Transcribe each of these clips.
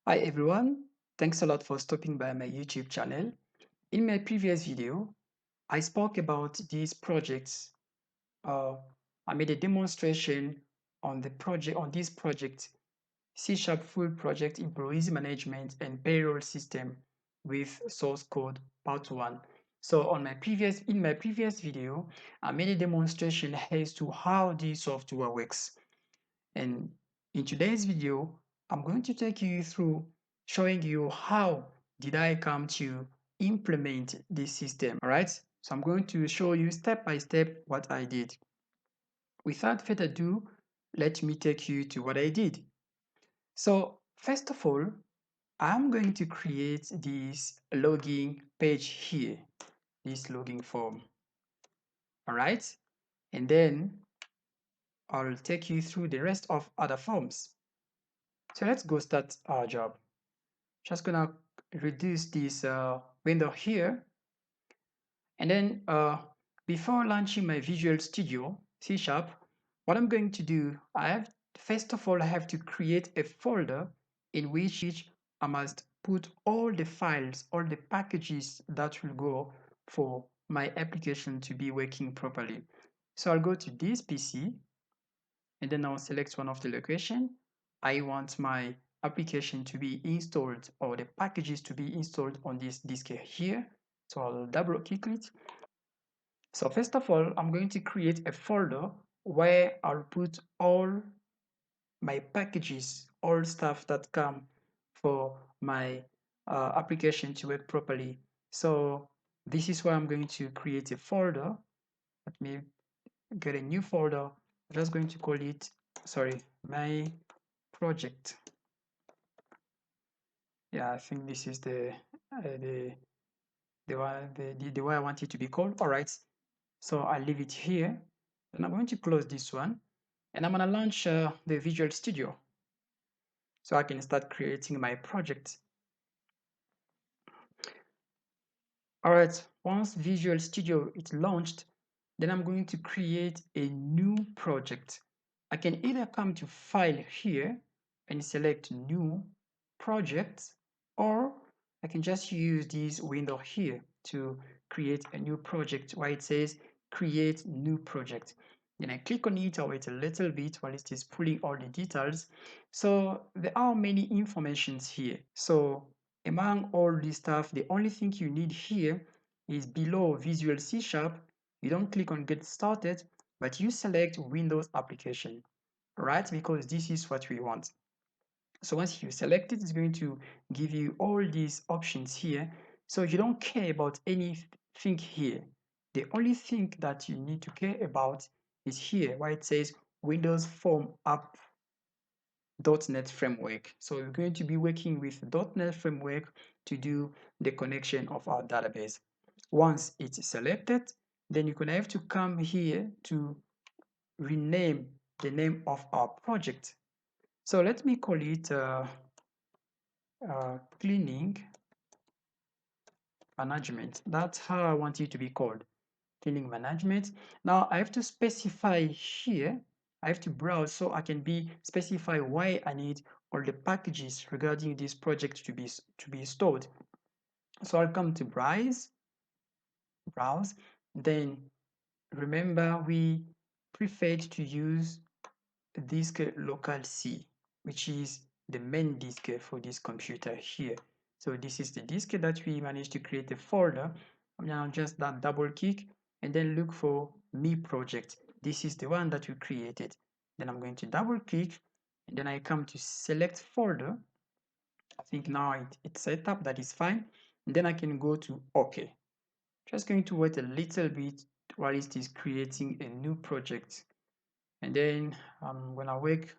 Hi everyone, thanks a lot for stopping by my YouTube channel. In my previous video, I spoke about these projects. I made a demonstration on this project, C# full project employees management and payroll system with source code part 1. So in my previous video, I made a demonstration as to how this software works. And in today's video, I'm going to take you through showing you how did I come to implement this system. All right, so I'm going to show you step by step what I did. Without further ado, let me take you to what I did. So first of all, I'm going to create this login page here, this login form. All right, and then I'll take you through the rest of other forms. So let's go start our job. Just gonna reduce this window here, and then before launching my Visual Studio C#, what I'm going to do, first of all I have to create a folder in which I must put all the files, all the packages that will go for my application to be working properly. So I'll go to this PC, and then I'll select one of the location. I want my application to be installed, or the packages to be installed on this disk here. So I'll double click it. So first of all, I'm going to create a folder where I'll put all my packages, all stuff that come for my application to work properly. So this is why I'm going to create a folder. Let me get a new folder. I'm just going to call it, sorry, my project. Yeah, I think this is the way I want it to be called. All right, so I leave it here, and I'm going to close this one, and I'm going to launch the Visual Studio so I can start creating my project. All right, once Visual Studio is launched, then I'm going to create a new project. I can either come to File here and select New Project, or I can just use this window here to create a new project where it says Create New Project. Then I click on it, I'll wait a little bit while it is pulling all the details. So there are many informations here. So among all this stuff, the only thing you need here is below Visual C#. You don't click on Get Started, but you select Windows Application, right? Because this is what we want. So once you select it, it's going to give you all these options here. So you don't care about anything here. The only thing that you need to care about is here, where it says Windows Form App .NET Framework. So we're going to be working with .NET Framework to do the connection of our database. Once it's selected, then you're going to have to come here to rename the name of our project. So let me call it cleaning management. That's how I want it to be called, cleaning management. Now I have to specify here, I have to browse so I can specify why I need all the packages regarding this project to be stored. So I'll come to browse, then remember we preferred to use disk local C, which is the main disk for this computer here. So this is the disk that we managed to create a folder. Now just that double click and then look for me project. This is the one that we created. Then I'm going to double click and then I come to select folder. I think now it's set up, that is fine. And then I can go to OK. Just going to wait a little bit while it is creating a new project. And then I'm gonna work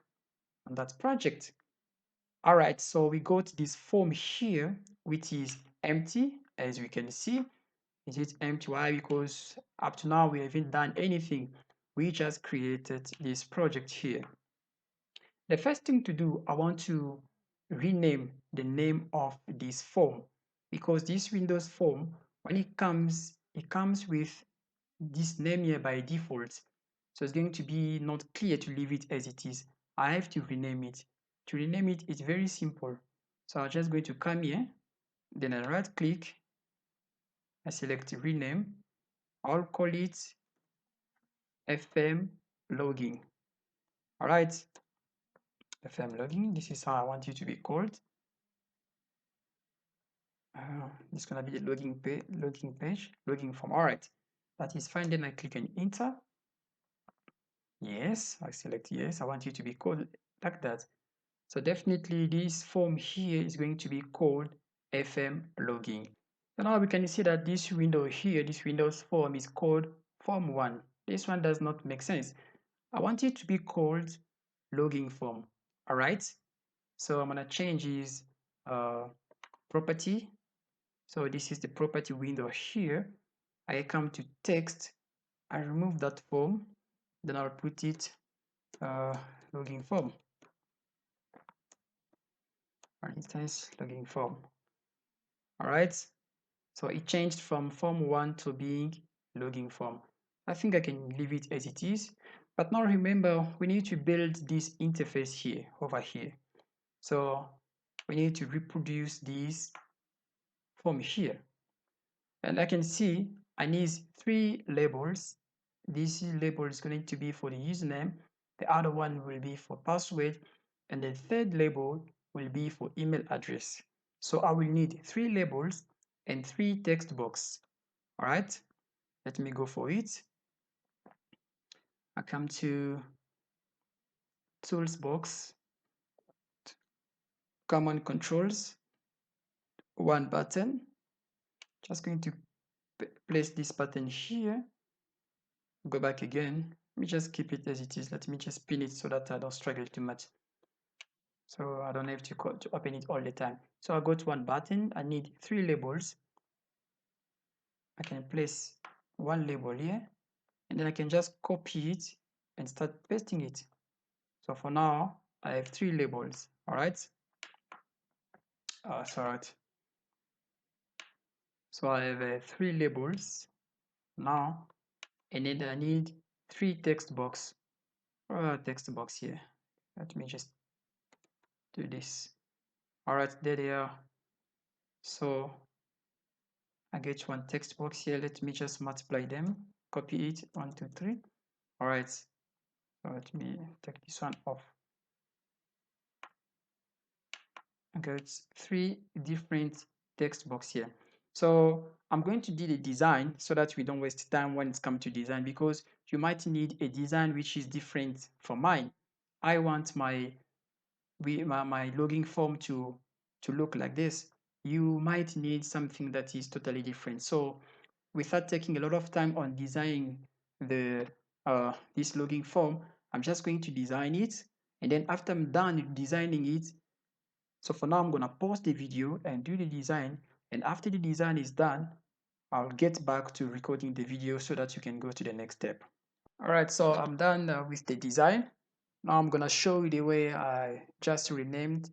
on that project. All right, so we got this form here, which is empty, as we can see. Is it empty? Why? Because up to now we haven't done anything. We just created this project here. The first thing to do, I want to rename the name of this form, because this Windows form, when it comes with this name here by default. So it's going to be not clear to leave it as it is. I have to rename it. To rename it, it's very simple. So I'm just going to come here, then I right click, I select rename. I'll call it FM logging. All right, FM logging. This is how I want you to be called. This is gonna be the logging page, logging form. All right, that is fine. Then I click on enter. Yes, I select yes. I want you to be called like that. So definitely this form here is going to be called FM logging. So now we can see that this window here, this Windows form is called form 1. This one does not make sense. I want it to be called logging form. All right. So I'm gonna change his property. So this is the property window here. I come to text. I remove that form. Then I'll put it logging form. For instance, logging form. All right. So it changed from form 1 to being logging form. I think I can leave it as it is. But now remember, we need to build this interface here, over here. So we need to reproduce this form here. And I can see I need 3 labels. This label is going to be for the username. The other one will be for password. And the third label will be for email address. So I will need 3 labels and 3 text boxes. All right, let me go for it. I come to tools box, common controls, one button. Just going to place this button here. Go back again. Let me just keep it as it is. Let me just pin it so that I don't struggle too much. So I don't have to open it all the time. So I got one button. I need 3 labels. I can place one label here, and then I can just copy it and start pasting it. So for now, I have 3 labels. All right. Sorry. So I have 3 labels now, and then I need 3 text box. Text box here. Let me just do this. All right, there they are. So I get one text box here. Let me just multiply them. Copy it. 1, 2, 3. All right. So let me take this one off. I got 3 different text box here. So I'm going to do the design so that we don't waste time when it's come to design, because you might need a design which is different from mine. I want my logging form to look like this. You might need something that is totally different. So without taking a lot of time on designing the this logging form, I'm just going to design it, and then after I'm done designing it, so for now I'm gonna pause the video and do the design, and after the design is done, I'll get back to recording the video so that you can go to the next step. All right, so I'm done with the design. Now I'm gonna show you the way I just renamed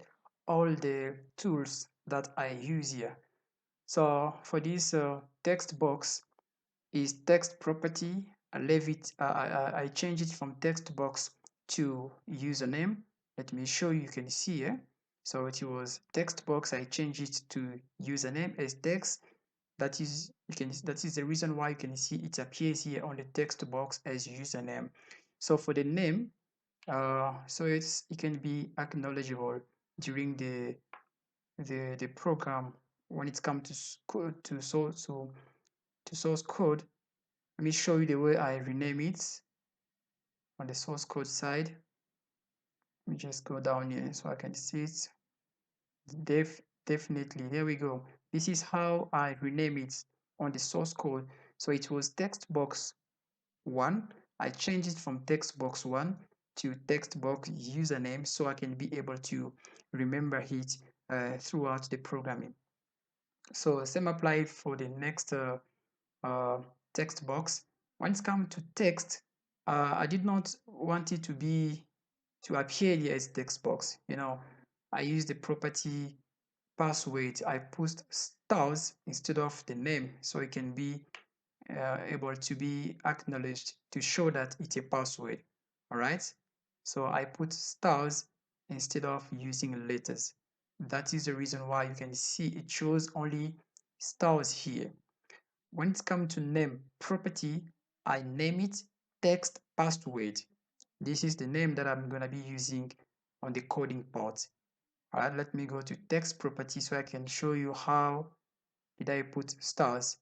all the tools that I use here. So for this text box is text property. I leave it. I change it from text box to username. Let me show you. You can see here. So it was text box. I changed it to username as text. That is the reason why you can see it appears here on the text box as username. So for the name, so it can be acknowledgeable during the program when it comes to source code. Let me show you the way I rename it on the source code side. Let me just go down here so I can see it. Definitely, there we go. This is how I rename it on the source code. So it was text box 1. I changed it from text box 1 to text box username so I can be able to remember it throughout the programming. So same apply for the next text box. When it comes to text, I did not want it to appear here as text box. I use the property password. I put stars instead of the name so it can be able to be acknowledged to show that it's a password. All right. So I put stars instead of using letters. That is the reason why you can see it shows only stars here. When it comes to name property, I name it text password. This is the name that I'm going to be using on the coding part. All right, let me go to text property so I can show you how did I put stars.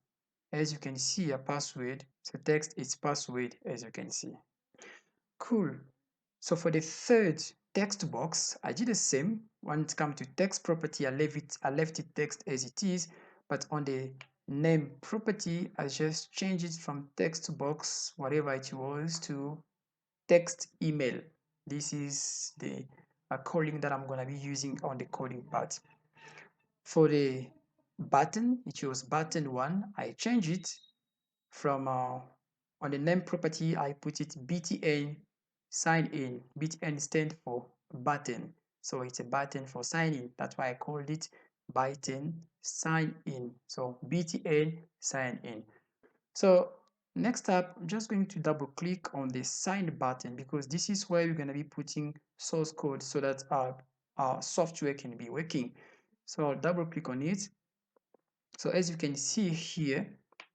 As you can see, a password, so text is password, as you can see. Cool. So for the third text box, I did the same. When it comes to text property, I left it text as it is, but on the name property, I just changed it from text box, whatever it was, to text email. This is the calling that I'm going to be using on the coding part. For the button, it was button 1. I changed it from on the name property, I put it btn sign in. Btn stands for button, so it's a button for sign in. That's why I called it button sign in. So btn sign in. So next up, I'm just going to double click on the sign button because this is where we're going to be putting source code so that our software can be working. So I'll double click on it. So as you can see here,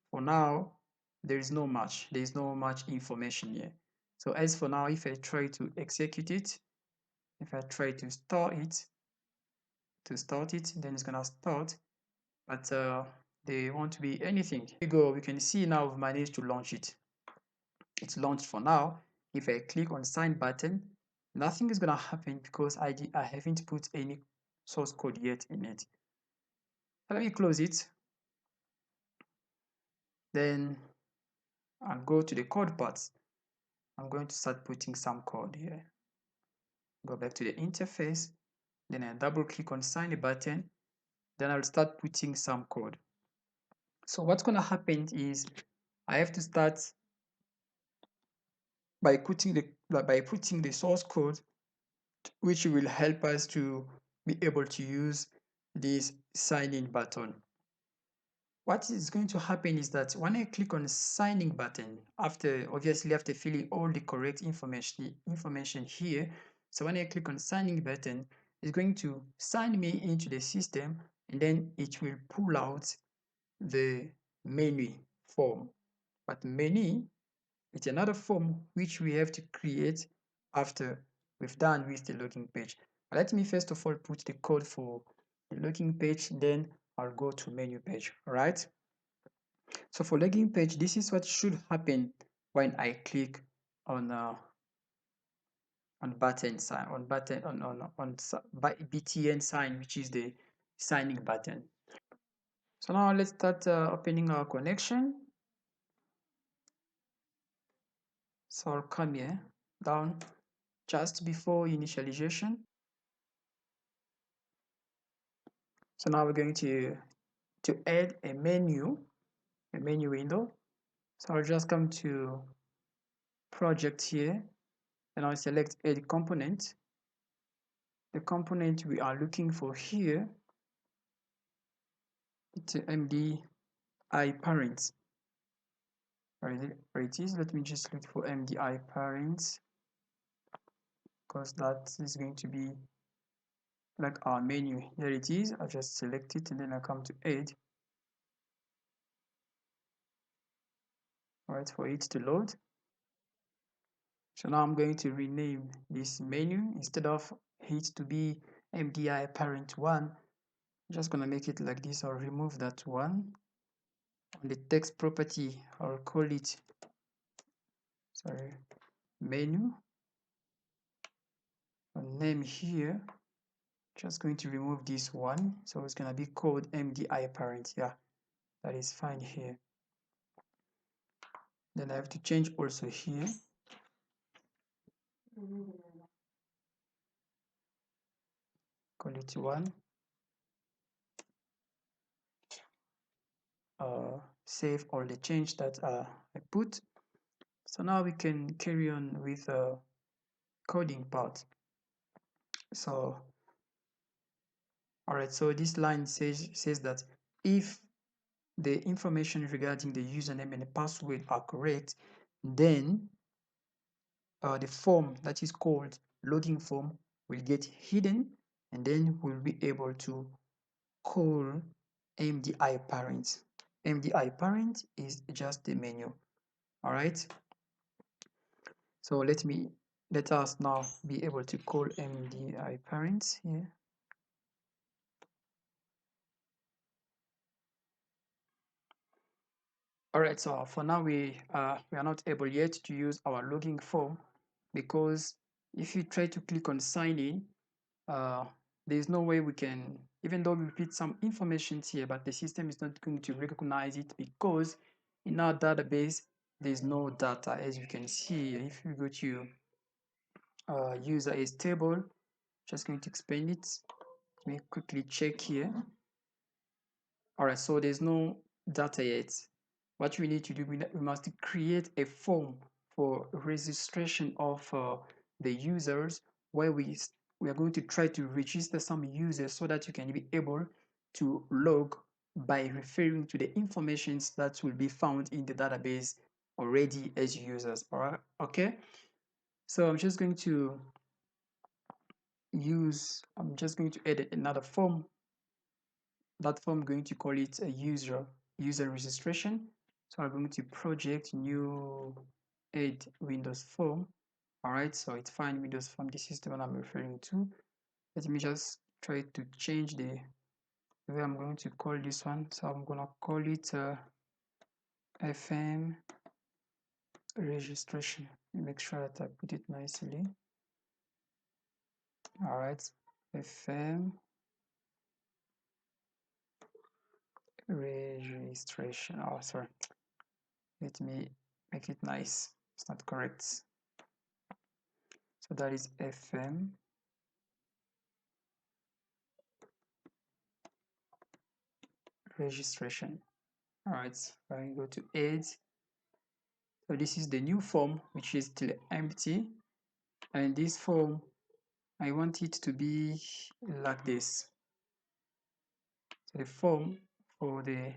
for now, there is no much information here. So as for now, if I try to execute it, if I try to start it, then it's gonna start, but there won't be anything. Here we go, we can see now we've managed to launch it. It's launched for now. If I click on sign button, nothing is gonna happen because I haven't put any source code yet in it. So let me close it. Then I'll go to the code parts. I'm going to start putting some code here. Go back to the interface, then I double click on sign button, then I'll start putting some code. So what's going to happen is I have to start by putting the source code, which will help us to be able to use this sign in button. What is going to happen is that when I click on signing button, obviously after filling all the correct information here, so when I click on signing button, it's going to sign me into the system, and then it will pull out the menu form. But menu, it's another form which we have to create after we've done with the login page. But let me first of all put the code for the login page, then I'll go to menu page. All right. So for login page, this is what should happen when I click on button sign on button on btn sign, which is the signing button. So now let's start opening our connection. So I'll come here down just before initialization. So now we're going to add a menu window. So I'll just come to project here, and I'll select add component. The component we are looking for here, it's MDI parent. Where it is, let me just look for MDI parent, because that is going to be like our menu. Here it is. I just select it and then I come to add. Right, for it to load. So now I'm going to rename this menu. Instead of it to be MDI parent 1, I'm just going to make it like this. I'll remove that one. On the text property, I'll call it menu. Name here, just going to remove this one, so it's going to be called MDI parent. Yeah, that is fine here. Then I have to change also here. Call it 1. Save all the change that I put. So now we can carry on with coding part. So all right, so this line says that if the information regarding the username and the password are correct, then the form that is called login form will get hidden, and then we'll be able to call MDI parent. MDI parent is just the menu. All right. So let us now be able to call MDI parent here. All right, so for now we are not able yet to use our login form, because if you try to click on sign in, there's no way we can, even though we put some information here, but the system is not going to recognize it, because in our database there's no data. As you can see, if you go to user is table, just going to explain it. Let me quickly check here. All right, so there's no data yet. What we need to do, we must create a form for registration of the users, where we are going to try to register some users so that you can be able to log by referring to the informations that will be found in the database already as users. All right, okay. So I'm just going to add another form. That form, I'm going to call it a user registration. So I'm going to project new add Windows form. All right, so it's fine, Windows form. This is the one I'm referring to. Let me just try to change the way I'm going to call this one. So I'm gonna call it FM registration. Make sure that I put it nicely. All right, FM registration. Oh, sorry. Let me make it nice. It's not correct. So that is FM registration. All right, so I go to add. So this is the new form, which is still empty. And this form, I want it to be like this. So the form for the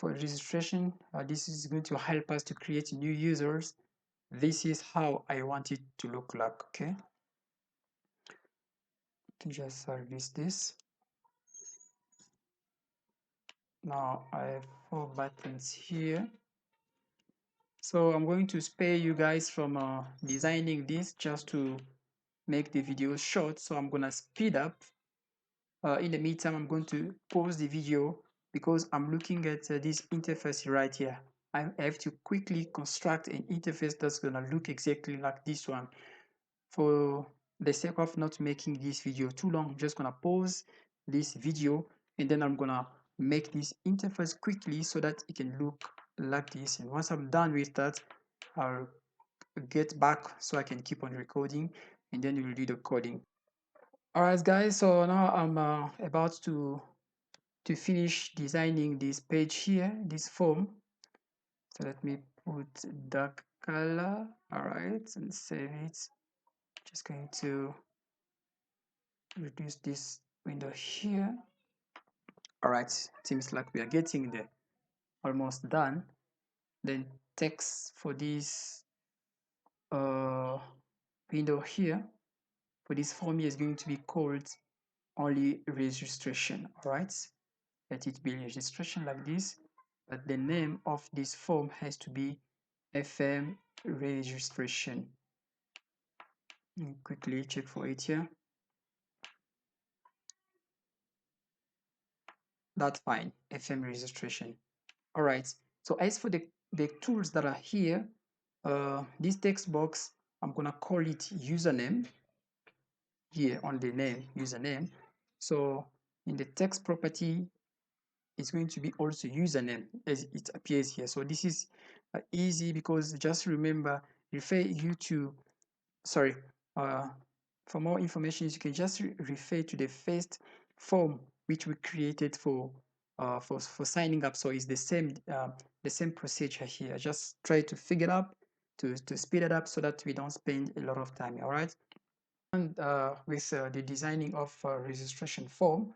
registration, this is going to help us to create new users. This is how I want it to look like. Okay. To just service this. Now I have 4 buttons here. So I'm going to spare you guys from designing this, just to make the video short. So I'm gonna speed up. In the meantime, I'm going to pause the video because I'm looking at this interface right here. I have to quickly construct an interface that's gonna look exactly like this one. For the sake of not making this video too long, I'm just gonna pause this video, and then I'm gonna make this interface quickly so that it can look like this. And once I'm done with that, I'll get back so I can keep on recording, and then we'll do the coding. All right, guys, so now I'm about to finish designing this page here, this form. So let me put dark color. All right, and save it. Just going to reduce this window here. All right, seems like we are getting there, almost done. Then text for this window here, for this form here, is going to be called only registration. All right, let it be registration like this, but the name of this form has to be FM registration. Quickly check for it here. That's fine, FM registration. All right, so as for the tools that are here, this text box, I'm gonna call it username here on the name, username. So in the text property, it's going to be also username as it appears here. So this is easy, because just remember, refer you to, sorry, for more information, you can just refer to the first form which we created for signing up. So it's the same procedure here. Just try to figure it out to speed it up so that we don't spend a lot of time. All right. And with the designing of registration form,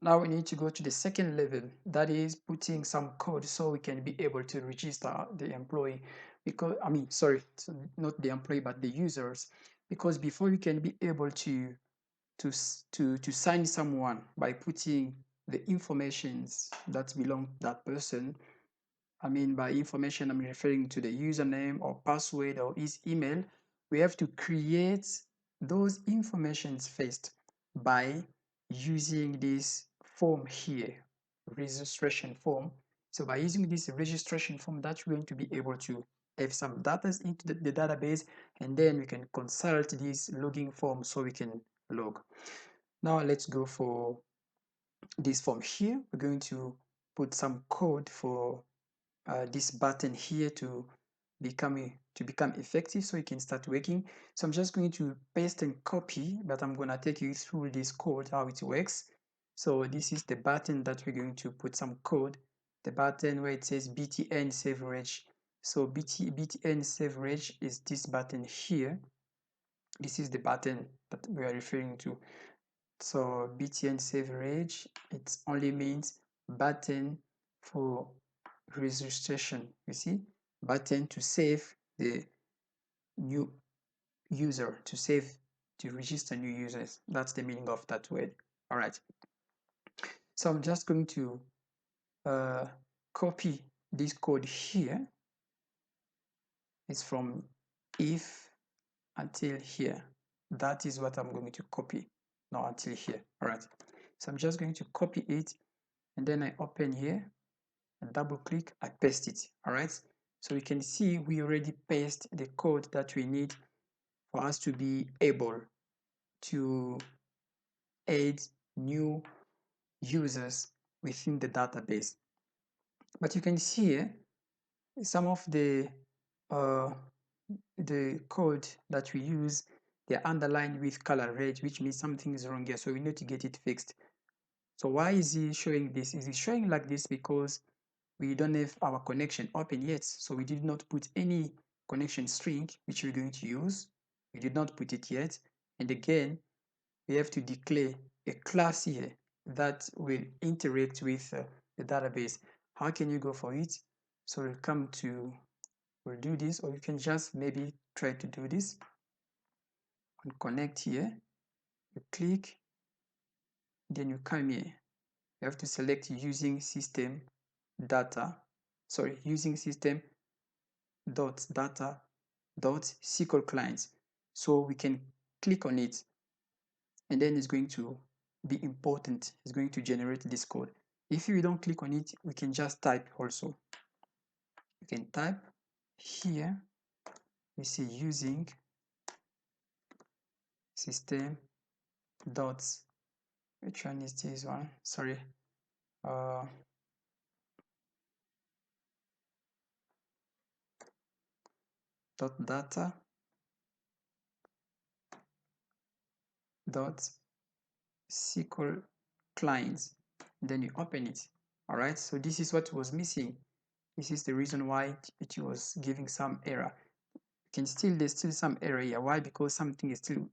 now we need to go to the second level, that is putting some code so we can be able to register the employee. Because sorry, not the employee but the users, because before we can be able to to sign someone by putting the informations that belong to that person. I mean, by information, I'm referring to the username or password or his email. We have to create those informations first by using this form here, registration form. So by using this registration form, that's going to be able to have some data into the database, and then we can consult this logging form so we can log. Now let's go for this form here. We're going to put some code for this button here to become effective so it can start working. So I'm just going to paste and copy, but I'm going to take you through this code, how it works. So this is the button that we're going to put some code, the button where it says btn severage. So btn severage is this button here. This is the button that we are referring to. So btn severage, it only means button for registration. You see, button to save the new user, to register new users. That's the meaning of that word. All right. So I'm just going to copy this code here. It's from if until here. That is what I'm going to copy. Now until here. All right. So I'm just going to copy it, and then I open here and double click, I paste it. All right. So you can see we already paste the code that we need for us to be able to add new users within the database. But you can see here some of uh, the code that we use, they're underlined with color red, which means something is wrong here. So we need to get it fixed. So why is he showing this? Is he showing like this because we don't have our connection open yet? So we did not put any connection string, which we're going to use. We did not put it yet. And again, we have to declare a class here that will interact with the database. How can you go for it? So we'll do this, or you can just maybe try to do this. On connect here, you click, then you come here. You have to select using system data dot SQL clients. So we can click on it, and then it's going to be important. It's going to generate this code. If you don't click on it, we can just type also. You can type here, we see using system dot, which one is this one? Sorry. Dot data dot SQL clients. Then you open it. All right. So this is what was missing. This is the reason why it was giving some error. There's still some error here. Why? Because something is still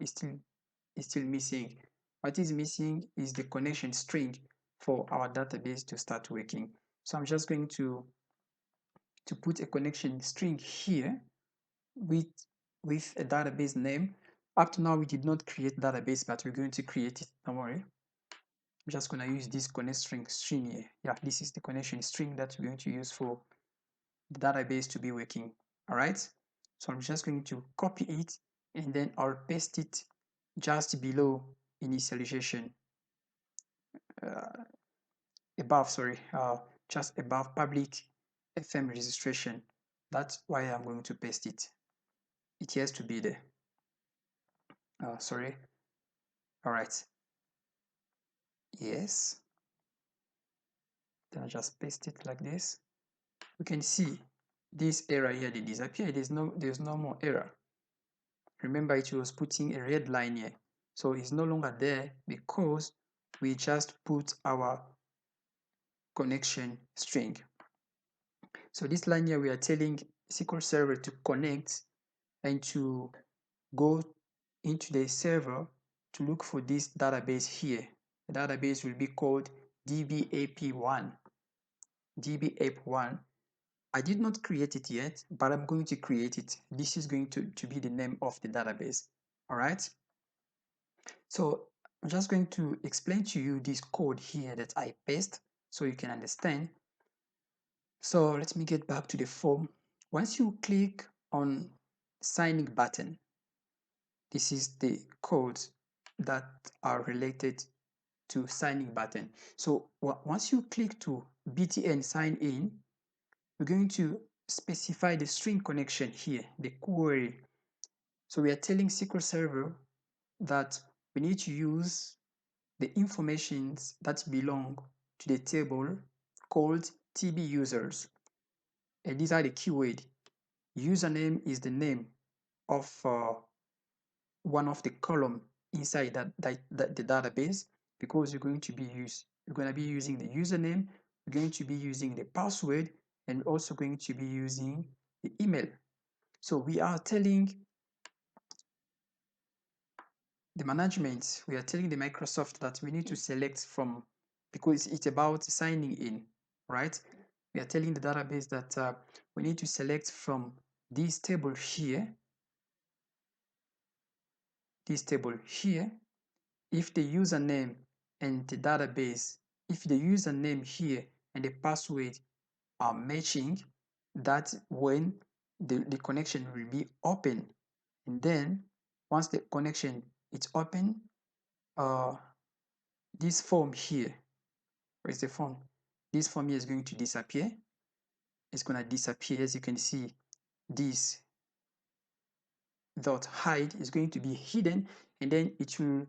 missing. What is missing is the connection string for our database to start working. So I'm just going to put a connection string here with a database name. Up to now, we did not create database, but we're going to create it. Don't worry. I'm just going to use this connection string here. Yeah, this is the connection string that we're going to use for the database to be working. All right. So I'm just going to copy it, and then I'll paste it just below initialization, just above public FM registration. That's why I'm going to paste it. It has to be there. Sorry. All right. Yes. Then I just paste it like this. We can see this error here, they disappear. There's no more error. Remember, it was putting a red line here. So it's no longer there because we just put our connection string. So this line here, we are telling SQL Server to connect and to go into the server to look for this database here. The database will be called dbap1. dbap1. I did not create it yet, but I'm going to create it. This is going to be the name of the database. All right. So I'm just going to explain to you this code here that I paste so you can understand. So let me get back to the form. Once you click on signing button, this is the codes that are related to signing button. So once you click to btn sign in, we're going to specify the string connection here, the query. So we are telling SQL Server that we need to use the informations that belong to the table called TB users. And these are the keyword. Username is the name of one of the column inside the database, because you're going to be using the username, you're going to be using the password, and we're also going to be using the email. So we are telling the management, we are telling the Microsoft that we need to select from, because it's about signing in, right? We are telling the database that we need to select from this table here, if the username and the database, if the username here and the password are matching, that's when the connection will be open. And then once the connection is open, this form here, where's the form? This form here is going to disappear. It's going to disappear. As you can see, this dot hide is going to be hidden, and then it will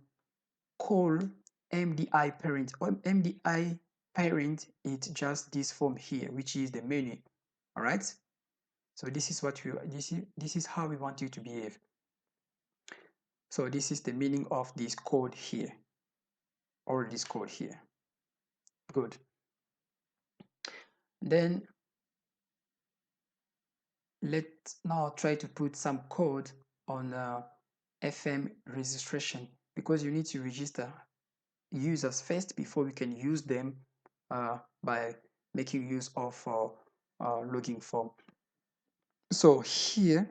call MDI parent. Or MDI parent is just this form here, which is the menu. All right. So this is what this is how we want you to behave. So this is the meaning of this code here, or this code here. Good. Then let's now try to put some code on FM registration, because you need to register users first before we can use them by making use of login form. So here,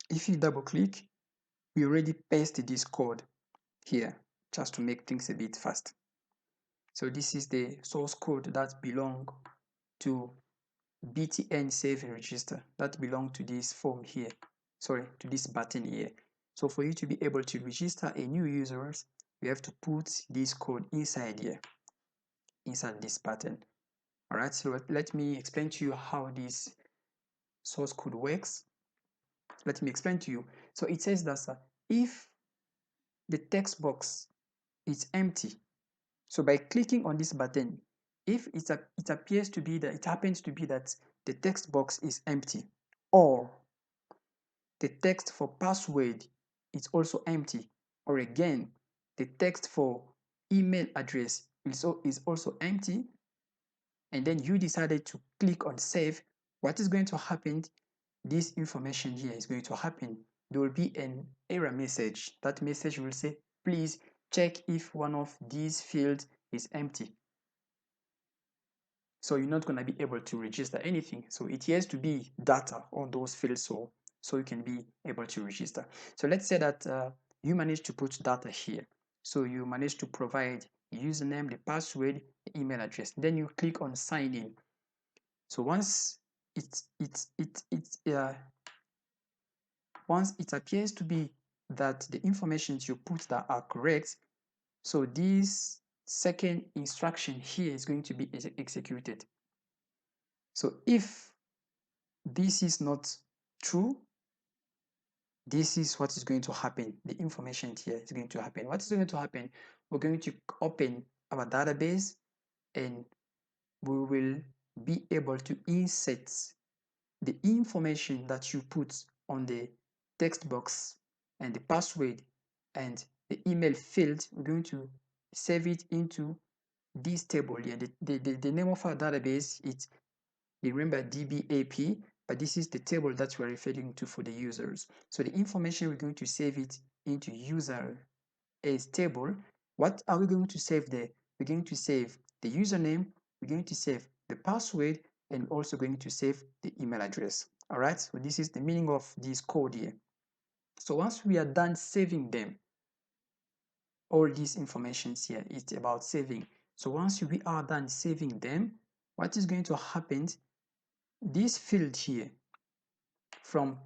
if you double click, we already pasted this code here just to make things a bit fast. So this is the source code that belong to btn save and register, that belong to this form here, sorry, to this button here. So for you to be able to register a new users, you have to put this code inside here, inside this button. All right, so let me explain to you how this source code works. Let me explain to you. So it says that if the text box is empty, so by clicking on this button, if it appears to be that, it happens to be that the text box is empty, or the text for password is also empty, or again, the text for email address is also empty, and then you decided to click on save, what is going to happen? This information here is going to happen. There will be an error message. That message will say, please check if one of these fields is empty. So you're not going to be able to register anything. So it has to be data on those fields so you can be able to register. So let's say that you managed to put data here. So you managed to provide username, the password, the email address. Then you click on sign in. So once once it appears to be that the information you put that are correct, so this second instruction here is going to be executed. So if this is not true, this is what is going to happen. The information here is going to happen. What is going to happen? We're going to open our database, and we will be able to insert the information that you put on the text box and the password and the email field. We're going to save it into this table here. The name of our database is, remember, DBAP, but this is the table that we're referring to for the users. So the information, we're going to save it into user as table. What are we going to save there? We're going to save the username, we're going to save the password, and also going to save the email address. All right, so this is the meaning of this code here. So once we are done saving them, all these informations here. It's about saving. So once we are done saving them, what is going to happen? This field here from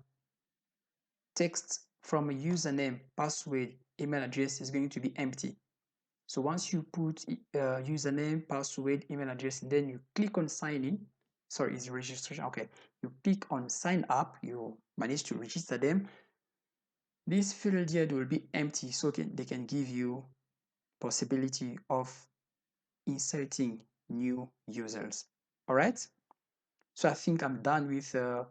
text from a username, password, email address is going to be empty. So once you put username, password, email address, then you click on sign in. Sorry, it's registration. Okay, you click on sign up. You manage to register them. This field here will be empty, so they can give you possibility of inserting new users. All right. So I think I'm done with the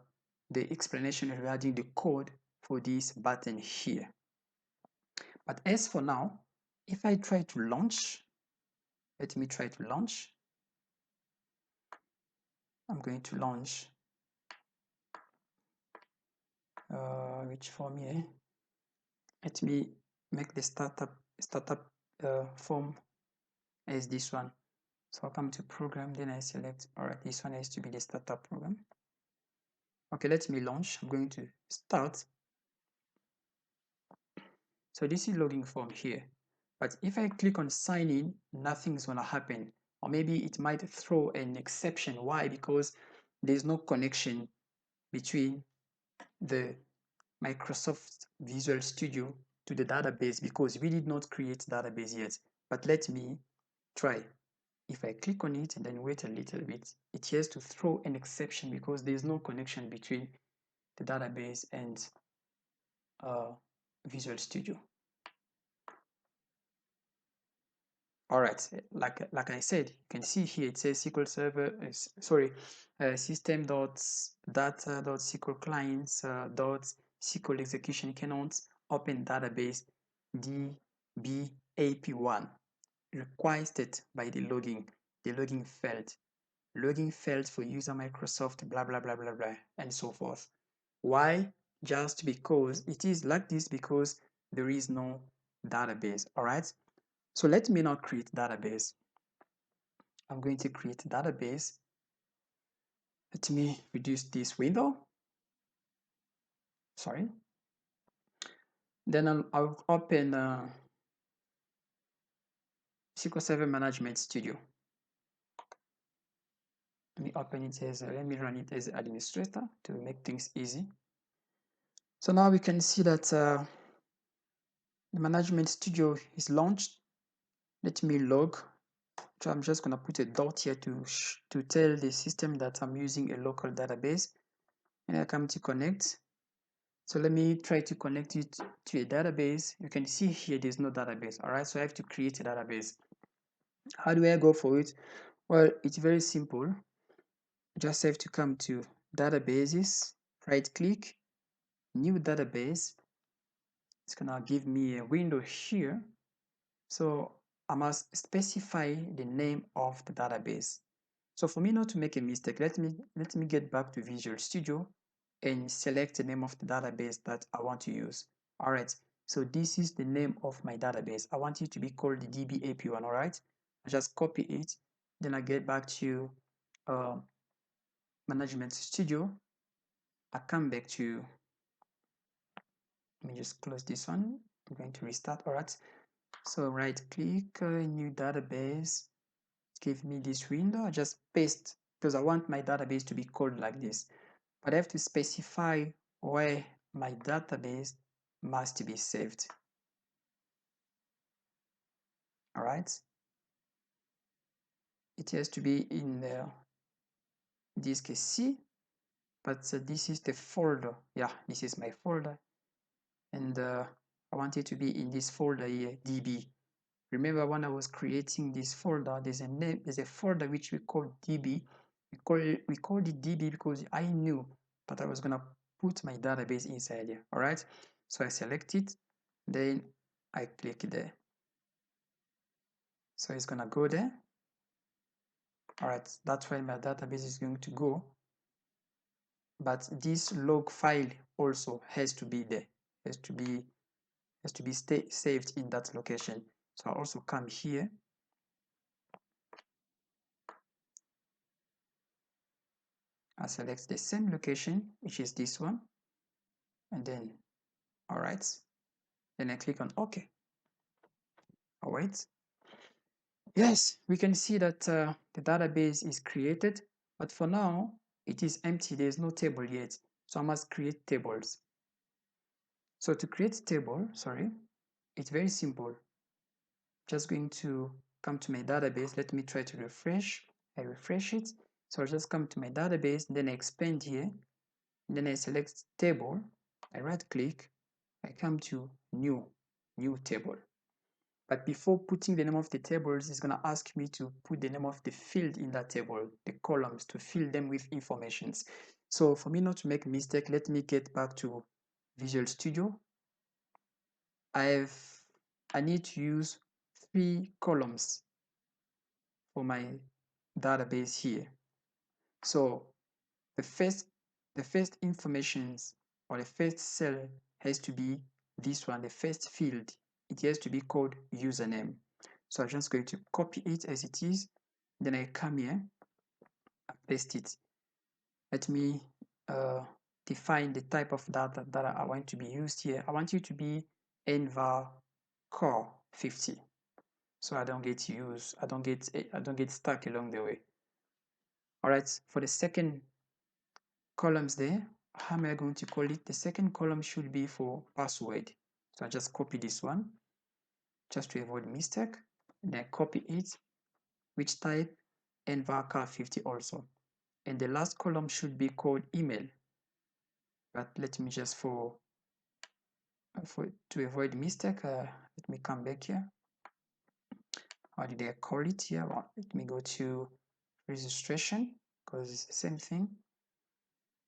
explanation regarding the code for this button here. But as for now, if I try to launch, let me try to launch. I'm going to launch which form here. Let me make the startup form as this one. So I'll come to program, then I select, all right, this one has to be the startup program. Okay, let me launch. I'm going to start. So this is login form here. But if I click on sign in, nothing's gonna happen. Or maybe it might throw an exception. Why? Because there's no connection between the Microsoft Visual Studio to the database because we did not create database yet. But let me try. If I click on it and then wait a little bit, it has to throw an exception because there is no connection between the database and Visual Studio. All right, like I said, you can see here it says SQL Server, system.data.sql clients dot SQL execution cannot open database DBAP1 requested by the logging failed. Logging failed for user Microsoft, blah, blah, blah, blah, blah, and so forth. Why? Just because it is like this because there is no database, all right? So let me now create database. I'm going to create a database. Let me reduce this window. Sorry. Then I'll open SQL Server Management Studio. Let me open it as, let me run it as administrator to make things easy. So now we can see that the Management Studio is launched. Let me log. So I'm just going to put a dot here to tell the system that I'm using a local database. And I come to connect. So let me try to connect it to a database. You can see here there's no database. All right, so I have to create a database. How do I go for it? Well, it's very simple. You just have to come to databases, right click, new database. It's gonna give me a window here. So I must specify the name of the database. So for me not to make a mistake, let me get back to Visual Studio and select the name of the database that I want to use. All right, so this is the name of my database. I want it to be called the DBAP1, all right? I just copy it, then I get back to Management Studio. I come back to, let me just close this one. I'm going to restart, all right? So right click, new database, give me this window. I just paste because I want my database to be called like this. But I have to specify where my database must be saved. All right. It has to be in this case C, but this is the folder. Yeah, this is my folder. And I want it to be in this folder here, DB. Remember when I was creating this folder, there's a folder which we call DB. We called it DB because I knew that I was gonna put my database inside here. All right, so I select it, then I click there. So it's gonna go there. All right, that's where my database is going to go. But this log file also has to be there, has to be saved in that location. So I also come here. I select the same location, which is this one, and then all right, then I click on OK. All right. Yes, we can see that the database is created, but for now it is empty. There is no table yet, so I must create tables. So to create a table, sorry, it's very simple. Just going to come to my database. Let me try to refresh. I refresh it. So I'll just come to my database, then I expand here, then I select table. I right click, I come to new table. But before putting the name of the tables, it's going to ask me to put the name of the field in that table, the columns, to fill them with informations. So for me not to make a mistake, let me get back to Visual Studio. I need to use 3 columns for my database here. So the first informations, or the first cell, has to be this one, the first field. It has to be called username. So I'm just going to copy it as it is. Then I come here, I paste it. Let me define the type of data that I want to be used here. I want it to be nvar core 50. So I don't get stuck along the way. All right, for the second columns there, how am I going to call it? The second column should be for password. So I just copy this one just to avoid mistake. And then copy it, which type, and varchar 50 also. And the last column should be called email. But let me just to avoid mistake, let me come back here. How did I call it here? Well, let me go to registration because it's the same thing.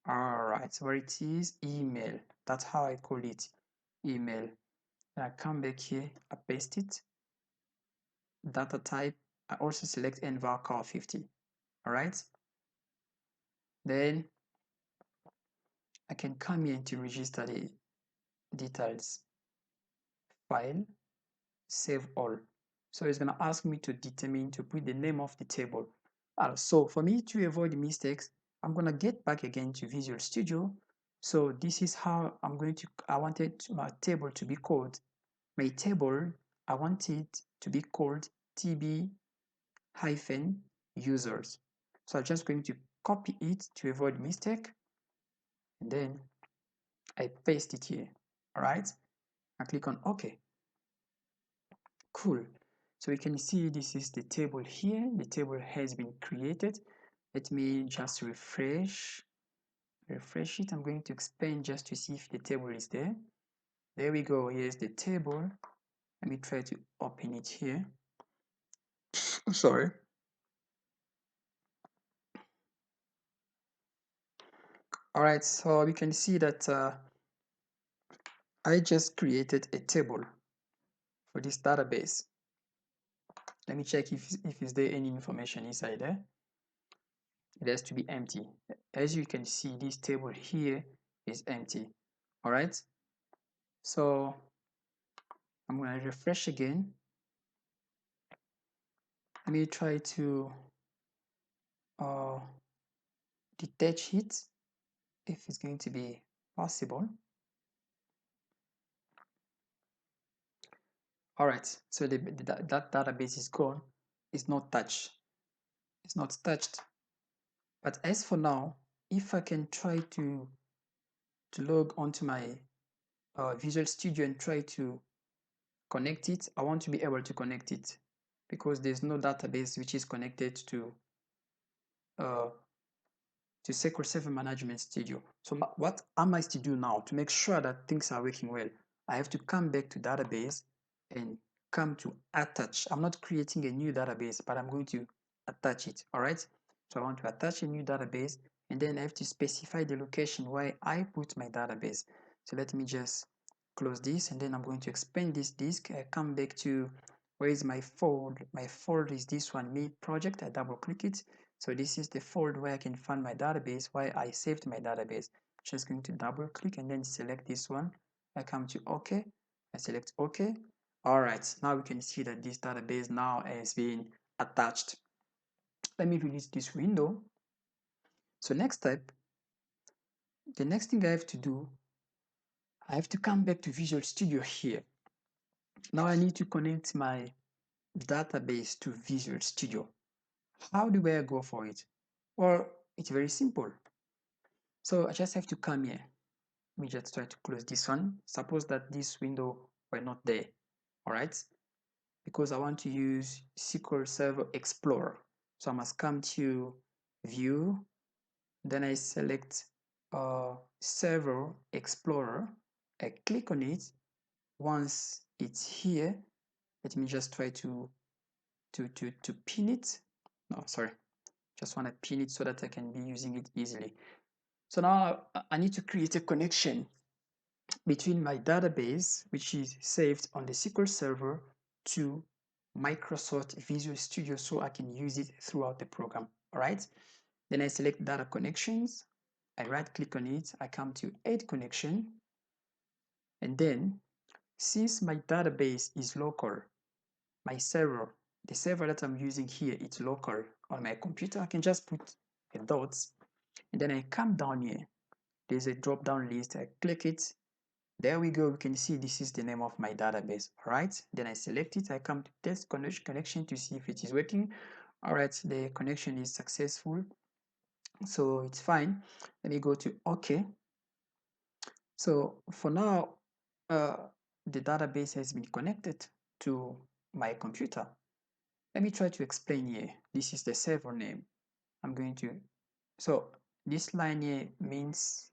All right, so where it is, email. That's how I call it, email. Then I come back here, I paste it. Data type, I also select nvarchar 50. All right. Then I can come here to register the details. File, save all. So it's going to ask me to determine to put the name of the table. So for me to avoid mistakes, I'm going to get back again to Visual Studio. So this is how I wanted my table to be called. My table, I want it to be called tb-users. So I'm just going to copy it to avoid mistake. And then I paste it here. All right. I click on OK. Cool. So we can see this is the table here. The table has been created. Let me just refresh it. I'm going to expand just to see if the table is there. There we go. Here's the table. Let me try to open it here. Sorry. All right, so we can see that I just created a table for this database. Let me check if is there any information inside there. It has to be empty. As you can see, this table here is empty. All right, so I'm going to refresh again. Let me try to detach it if it's going to be possible. All right, so that database is gone. It's not touched. It's not touched. But as for now, if I can try to log onto my Visual Studio and try to connect it, I want to be able to connect it because there's no database which is connected to SQL Server Management Studio. So what I must do now to make sure that things are working well, I have to come back to database and come to attach. I'm not creating a new database, but I'm going to attach it. All right. So I want to attach a new database, and then I have to specify the location where I put my database. So let me just close this, and then I'm going to expand this disk. I come back to where is my folder. My folder is this one, me project. I double click it. So this is the folder where I can find my database, where I saved my database. Just going to double click and then select this one. I come to OK. I select OK. All right, now we can see that this database now has been attached. Let me release this window. So next step, the next thing I have to do, I have to come back to Visual Studio here. Now I need to connect my database to Visual Studio. How do I go for it? Well, it's very simple. So I just have to come here. Let me just try to close this one. Suppose that this window were not there, all right? Because I want to use SQL Server Explorer. So I must come to View, then I select Server Explorer. I click on it. Once it's here, let me just try to pin it. No, sorry, just want to pin it so that I can be using it easily. So now I need to create a connection between my database, which is saved on the SQL Server, to Microsoft Visual Studio so I can use it throughout the program. All right. Then I select data connections. I right click on it. I come to add connection. And then since my database is local, my server, the server that I'm using here, it's local on my computer, I can just put a dots and then I come down here. There's a drop down list. I click it. There we go. We can see this is the name of my database. All right. Then I select it. I come to test connection to see if it is working. All right. The connection is successful. So it's fine. Let me go to OK. So for now, the database has been connected to my computer. Let me try to explain here. This is the server name. I'm going to, so this line here means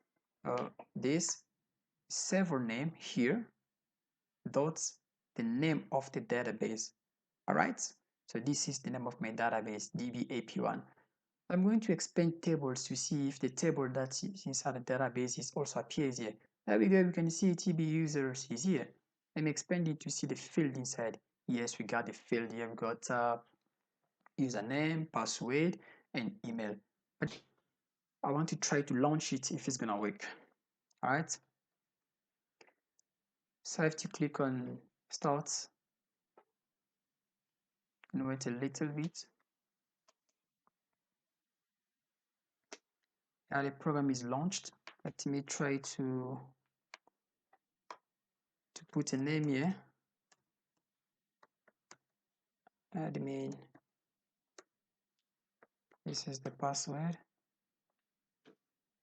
this server name here dots the name of the database. All right. So this is the name of my database, dbap1. I'm going to explain tables to see if the table that's inside the database is also appears here. There we go. We can see TB users is here. I'm expanding to see the field inside. Yes, we got the field here. We got username, password, and email. But I want to try to launch it if it's gonna work. All right. So I have to click on Start and wait a little bit. Now the program is launched. Let me try to put a name here. Admin. This is the password.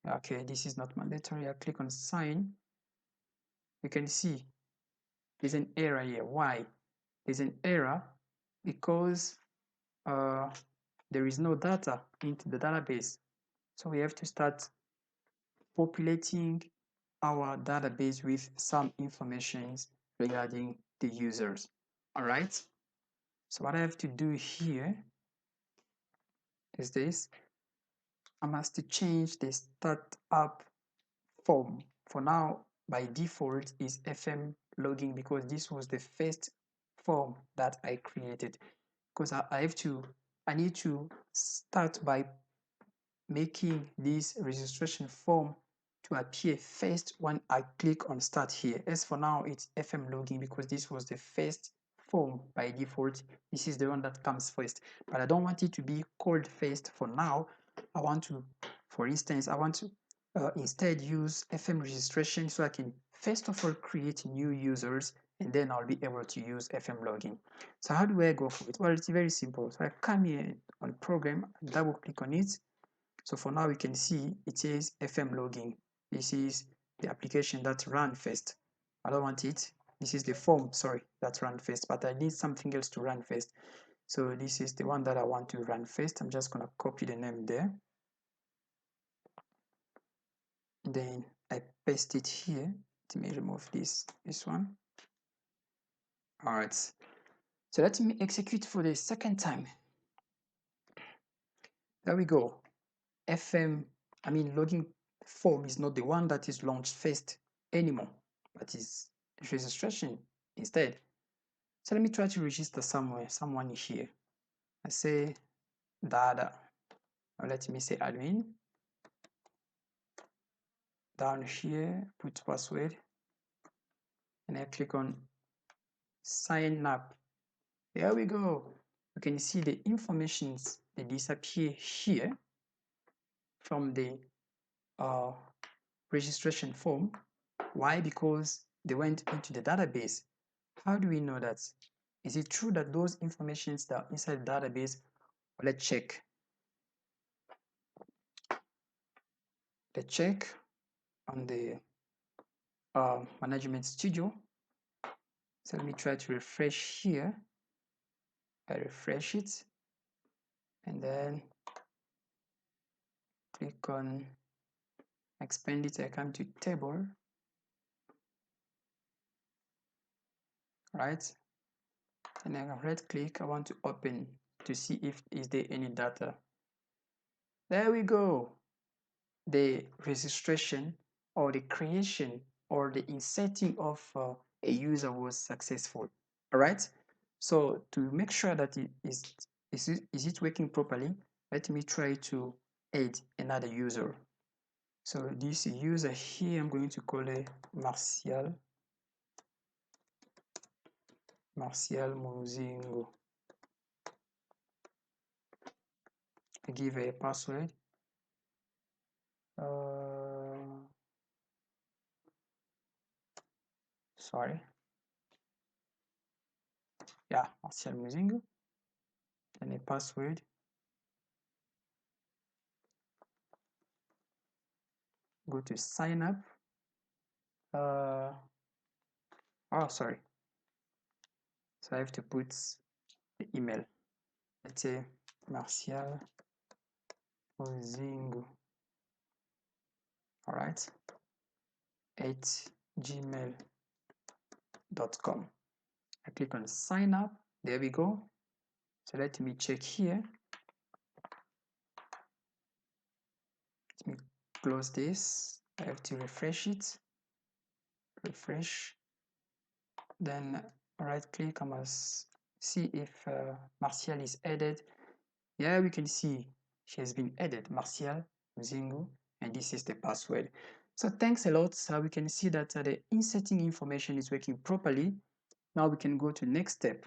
Okay, this is not mandatory. I click on sign. You can see there's an error here. Why? There's an error because there is no data into the database. So we have to start populating our database with some information regarding the users. All right. So what I have to do here is this. I must change the startup form. For now, by default is FM login because this was the first form that I created. Because I need to start by making this registration form to appear first when I click on start here. As for now, it's FM login because this was the first form by default. This is the one that comes first, but I don't want it to be called first for now. I want to, for instance, I want to instead use FM registration so I can first of all create new users and then I'll be able to use FM login. So how do I go for it? Well, it's very simple. So I come here on program, double click on it. So for now, we can see it says FM login. This is the application that ran first. I don't want it. This is the form, sorry, that ran first, but I need something else to run first. So this is the one that I want to run first. I'm just gonna copy the name there. Then I paste it here. Let me remove this one. All right. So let me execute for the second time. There we go. Login form is not the one that is launched first anymore, but is registration instead. So let me try to register someone here. I say data, or let me say admin. Down here, put password, and I click on sign up. There we go. You can see the informations, they disappear here from the registration form. Why? Because they went into the database. How do we know that? Is it true that those informations that are inside the database? Let's check. Let's check on the Management Studio. So let me try to refresh here. I refresh it and then click on expand it. I come to table, right? And I right click. I want to open to see if is there any data. There we go. The registration or the creation or the inserting of a user was successful. All right. So to make sure that is it working properly, let me try to add another user. So this user here, I'm going to call it Martial Muzingo. I give a password. Sorry. Yeah, Martial Muzingo. And a password. Go to sign up. Oh, sorry. So I have to put the email. Let's say Martial Muzingo. All right. At gmail.com. I click on sign up. There we go. So let me check here. Let me close this. I have to refresh it. Refresh. Then right click. I must see if Martial is added. Yeah, we can see she has been added. Martial Muzingo, and this is the password. So thanks a lot. So we can see that the inserting information is working properly. Now we can go to next step.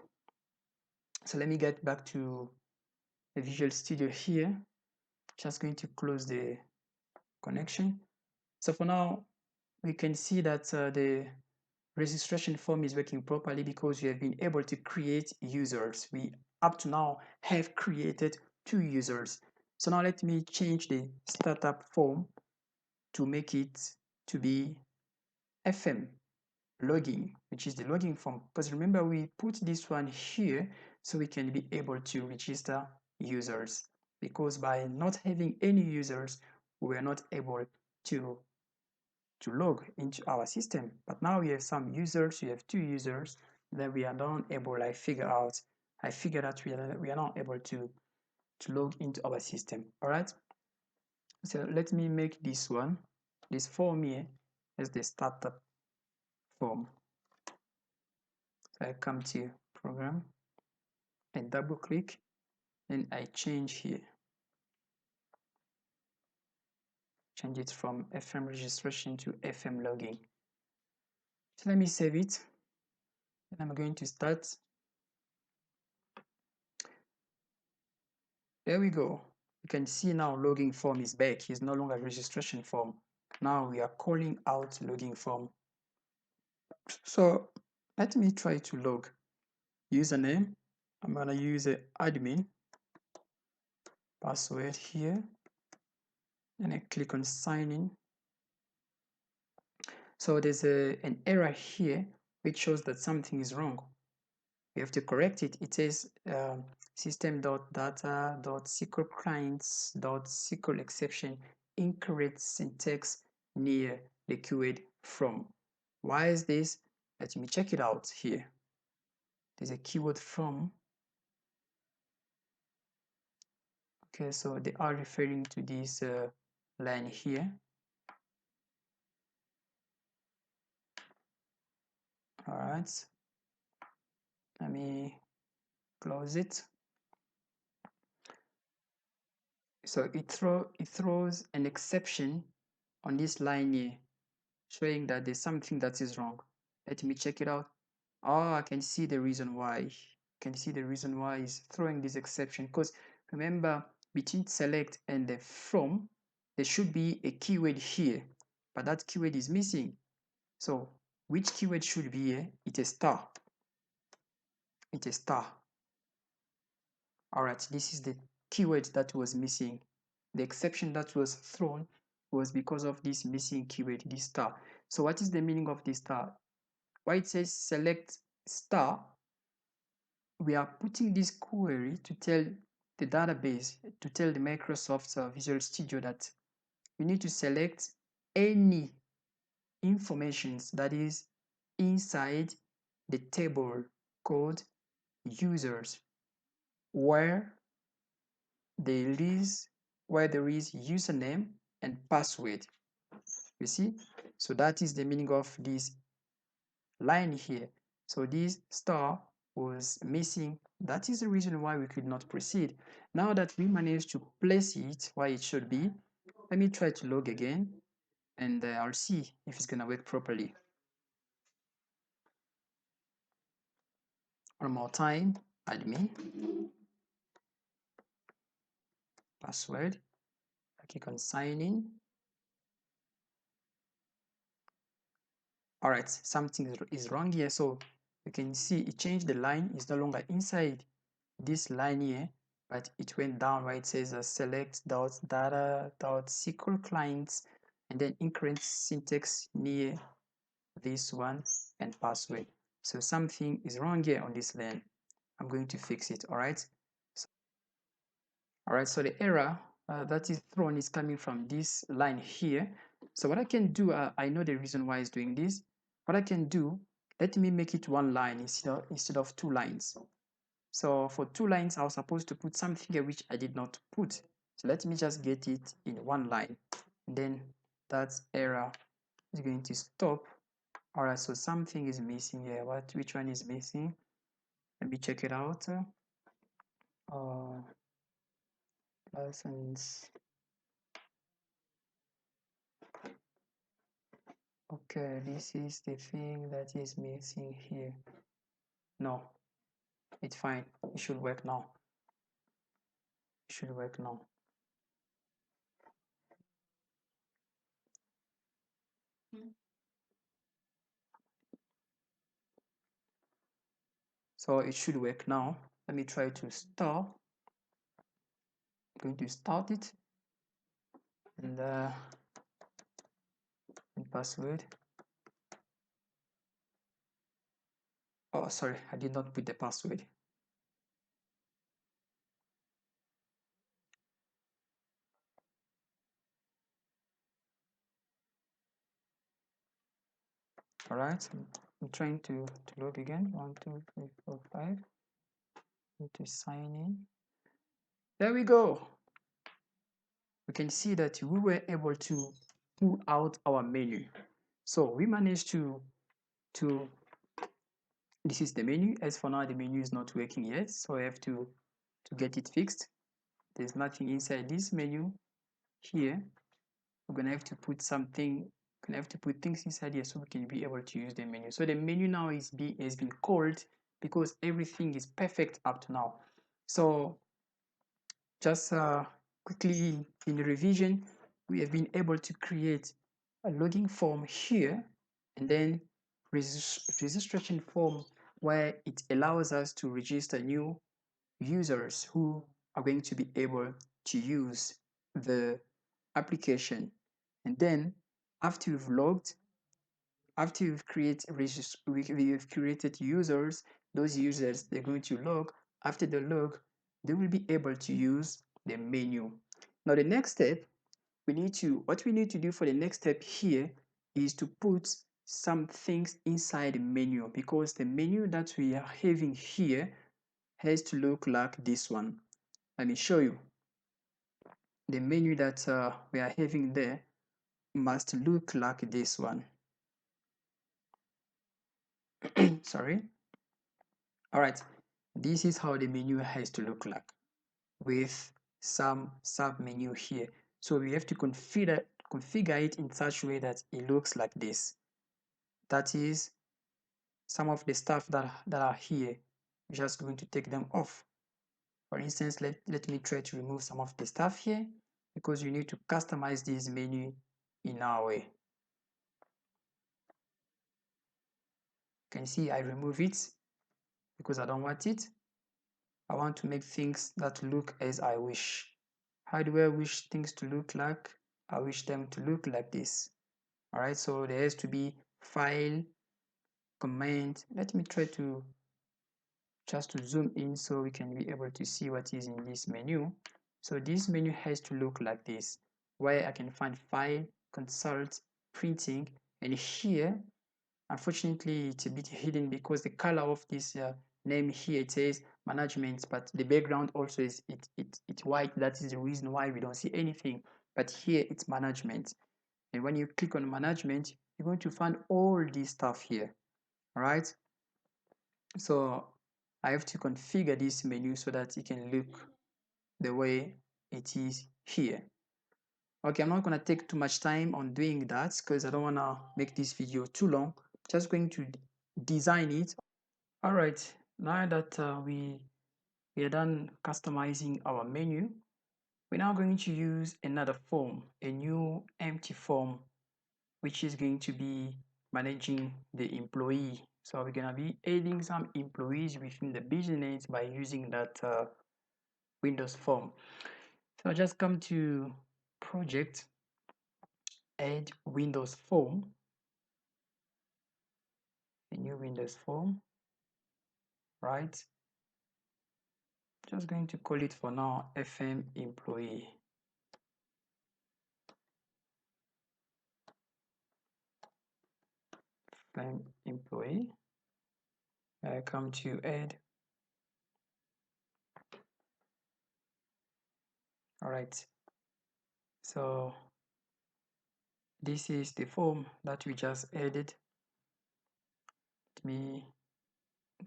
So let me get back to the Visual Studio here. Just going to close the connection. So for now, we can see that the registration form is working properly because we have been able to create users. We up to now have created 2 users. So now let me change the startup form to make it to be FM login, which is the login form, because remember we put this one here so we can be able to register users, because by not having any users we were not able to log into our system. But now we have some users, we have 2 users, then we are not able, I figured out we are not able to log into our system. All right, so let me make this one, this form here as the startup form. So I come to program and double click and I change here, change it from FM registration to FM logging. So let me save it and I'm going to start. There we go. You can see now logging form is back. It's no longer registration form. Now we are calling out logging form. So let me try to log. Username, I'm gonna use a admin. Password here, and I click on sign in. So there's an error here which shows that something is wrong. We have to correct it. It says system.data.sql clients.sql exception incorrect syntax near the keyword from. Why is this? Let me check it out here. There's a keyword from. Okay, so they are referring to this line here. All right, let me close it. So it throws an exception on this line here, showing that there's something that is wrong. Let me check it out. Oh, I can see the reason why. I can see the reason why it's throwing this exception, because remember between select and the from, there should be a keyword here, but that keyword is missing. So which keyword should be here? It's a star. it's a star. All right, this is the keyword that was missing. The exception that was thrown was because of this missing keyword, this star. So what is the meaning of this star? Why it says select star, we are putting this query to tell the database, to tell the Microsoft Visual Studio that you need to select any informations that is inside the table called users, where there is username and password. You see, so that is the meaning of this line here. So this star was missing. That is the reason why we could not proceed. Now that we managed to place it where it should be, let me try to log again, and I'll see if it's gonna work properly. One more time, admin, password. I click on sign in. All right, something is wrong here. So you can see it changed the line. It's no longer inside this line here, but it went down where it says select.data.sql clients, and then increment syntax near this one and password. So something is wrong here on this line. I'm going to fix it. All right. So the error that is thrown is coming from this line here. So what I can do, I know the reason why it's doing this. What I can do, let me make it one line instead of two lines. So for two lines, I was supposed to put something here which I did not put. So let me just get it in one line. Then that error is going to stop. All right, so something is missing here. Which one is missing? Let me check it out. License. Okay, this is the thing that is missing here. No, it's fine. It should work now. It should work now. So it should work now. Let me try to start. I'm going to start it, and password. Oh, sorry, I did not put the password. All right, I'm trying to log again. 1, 2, 3, 4, 5. Need to sign in. There we go. We can see that we were able to pull out our menu. So we managed to this is the menu. As for now, the menu is not working yet, so I have to get it fixed. There's nothing inside this menu here. We're gonna have to put something. Gonna have to put things inside here so we can be able to use the menu. So the menu now has been called because everything is perfect up to now. So just quickly in revision, we have been able to create a login form here, and then registration form where it allows us to register new users who are going to be able to use the application. And then after you've logged, after you've created users, those users, they're going to log. After the log, they will be able to use the menu. Now the next step, what we need to do for the next step here is to put some things inside the menu, because the menu that we are having here has to look like this one. Let me show you. The menu that we are having there must look like this one. Sorry. All right, this is how the menu has to look like, with some sub menu here. So we have to configure it in such a way that it looks like this. That is some of the stuff that are here. We're just going to take them off. For instance, let me try to remove some of the stuff here, because you need to customize this menu in our way. You can see I remove it. because I don't want it. I want to make things that look as I wish. How do I wish things to look like? I wish them to look like this. All right, so there has to be file, command. Let me try to just to zoom in so we can be able to see what is in this menu. So this menu has to look like this, where I can find file, consult, printing, and here, unfortunately, it's a bit hidden because the color of this name here, it says management, but the background also is it's white. That is the reason why we don't see anything. But here it's management. And when you click on management, you're going to find all this stuff here. All right. So I have to configure this menu so that it can look the way it is here. Okay, I'm not going to take too much time on doing that because I don't want to make this video too long. Just going to design it. All right, now that we are done customizing our menu, we're now going to use another form, a new empty form, which is going to be managing the employee. So we're going to be adding some employees within the business by using that Windows form. So I just come to project, add Windows form, a new Windows form, right? Just going to call it for now FM employee. FM employee. I come to add. All right. So this is the form that we just added. Let me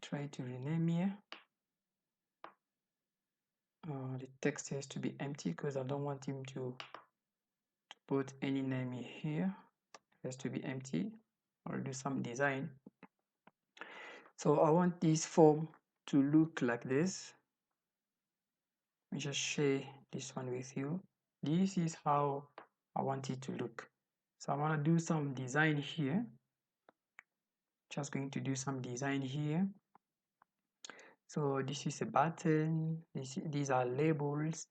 try to rename here. The text has to be empty because I don't want him to put any name here. It has to be empty. I'll do some design. So I want this form to look like this. Let me just share this one with you. This is how I want it to look. So I want to do some design here. Just going to do some design here. So this is a button. These are labels.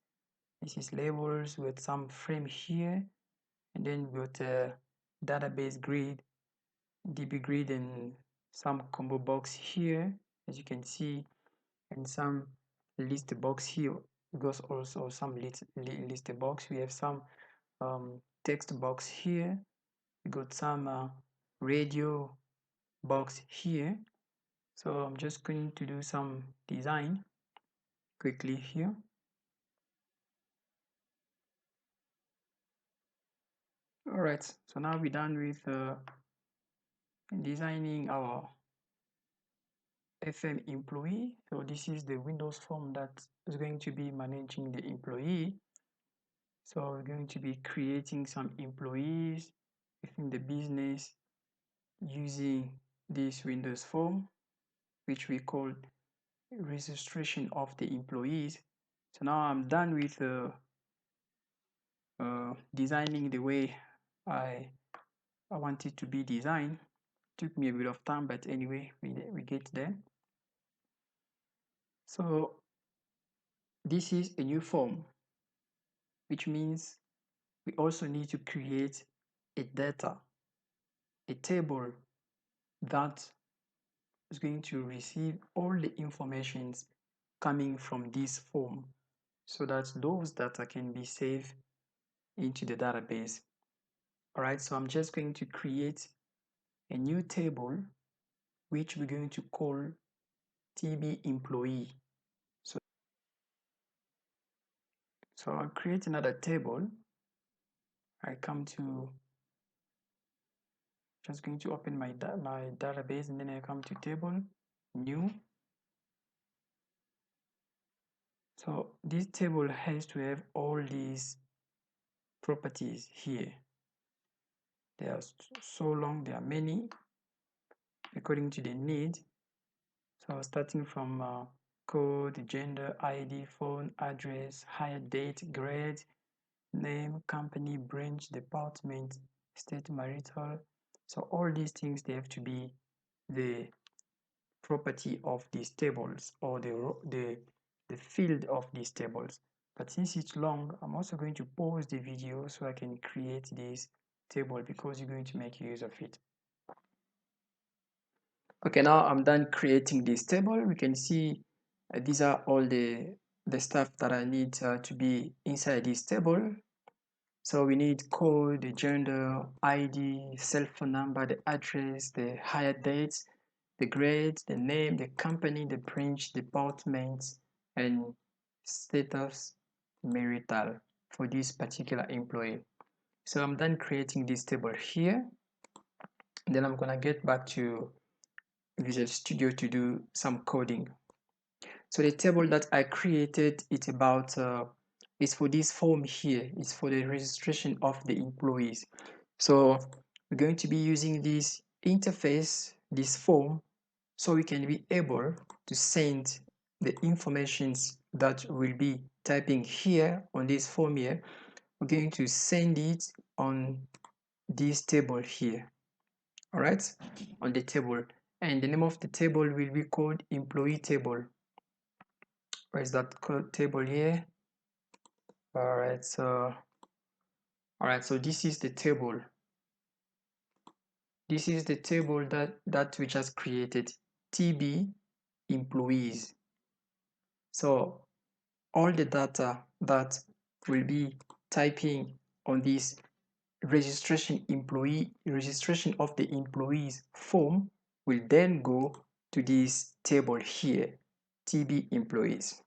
This is labels with some frame here, and then with a database grid, DB grid, and some combo box here, as you can see, and some list box here. Because also some list box. We have some text box here. We got some radio box here. So I'm just going to do some design quickly here. All right, so now we're done with designing our FM employee. So this is the Windows form that is going to be managing the employee. So we're going to be creating some employees within the business using this Windows form, which we call registration of the employees. So now I'm done with designing the way I want it to be designed. Took me a bit of time, but anyway, we get there. So this is a new form, which means we also need to create a data, a table that is going to receive all the informations coming from this form so that those data can be saved into the database. All right, so I'm just going to create a new table which we're going to call TB employee. So I'll create another table. I come to just going to open my database, and then I come to table, new. So this table has to have all these properties here. They are so long, there are many according to the need. So starting from code, gender, ID, phone, address, hire date, grade, name, company, branch, department, state, marital. So all these things, they have to be the property of these tables or the field of these tables. But since it's long, I'm also going to pause the video so I can create this table because you're going to make use of it. Okay, now I'm done creating this table. We can see these are all the stuff that I need to be inside this table. So we need code, the gender, ID, cell phone number, the address, the hire date, the grade, the name, the company, the branch, department, and status marital for this particular employee. So I'm done creating this table here. Then I'm gonna get back to Visual Studio to do some coding. So the table that I created, it's about it's for this form here. It's for the registration of the employees. So we're going to be using this interface, this form, so we can be able to send the informations that we'll be typing here on this form here. We're going to send it on this table here. All right, on the table, and the name of the table will be called employee table. Where is that code table here? All right, so this is the table. This is the table that we just created, TB employees. So all the data that will be typing on this registration of the employees form will then go to this table here, TB employees.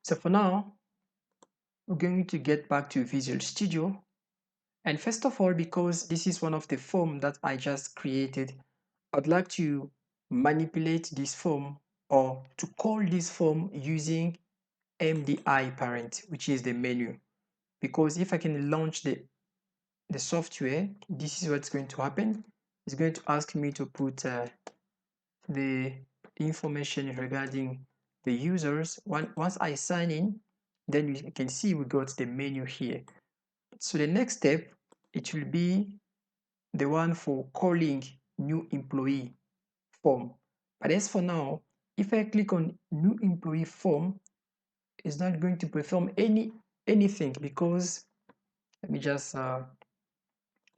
So for now, we're going to get back to Visual Studio. And first of all, because this is one of the form that I just created, I'd like to manipulate this form or to call this form using MDI parent, which is the menu. Because if I can launch the software, this is what's going to happen. It's going to ask me to put the information regarding the users. Once I sign in, then you can see we got the menu here. So the next step, it will be the one for calling new employee form. But as for now, if I click on new employee form, it's not going to perform anything because let me just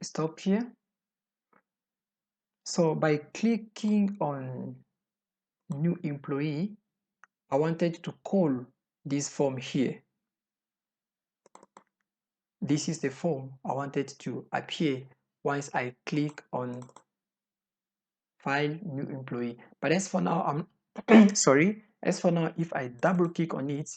stop here. So by clicking on new employee, I wanted to call this form here. This is the form I wanted to appear once I click on file new employee. But as for now, I'm sorry. As for now, if I double click on it,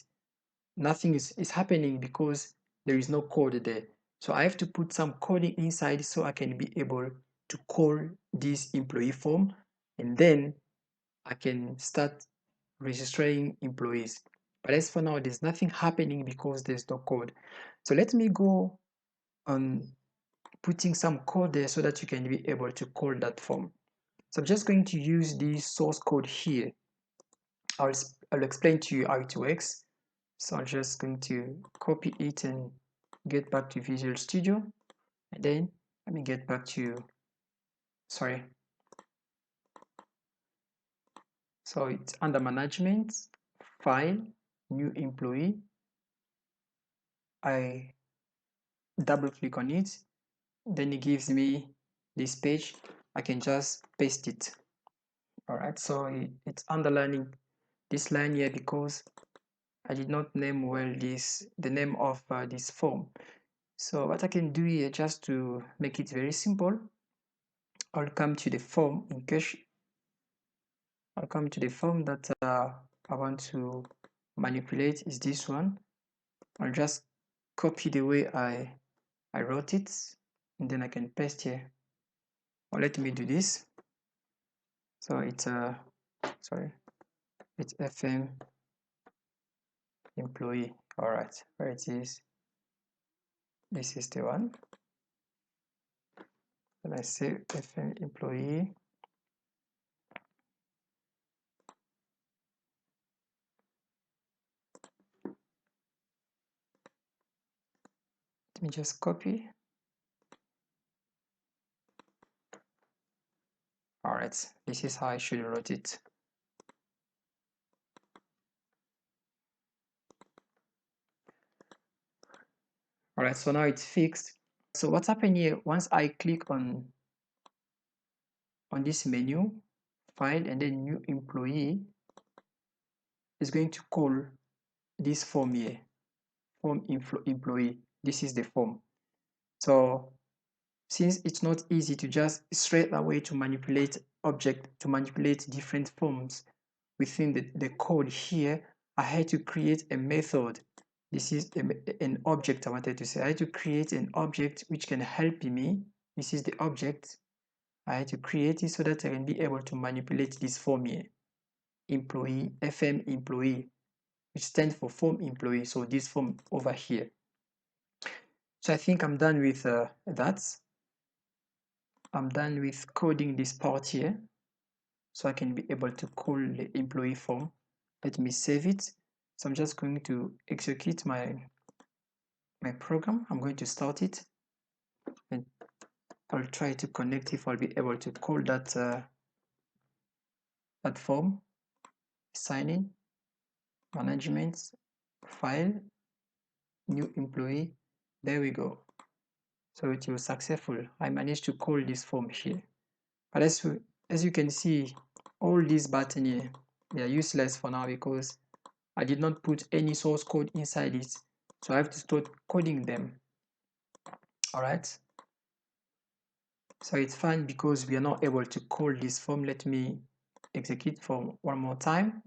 nothing is happening because there is no code there. So I have to put some coding inside so I can be able to call this employee form, and then I can start registering employees. But as for now, there's nothing happening because there's no code. So let me go on putting some code there so that you can be able to call that form. So I'm just going to use this source code here. I'll explain to you how it works. So I'm just going to copy it and get back to Visual Studio. And then let me get back to, sorry. So it's under management, file, new employee. I double click on it. Then it gives me this page. I can just paste it. All right, so it's underlining this line here because I did not name well the name of this form. So what I can do here, just to make it very simple, I'll come to the form in case I'll come to the form that I want to manipulate is this one. I'll just copy the way I wrote it, and then I can paste here. Or let me do this. So it's sorry, it's FM employee. All right, where it is. This is the one. Then I say FM employee. Let me just copy. All right, right, this is how I should write it. All right, so now it's fixed. So what's happening here, once I click on this menu, file, and then new employee, is going to call this form here, form employee. This is the form. So since it's not easy to just straight away to manipulate different forms within the code here, I had to create a method. This is an object I wanted to say. I had to create an object which can help me. This is the object. I had to create it so that I can be able to manipulate this form here. Employee, FM employee, which stands for form employee. So this form over here. So I think I'm done with that. I'm done with coding this part here. So I can be able to call the employee form. Let me save it. So I'm just going to execute my program. I'm going to start it, and I'll try to connect if I'll be able to call that that form. Sign in, management, file, new employee. There we go. So it was successful. I managed to call this form here. But as you can see, all these buttons here, they are useless for now because I did not put any source code inside it. So I have to start coding them. All right. So it's fine because we are not able to call this form. Let me execute form one more time.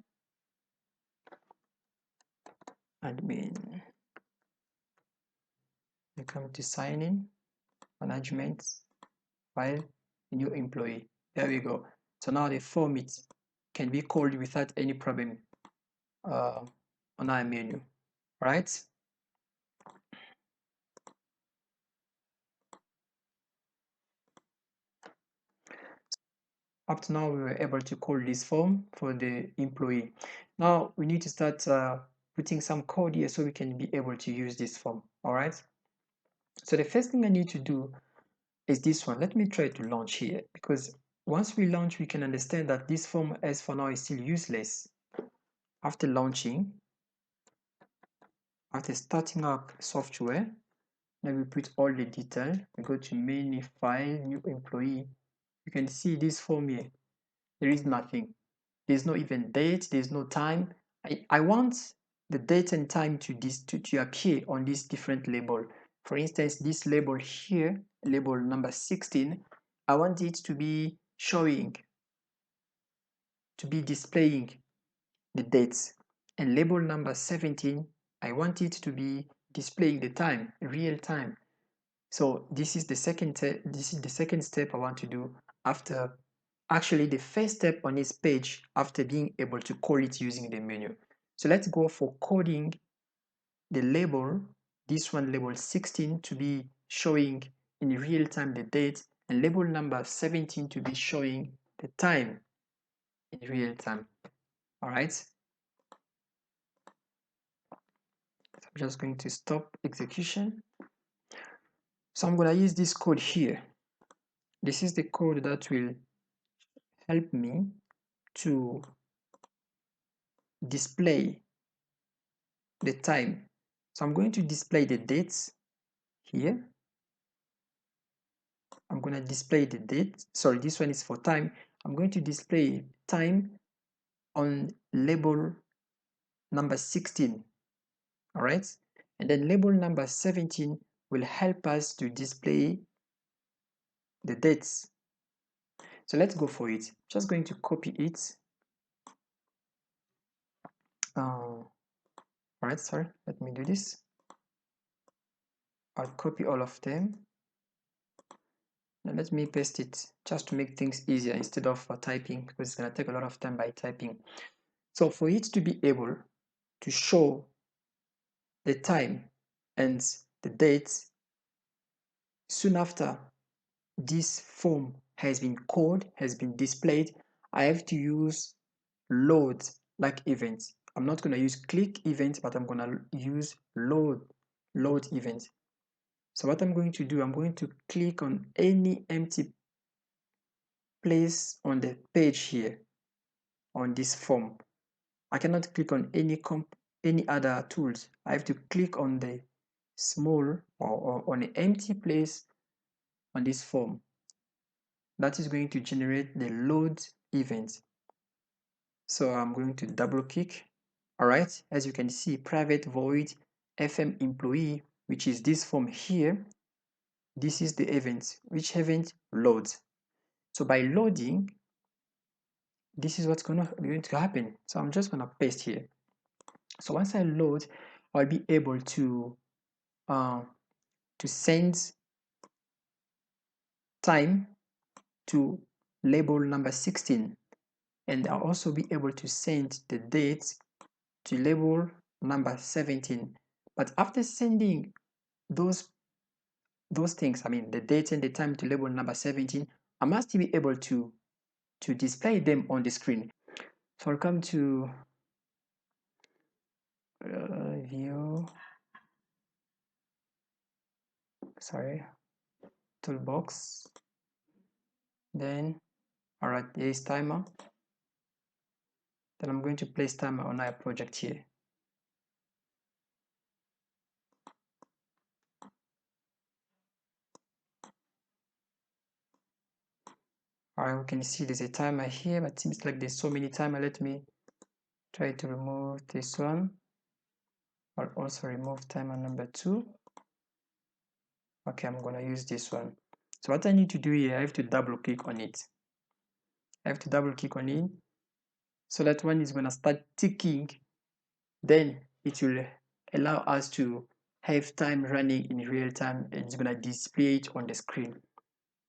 Admin. We come to sign in, management, file, new employee. There we go. So now the form it can be called without any problem on our menu, right? Up to now, we were able to call this form for the employee. Now we need to start putting some code here so we can be able to use this form, all right? So the first thing I need to do is this one. Let me try to launch here because once we launch, we can understand that this form as for now is still useless. After launching, after starting up software, then we put all the detail. We go to main file, new employee. You can see this form here. There is nothing. There's no even date. There's no time. I want the date and time to appear on this different label. For instance, this label here, label number 16, I want it to be showing, to be displaying the dates. And label number 17, I want it to be displaying the time, real time. So this is the second step I want to do after, actually the first step on this page after being able to call it using the menu. So let's go for coding the label, this one label 16 to be showing in real time the date, and label number 17 to be showing the time in real time. All right. So I'm just going to stop execution. So I'm going to use this code here. This is the code that will help me to display the time. So I'm going to display the dates here. I'm going to display the date. Sorry, this one is for time. I'm going to display time on label number 16. All right. And then label number 17 will help us to display the dates. So let's go for it. Just going to copy it. All right, sorry, let me do this. I'll copy all of them. Now let me paste it just to make things easier instead of typing, because it's going to take a lot of time by typing. So for it to be able to show the time and the dates soon after this form has been called, has been displayed, I have to use load like events. I'm not going to use click event, but I'm going to use load event. So what I'm going to do, I'm going to click on any empty place on the page here on this form. I cannot click on any other tools. I have to click on the small or on an empty place on this form. That is going to generate the load event. So I'm going to double click. All right, as you can see, private void FM employee, which is this form here. This is the event, which event loads. So by loading, this is what's going to happen. So I'm just going to paste here. So once I load, I'll be able to send time to label number 16, and I'll also be able to send the date to label number 17. But after sending those things, I mean the date and the time to label number 17, I must be able to display them on the screen. So I'll come to view, toolbox, then all right, here is timer. Then I'm going to place timer on our project here. All right, we can see there's a timer here, but it seems like there's so many timer. Let me try to remove this one. I'll also remove timer number 2. Okay, I'm gonna use this one. So what I need to do here, I have to double click on it. So that one is gonna start ticking. Then it will allow us to have time running in real time, and it's gonna display it on the screen.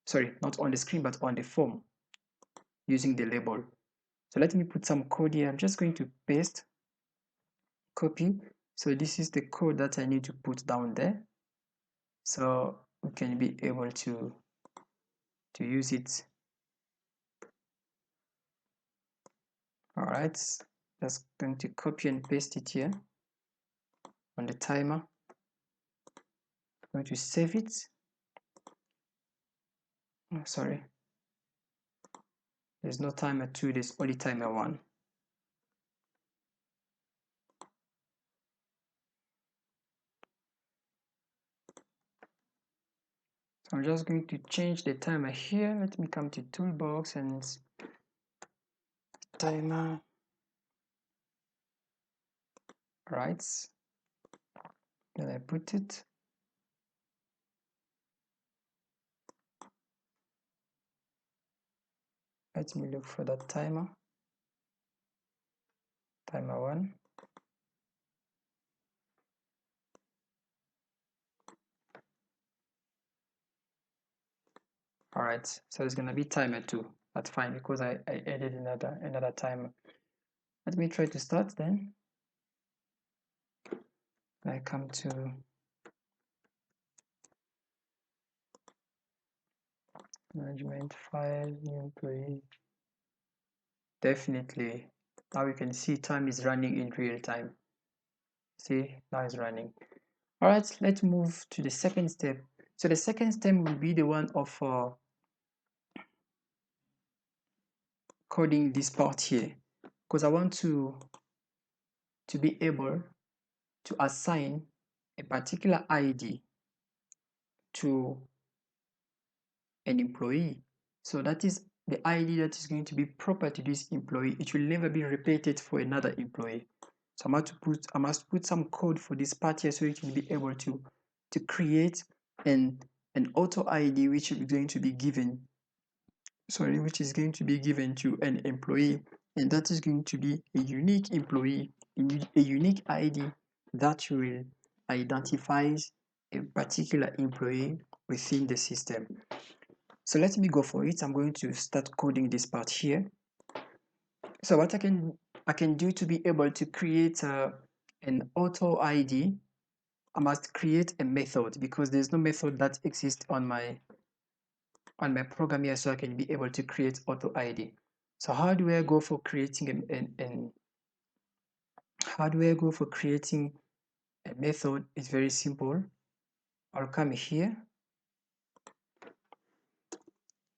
Sorry, not on the screen, but on the form using the label. So let me put some code here. I'm just going to paste, copy. So this is the code that I need to put down there. So we can be able to use it. All right, just going to copy and paste it here on the timer. I'm going to save it. Oh, sorry, there's no timer 2, there's only timer 1. So I'm just going to change the timer here. Let me come to toolbox and timer. Right, then I put it. Let me look for that timer. Timer 1. All right, so it's gonna be timer 2. That's fine because I added another timer. Let me try to start then. I come to management file, new employee. Definitely, now you can see time is running in real time. See, now it's running. All right, let's move to the second step. So the second step will be the one of coding this part here, because I want to be able to assign a particular ID to an employee. So that is the ID that is going to be proper to this employee. It will never be repeated for another employee. So I must put some code for this part here so it will be able to create an auto ID which is going to be given to an employee, and that is going to be a unique employee, a unique ID that will identify a particular employee within the system. So let me go for it. I'm going to start coding this part here. So what I can do to be able to create an auto ID, I must create a method because there's no method that exists on my program here, so I can be able to create auto ID. So how do I go for creating a method? It's very simple. I'll come here,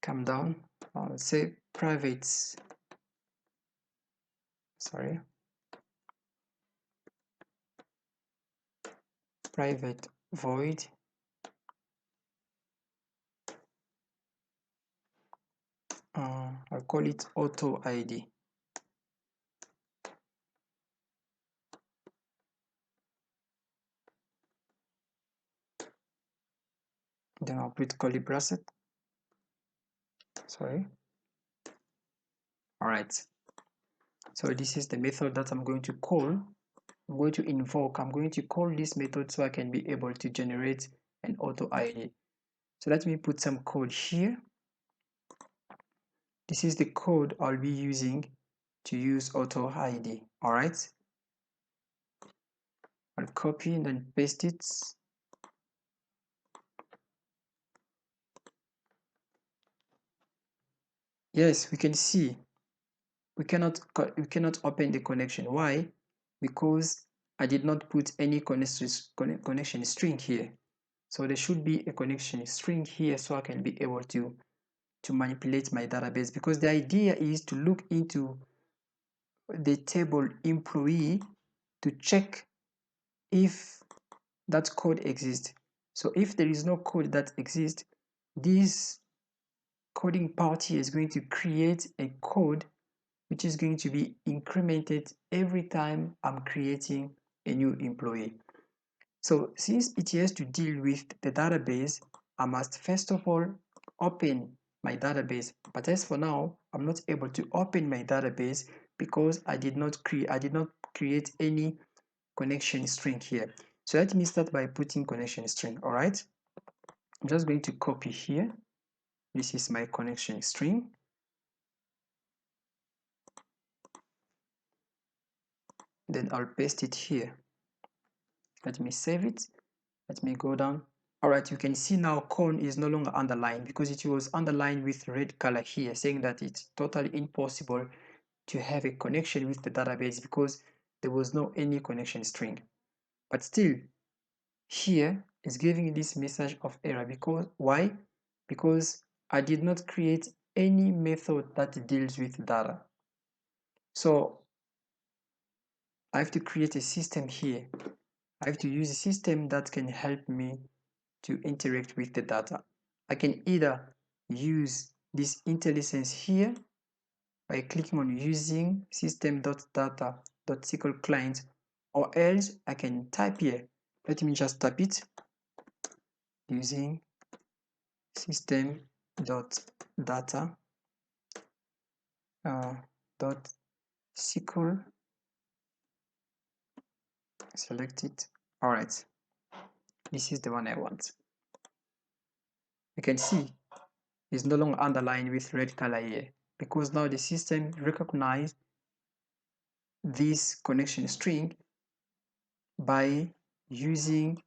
come down, say private void I'll call it auto ID. Then I'll put curly bracket. All right. So this is the method that I'm going to call. I'm going to invoke. I'm going to call this method so I can be able to generate an auto ID. So let me put some code here. This is the code I'll be using to use auto ID. All right. I'll copy and then paste it. Yes, we can see we cannot open the connection. Why? Because I did not put any connection string here. So there should be a connection string here so I can be able to manipulate my database, because the idea is to look into the table employee to check if that code exists. So if there is no code that exists, this coding part here is going to create a code which is going to be incremented every time I'm creating a new employee. So since it has to deal with the database, I must first of all open my database. But as for now, I'm not able to open my database because I did not create any connection string here. So let me start by putting connection string. All right. I'm just going to copy here. This is my connection string. Then I'll paste it here. Let me save it. Let me go down. All right, you can see now con is no longer underlined because it was underlined with red color here, saying that it's totally impossible to have a connection with the database because there was no any connection string. But still, here is giving this message of error. Because why? Because I did not create any method that deals with data. So I have to create a system here. I have to use a system that can help me to interact with the data. I can either use this IntelliSense here by clicking on using system.data.sql client, or else I can type here. Let me just type it using system.data dot SQL, select it. All right, this is the one I want. You can see it's no longer underlined with red color here because now the system recognized this connection string by using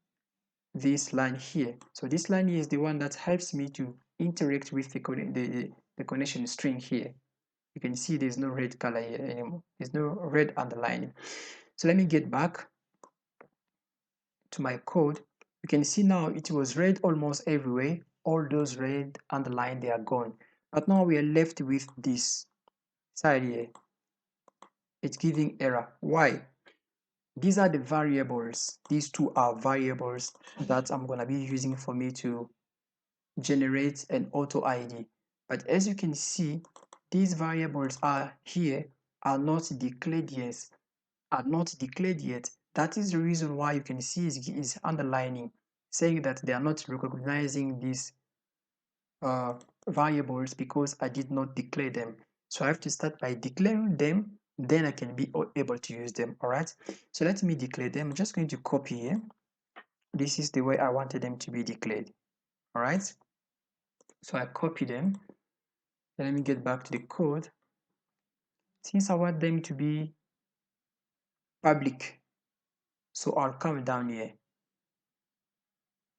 this line here. So this line here is the one that helps me to interact with the connection string here. You can see there's no red color here anymore. There's no red underline. So let me get back to my code. You can see now it was red almost everywhere. All those red underline, they are gone. But now we are left with this side here. It's giving error. Why? These are the variables. These two are variables that I'm going to be using for me to generate an auto ID. But as you can see, these variables are here are not declared yet. That is the reason why you can see is underlining, saying that they are not recognizing these variables because I did not declare them. So I have to start by declaring them, then I can be able to use them. All right, so let me declare them. I'm just going to copy here. This is the way I wanted them to be declared. All right, so I copy them. Then let me get back to the code. Since I want them to be public, so I'll come down here.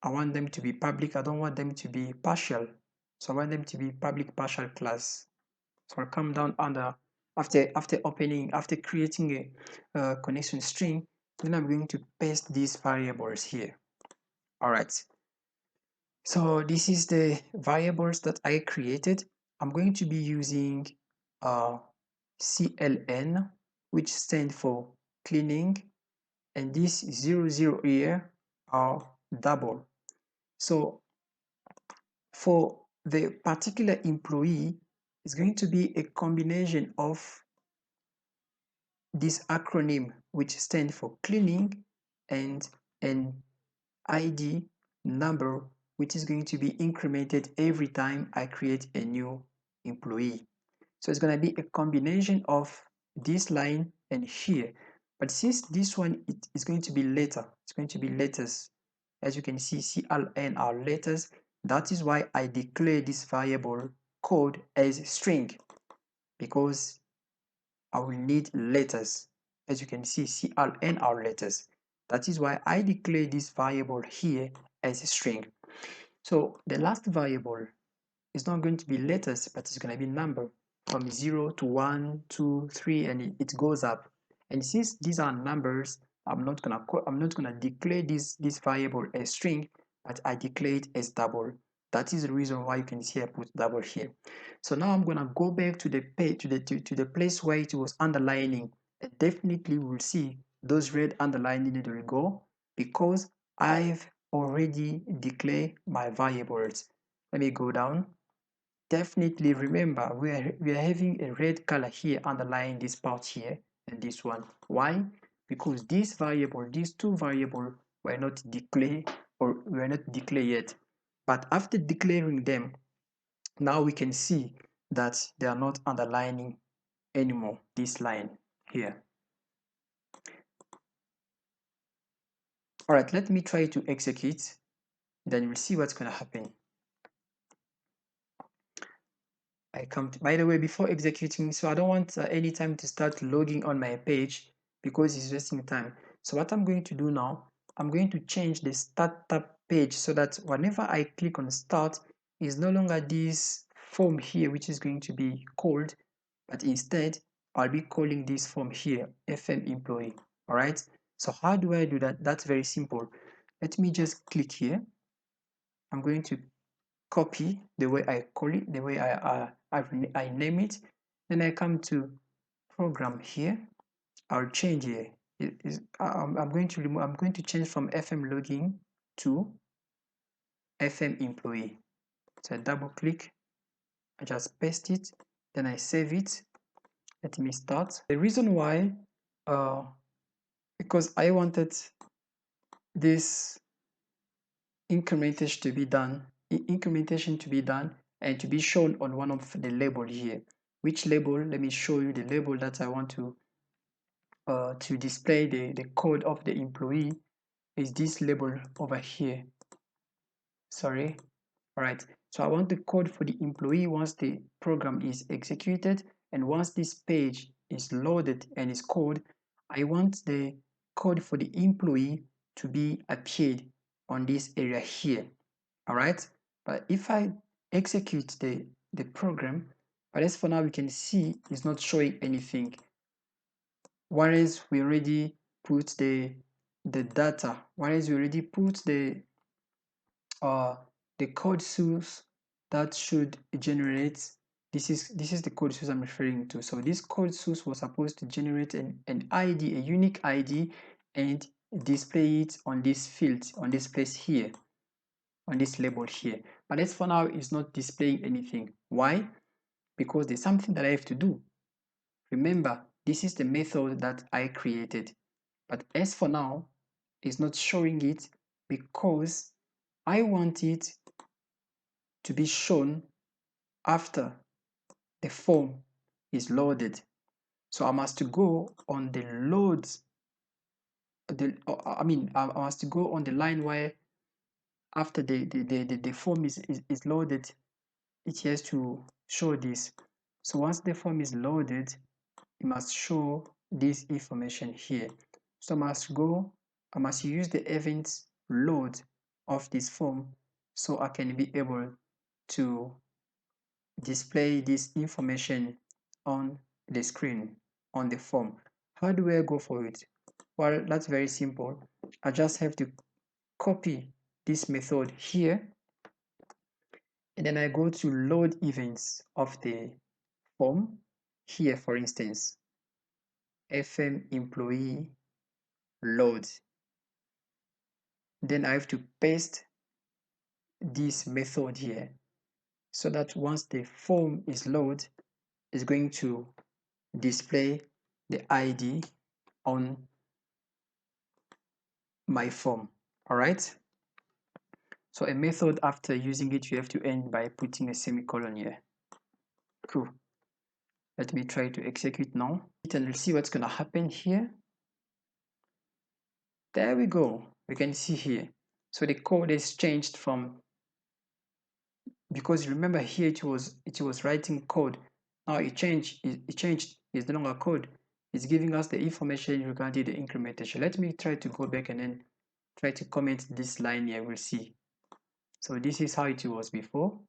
I want them to be public. I don't want them to be partial. So I want them to be public partial class. So I'll come down under after creating a connection string, then I'm going to paste these variables here. All right. So this is the variables that I created. I'm going to be using CLN, which stands for cleaning, and this 00 here are double. So for the particular employee, it's going to be a combination of this acronym, which stands for cleaning, and an ID number, which is going to be incremented every time I create a new employee. So it's going to be a combination of this line and here. But since this one it is going to be letter, it's going to be letters. As you can see, CLN are letters. That is why I declare this variable code as string, because I will need letters. As you can see, CLN are letters. That is why I declare this variable here as a string. So the last variable is not going to be letters, but it's going to be number from 0 to 1, 2, 3, and it goes up. And since these are numbers, I'm not gonna declare this variable as string, but I declare it as double. That is the reason why you can see I put double here. So now I'm gonna go back to the page, to the place where it was underlining. And definitely will see those red underlining it will go, because I've already declared my variables. Let me go down. Definitely remember, we are having a red color here underlying this part here and this one. Why? Because these two variables were not declared, or were not declared yet. But after declaring them, now we can see that they are not underlining anymore, this line here. All right, let me try to execute, then we'll see what's going to happen. By the way, before executing, so I don't want any time to start logging on my page, because it's wasting time. So what I'm going to do now, I'm going to change the start tab page, so that whenever I click on start, is no longer this form here which is going to be called, but instead I'll be calling this form here FM employee. All right, so how do I do that? That's very simple. Let me just click here. I'm going to copy the way I call it, the way I name it. Then I come to program here. I'll change here. I'm going to remove. I'm going to change from FM login to FM employee. So I double click. I just paste it. Then I save it. Let me start. The reason why, because I wanted this incrementation to be done and to be shown on one of the label here. Which label? Let me show you the label that I want to display the code of the employee. Is this label over here. Sorry. All right, so I want the code for the employee once the program is executed, and once this page is loaded and is called, I want the code for the employee to be appeared on this area here. All right, but if I execute the program, but as for now we can see it's not showing anything, whereas we already put the data, whereas we already put the code source that should generate. This is the code source I'm referring to. So this code source was supposed to generate an ID, a unique ID, and display it on this field, on this place here, on this label here. But as for now, it's not displaying anything. Why? Because there's something that I have to do. Remember, this is the method that I created. But as for now, it's not showing it because I want it to be shown after the form is loaded. So I must go on the loads, I must go on the line where after the form is loaded, it has to show this. So once the form is loaded, it must show this information here. So I must use the events load of this form so I can be able to display this information on the screen, on the form. How do I go for it? Well, that's very simple. I just have to copy this method here and then I go to load events of the form. Here, for instance, FM employee load. Then I have to paste this method here so that once the form is loaded, it's going to display the ID on my form. All right. So a method, after using it, you have to end by putting a semicolon here. Cool. Let me try to execute now. And we'll see what's going to happen here. There we go. We can see here. So the code is changed from, because remember here it was writing code. Now it changed. It's no longer code. It's giving us the information regarding the incrementation. Let me try to go back and then try to comment this line here. We'll see. So this is how it was before.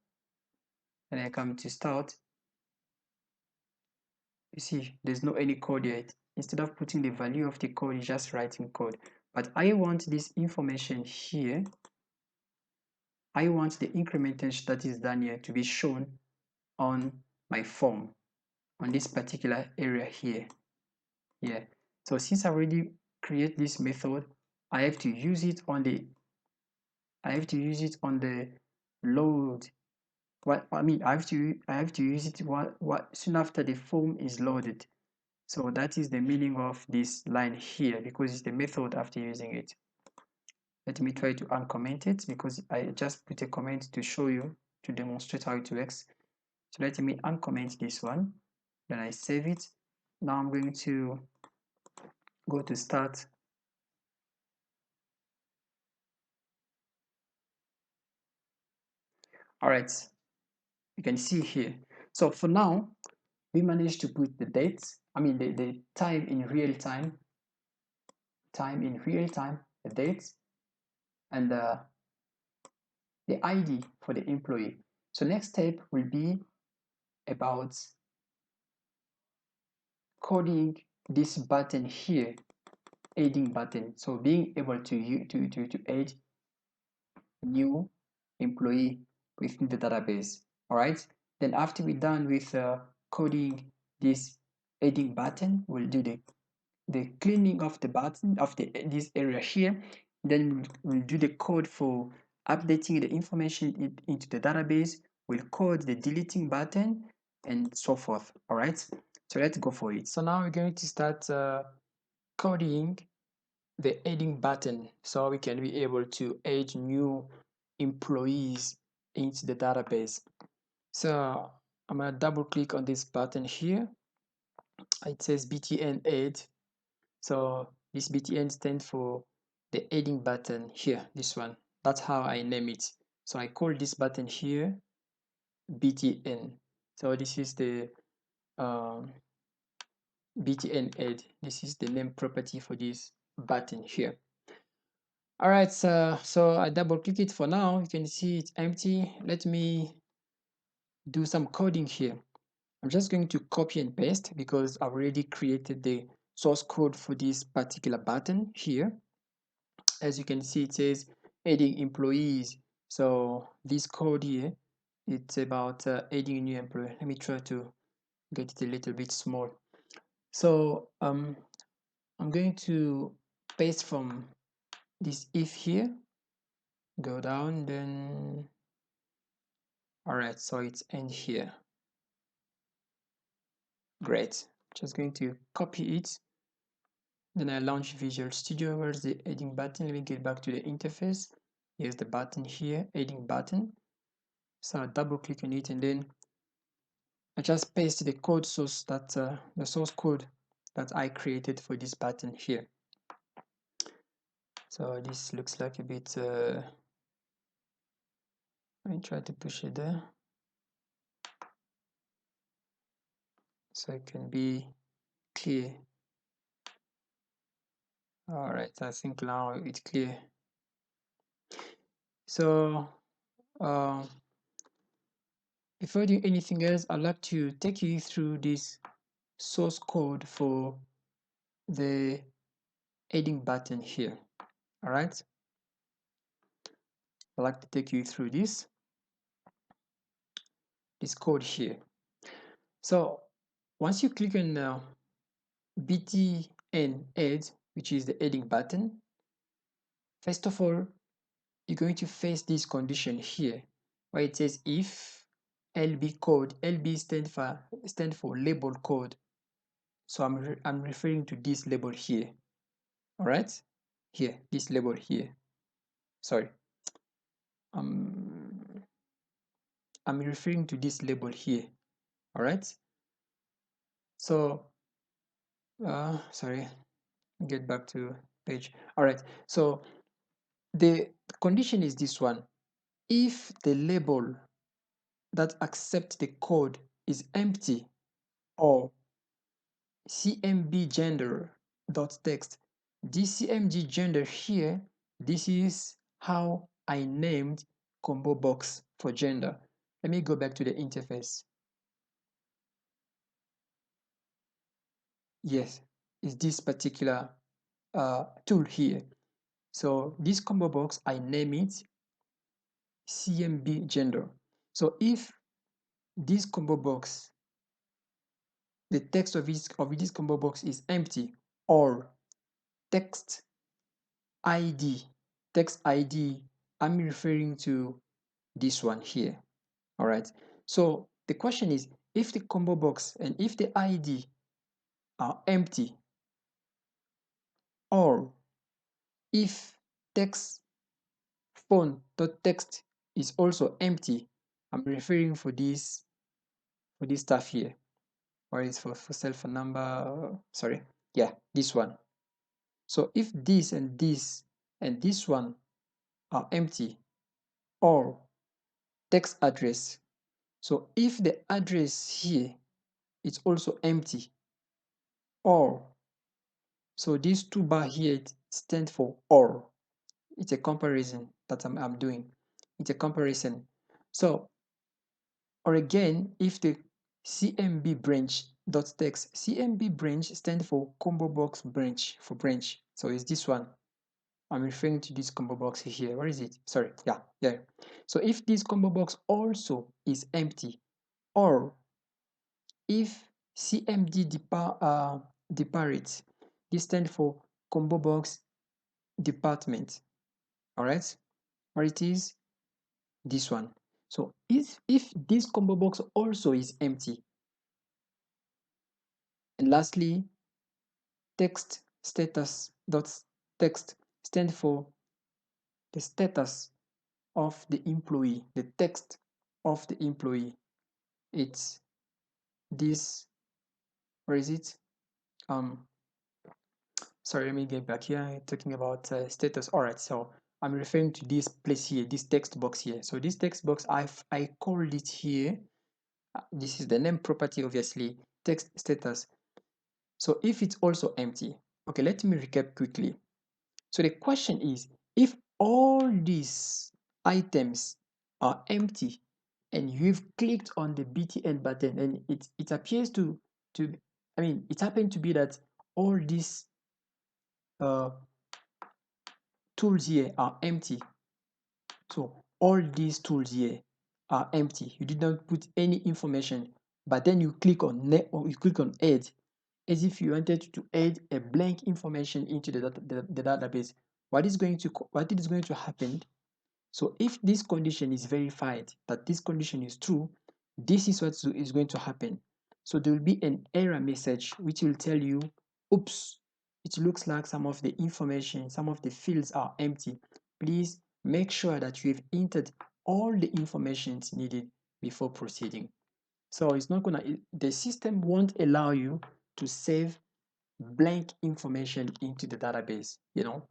And I come to start. You see, there's no any code yet. Instead of putting the value of the code, it's just writing code. But I want this information here. I want the incrementation that is done here to be shown on my form, on this particular area here. Yeah. So since I already create this method, I have to use it on the load. What I mean, I have to use it what soon after the form is loaded. So that is the meaning of this line here, because it's the method after using it. Let me try to uncomment it, because I just put a comment to show you, to demonstrate how it works. So let me uncomment this one, then I save it. Now I'm going to go to start. All right, you can see here. So for now, we managed to put the dates, the time in real time, the dates, and the ID for the employee. So next step will be about coding this button here, adding button. So being able to add new employee within the database. All right. Then after we're done with coding this adding button, we'll do the cleaning of the button of this area here. Then we'll do the code for updating the information into the database. We'll code the deleting button and so forth. All right. So let's go for it. So now we're going to start coding the adding button, so we can be able to add new employees into the database. So I'm going to double click on this button here. It says btn add. So this btn stands for the adding button here, this one. That's how I name it. So I call this button here btn. So this is the btn add. This is the name property for this button here. All right, so I double click it. For now you can see it's empty. Let me do some coding here. I'm just going to copy and paste, because I've already created the source code for this particular button here. As you can see, it says adding employees. So this code here, it's about adding a new employee. Let me try to get it a little bit small. So I'm going to paste from this if here, go down, then all right, so it's end here. Great. Just going to copy it. Then I launch Visual Studio. Where's the adding button? Let me get back to the interface. Here's the button here, adding button. So I double click on it, and then I just paste the code source, that the source code that I created for this button here. So this looks like a bit let me try to push it there so it can be clear. All right, I think now it's clear. So before doing anything else, I'd like to take you through this source code for the adding button here. All right, I'd like to take you through this. this code here. So once you click on btn add, which is the heading button, first of all, you're going to face this condition here where it says if LB code. LB stand for label code. So I'm referring to this label here. All right, here, this label here. Sorry, I'm referring to this label here. All right. So sorry, get back to page. All right. So the condition is this one: if the label that accepts the code is empty, or cmb gender dot text. This cmg gender here, this is how I named combo box for gender. Let me go back to the interface. Yes, it's this particular tool here. So this combo box, I name it cmb gender. So if this combo box, the text of this combo box is empty, or text ID, text ID, I'm referring to this one here. All right. So the question is, if the combo box and if the ID are empty, or if text phone.text is also empty, I'm referring for this stuff here, or it's for cell phone number. Sorry, yeah, this one. So if this and this one are empty, or text address. So if the address here is also empty, or, so these two bar here, it stand for or. It's a comparison that I'm doing. It's a comparison. So, or again, if the cmb branch dot text, cmb branch stand for combo box branch, for branch. So it's this one. I'm referring to this combo box here. Where is it? Sorry, yeah. So if this combo box also is empty, or if cmd departs, this stands for combo box department. All right, or it is this one. So if this combo box also is empty, and lastly, text status dot text stand for the status of the employee, the text of the employee. It's this. Where is it? Sorry, let me get back here. Talking about status. All right, so I'm referring to this place here, this text box here. So this text box, I called it here. This is the name property, obviously, text status. So if it's also empty, okay, let me recap quickly. So the question is, if all these items are empty and you've clicked on the btn button and it appears it happened to be that all these tools here are empty. So all these tools here are empty. You did not put any information, but then you click on or you click on add, as if you wanted to add a blank information into the database. What is going to happen? So if this condition is verified, that this condition is true, this is what is going to happen. So there will be an error message which will tell you, oops, it looks like some of the information, some of the fields are empty. Please make sure that you have entered all the information needed before proceeding. So it's not gonna, the system won't allow you to save blank information into the database, you know.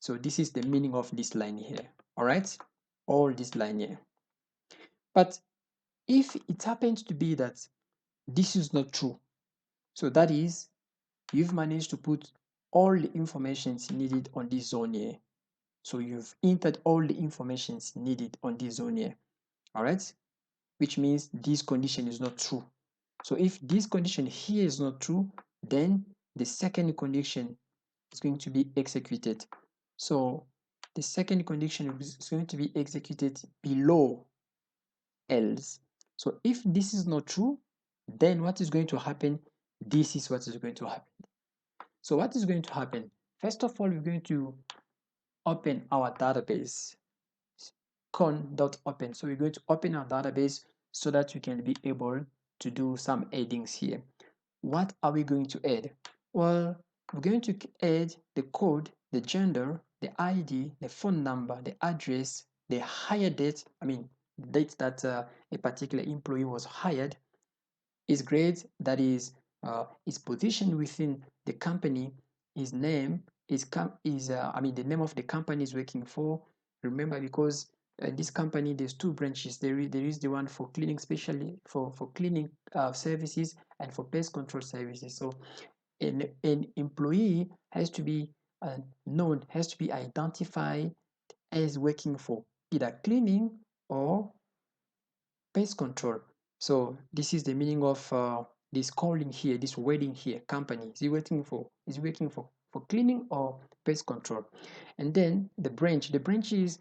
So this is the meaning of this line here. All right, all this line here. But if it happens to be that this is not true, so that is, you've managed to put all the information needed on this zone here. So you've entered all the information needed on this zone here. All right, which means this condition is not true. So if this condition here is not true, then the second condition is going to be executed. So the second condition is going to be executed below else. So if this is not true, then what is going to happen? This is what is going to happen. So what is going to happen? First of all, we're going to open our database, con.open. So we're going to open our database so that we can be able to do some addings here. What are we going to add? Well, we're going to add the code, the gender, the ID, the phone number, the address, the hire date, the date that a particular employee was hired, his grade, that is position within the company, his name, the name of the company is working for. Remember, because this company, there's two branches. There is the one for cleaning, specially for cleaning services, and for pest control services. So an employee has to be known, has to be identified as working for either cleaning or pest control. So this is the meaning of this calling here, this wording here. Company, is he working for? Is he working for cleaning or pest control? And then the branch. The branch is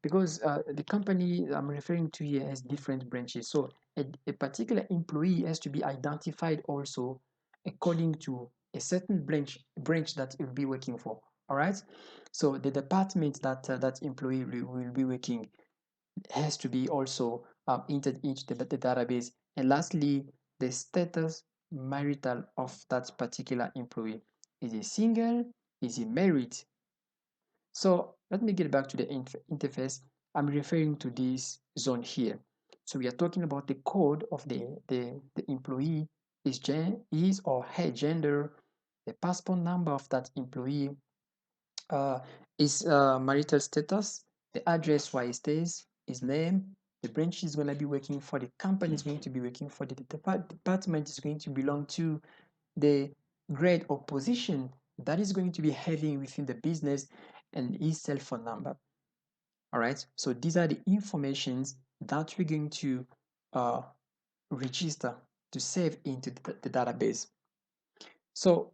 because the company I'm referring to here has different branches. So a particular employee has to be identified also according to a certain branch that he will be working for. All right. So the department that that employee will be working has to be also entered into the database. And lastly, the status marital of that particular employee. Is he single? Is he married? So let me get back to the interface. I'm referring to this zone here. So we are talking about the code of the employee, his or her gender, the passport number of that employee, uh, his marital status, the address where he stays, his name, the branch is going to be working for, the company is going to be working for, the department is going to belong to, the grade or position that is going to be having within the business, and his cell phone number. All right, so these are the informations that we're going to uh, register to save into the database. So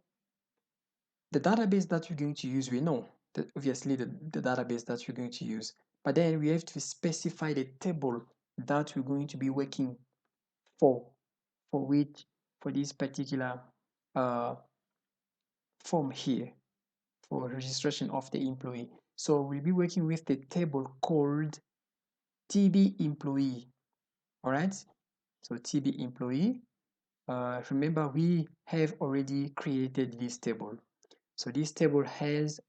the database that we're going to use, we know that obviously the database that we're going to use, but then we have to specify the table that we're going to be working for, which, for this particular uh, form here for registration of the employee. So we'll be working with the table called TB employee. All right, so TB employee. Remember, we have already created this table. So this table has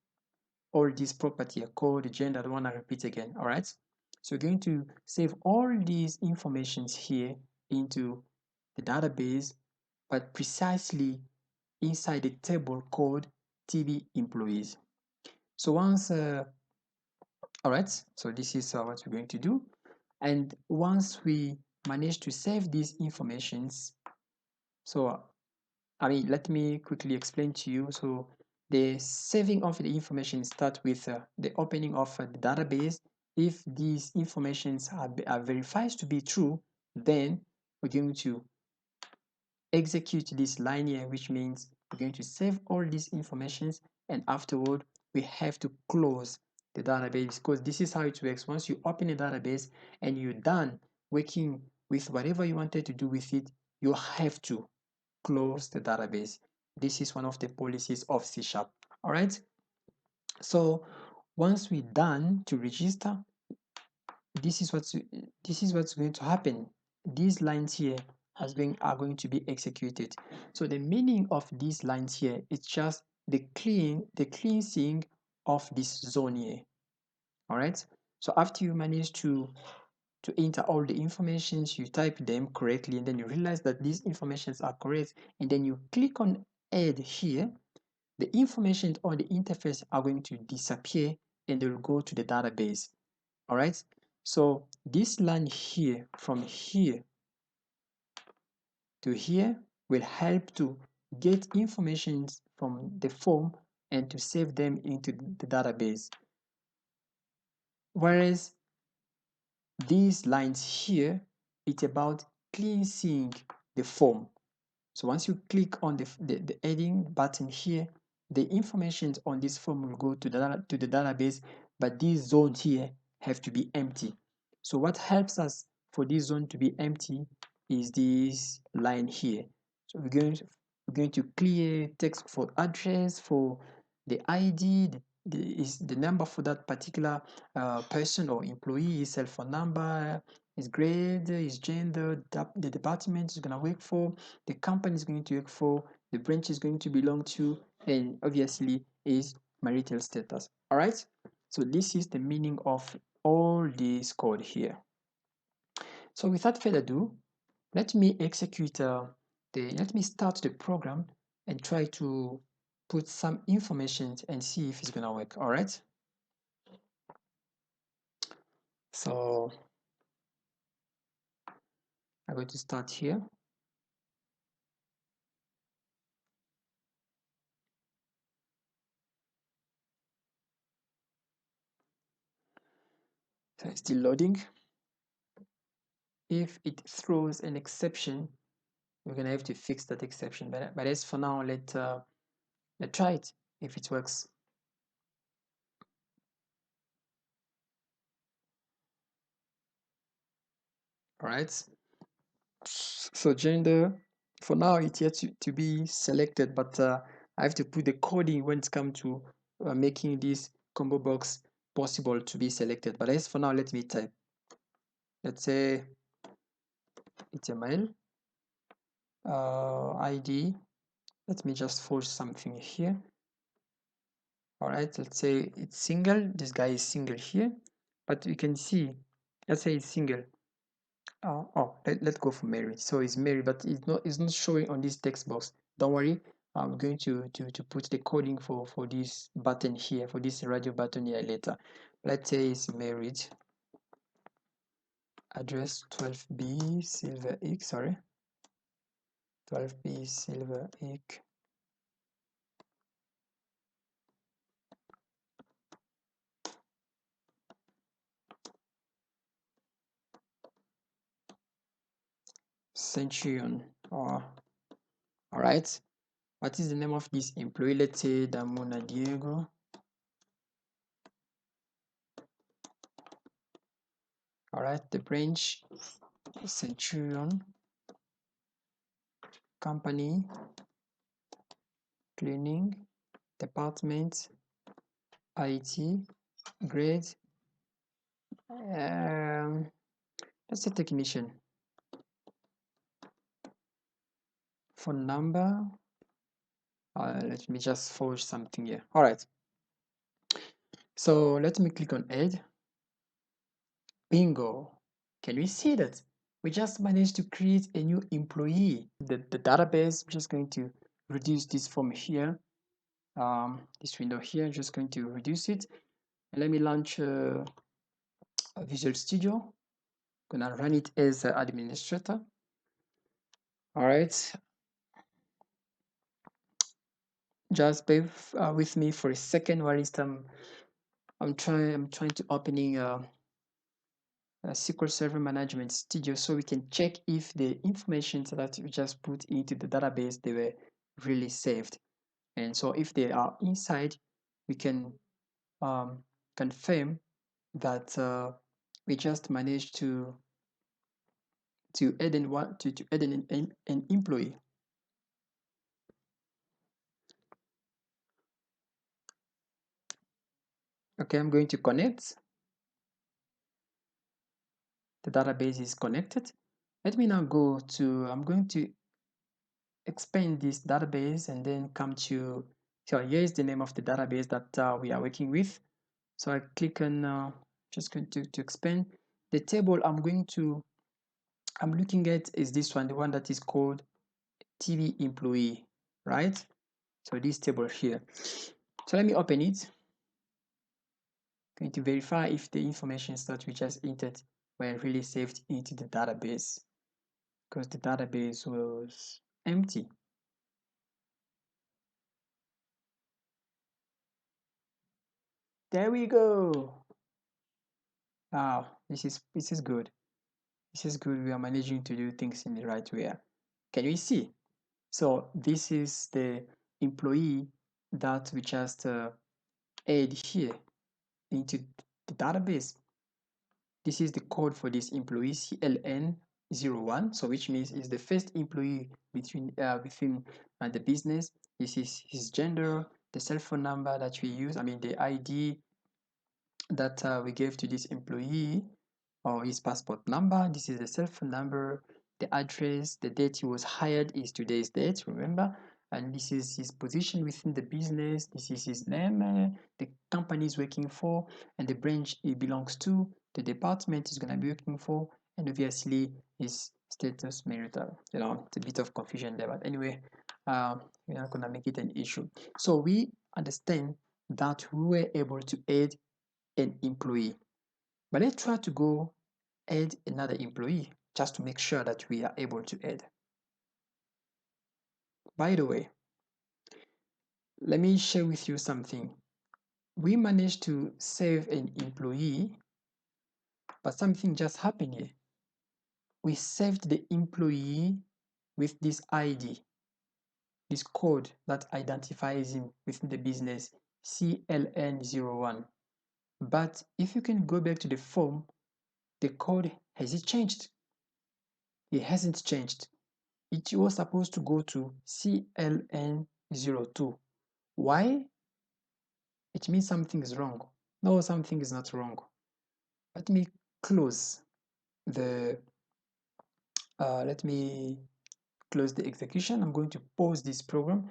all these property, code, gender. I don't want to repeat again. All right, so we're going to save all these informations here into the database, but precisely inside the table called TB employees. So once all right, so this is what we're going to do. And once we manage to save these informations, so let me quickly explain to you. So the saving of the information starts with the opening of the database. If these informations are verified to be true, then we're going to execute this line here, which means we're going to save all these informations, and afterward we have to close the database, because this is how it works. Once you open a database and you're done working with whatever you wanted to do with it, you have to close the database. This is one of the policies of C#. All right, so once we're done to register, this is what's going to happen. These lines here are going to be executed. So the meaning of these lines here is just the cleansing of this zone here. All right, so after you manage to enter all the informations, you type them correctly, and then you realize that these informations are correct, and then you click on add here, the information on the interface are going to disappear and they will go to the database. All right, so this line here, from here to here, will help to get information from the form and to save them into the database. Whereas these lines here, it's about cleansing the form. So once you click on the adding button here, the information on this form will go to the database, but these zones here have to be empty. So what helps us for this zone to be empty is this line here. So we're going to clear text for address, for the ID, is the number for that particular person or employee, his cell phone number, his grade, his gender, the department is going to work for, the company is going to work for, the branch is going to belong to, and obviously is marital status. All right. So this is the meaning of all this code here. So without further ado, let me execute let me start the program and try to put some information and see if it's gonna work. All right. So I'm going to start here. So it's still loading. If it throws an exception, we're gonna have to fix that exception. But as for now, let's try it if it works. All right. So gender, for now, it's yet to be selected, but I have to put the coding when it's come to making this combo box possible to be selected. But as for now, let me type. Let's say it's a male. ID. Let me just force something here. All right, let's say it's single. This guy is single here, but you can see, let's say it's single. Let's go for Mary. So it's Mary, but it's not showing on this text box. Don't worry. I'm going to put the coding for this button here, for this radio button here later. Let's say it's married. Address 12B Silver X, sorry. 12B Silver X. Centurion. All right. What is the name of this employee? Let's say Damona Diego. All right. The branch, Centurion, company, cleaning, department, IT, grade. Let's say technician. Phone number. Let me just forge something here. All right. So let me click on add. Bingo. Can we see that? We just managed to create a new employee. The database, I'm just going to reduce this from here. This window here, I'm just going to reduce it. And let me launch a Visual Studio. I'm gonna run it as an administrator. All right. Just bear with me for a second while I'm trying to opening a SQL Server Management Studio so we can check if the information that we just put into the database, they were really saved. And so if they are inside, we can confirm that we just managed to add an employee. Okay, I'm going to connect. The database is connected. Let me now go to, I'm going to expand this database and then come to, so here is the name of the database that we are working with. So I click on, just going to expand. The table I'm looking at is this one, the one that is called TV employee, right? So this table here. So let me open it. Going to verify if the information that we just entered were really saved into the database, because the database was empty. There we go. Wow, this is good. This is good. We are managing to do things in the right way. Can we see? So this is the employee that we just add here into the database. This is the code for this employee CLN01, so which means is the first employee within the business. This is his gender, the cell phone number that we use, the ID that we gave to this employee, or his passport number. This is the cell phone number, the address, the date he was hired is today's date, remember? And this is his position within the business. This is his name, the company he's working for, and the branch he belongs to, the department he's going to be working for, and obviously his status marital. It's a bit of confusion there, but anyway, we're not going to make it an issue. So we understand that we were able to add an employee. But let's try to go add another employee just to make sure that we are able to add. By the way, let me share with you something. We managed to save an employee, but something just happened here. We saved the employee with this ID, this code that identifies him within the business, CLN01. But if you can go back to the form, the code, has it changed? It hasn't changed. It was supposed to go to CLN02. Why? It means something is wrong. No, something is not wrong. Let me close the let me close the execution. I'm going to pause this program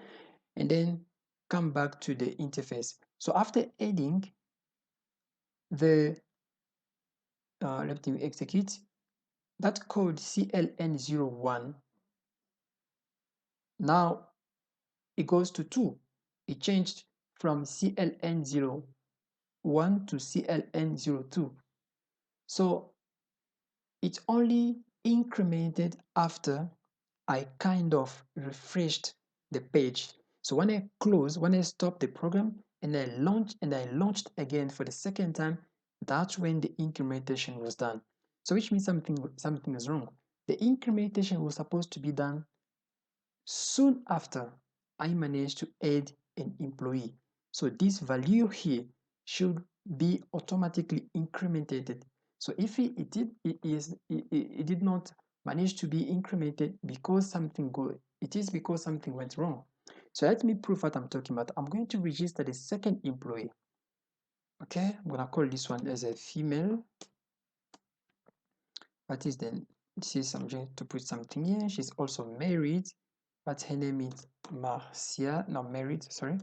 and then come back to the interface. So after adding the let me execute that code CLN01. Now it goes to 2. It changed from CLN01 to CLN02. So it only incremented after I kind of refreshed the page. So when I stopped the program and I launched again for the second time, that's when the incrementation was done. So which means something is wrong. The incrementation was supposed to be done soon after I managed to add an employee. So this value here should be automatically incremented. So if it did not manage to be incremented because something good, it is because something went wrong. So let me prove what I'm talking about. I'm going to register the second employee. Okay, I'm gonna call this one as a female. What is then? This is, I'm going to put something here. She's also married, but her name is Marcia. No, married, sorry.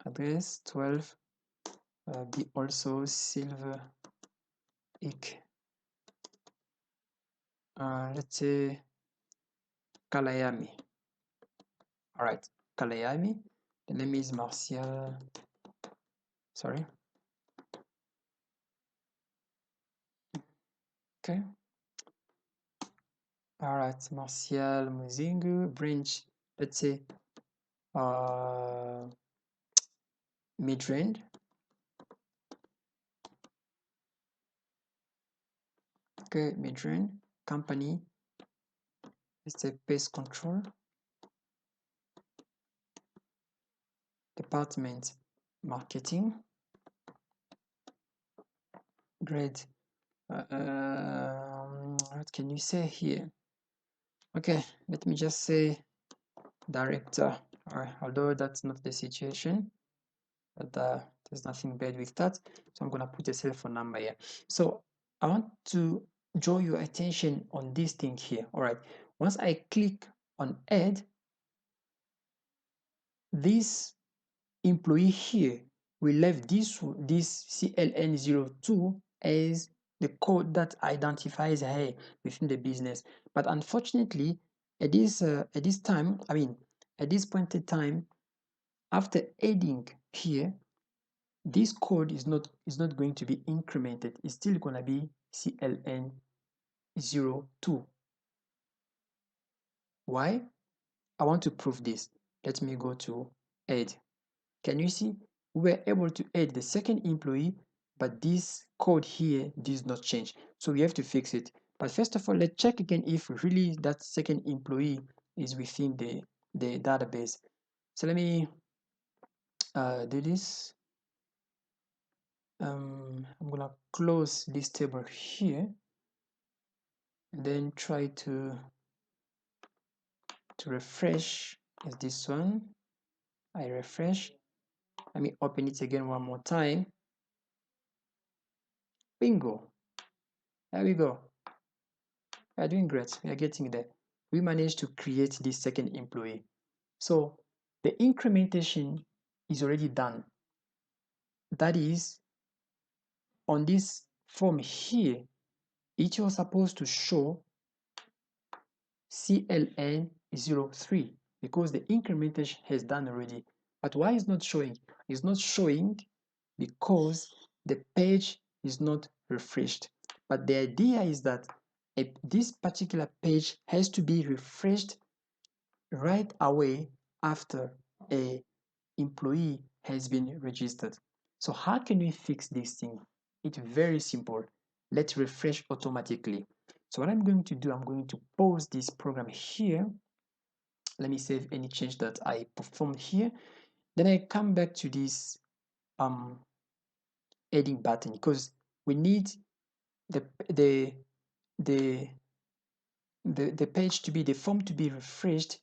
Address 12. Be also Silver Ik. Let's say Kalayami. All right, Kalayami. The name is Marcia. Sorry. Okay. All right, Martial Muzingu branch. Let's say Midrand. Okay, Midrand company. Let's say pest control. Department marketing. Great. What can you say here? Okay, let me just say director. All right, although that's not the situation, but there's nothing bad with that. So I'm gonna put a cell phone number here. So I want to draw your attention on this thing here. All right, once I click on add, this employee here will leave this CLN02 as the code that identifies her within the business. But unfortunately, at this time, at this point in time, after adding here, this code is not going to be incremented. It's still gonna be CLN02. Why? I want to prove this. Let me go to add. Can you see? We were able to add the second employee, but this code here does not change. So we have to fix it. But first of all, let's check again if really that second employee is within the database. So let me do this. I'm gonna close this table here and then try to refresh. Is this one? I refresh. Let me open it again one more time. Bingo. There we go. We are doing great. We are getting there. We managed to create this second employee. So the incrementation is already done. That is, on this form here, it was supposed to show CLN03 because the incrementation has done already. But why is not showing? It's not showing because the page is not refreshed. But the idea is that this particular page has to be refreshed right away after a employee has been registered. So how can we fix this thing? It's very simple. Let's refresh automatically. So what I'm going to do, I'm going to pause this program here. Let me save any change that I performed here. Then I come back to this adding button because we need the the the the page to be the form to be refreshed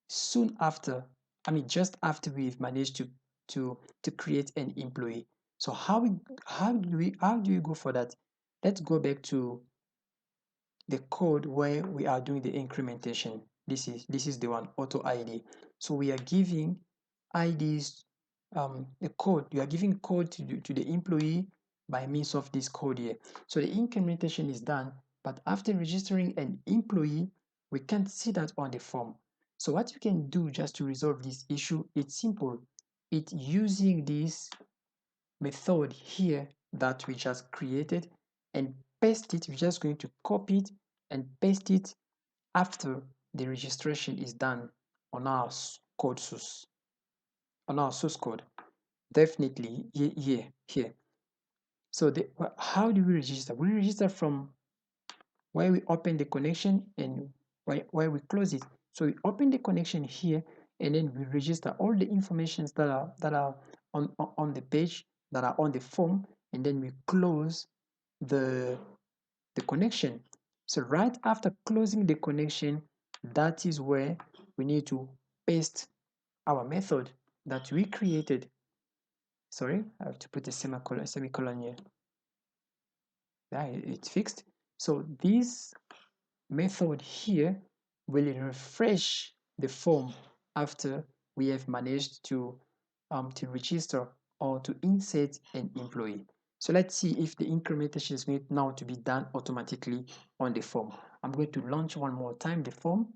soon after, I mean just after we've managed to create an employee. So how do we go for that? Let's go back to the code where we are doing the incrementation. This is the one, auto ID. So we are giving IDs, the code. You are giving code to the employee by means of this code here. So the incrementation is done, but after registering an employee, we can't see that on the form. So what you can do just to resolve this issue, it's simple. It's using this method here that we just created and paste it. We're just going to copy it and paste it after the registration is done on our code source, on our source code. Definitely here. So how do we register? We register from where we open the connection and where we close it. So we open the connection here and then we register all the informations that are on the page, that are on the form, and then we close the connection. So right after closing the connection, that is where we need to paste our method that we created. Sorry, I have to put a semicolon here. Yeah, it's fixed. So this method here will refresh the form after we have managed to register or to insert an employee. So let's see if the incrementation is going now to be done automatically on the form. I'm going to launch one more time the form.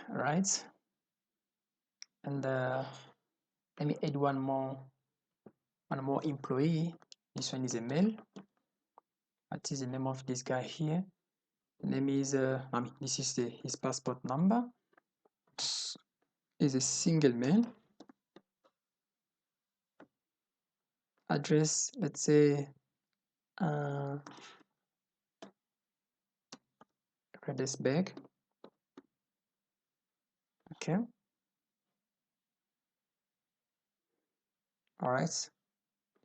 All right, and let me add one more employee. This one is a male. What is the name of this guy here? The name is this is his passport number. Is a single male. Address, let's say Redesberg. Okay. All right.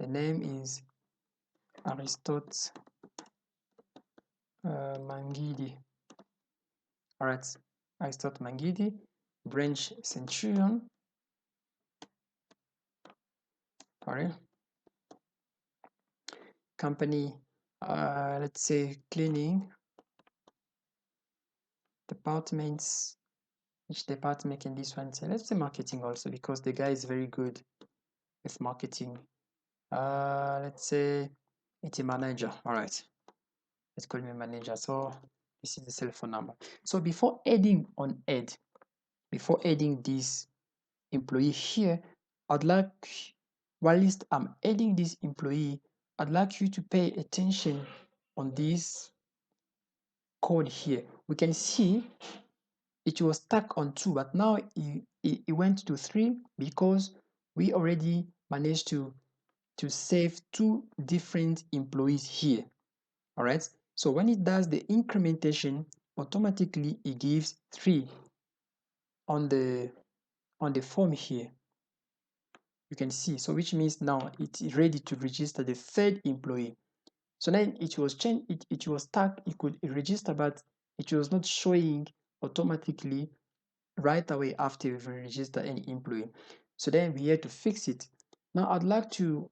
The name is Aristote Mangidi. All right. Aristote Mangidi, branch Centurion. All right. Company, let's say cleaning. Departments. Which department can this one say? Let's say marketing also because the guy is very good with marketing. Let's say it's a manager. All right. Let's call me manager. So this is the cell phone number. So before adding this employee here, I'd like, whilst I'm adding this employee, I'd like you to pay attention on this code here. We can see it was stuck on 2, but now it went to 3 because we already managed to save 2 different employees here. All right. So when it does the incrementation, automatically it gives 3 on the form here. You can see, so which means now it's ready to register the third employee. So then it was changed, it was stuck, it could register, but it was not showing automatically right away after we register any employee. So then we had to fix it. Now I'd like to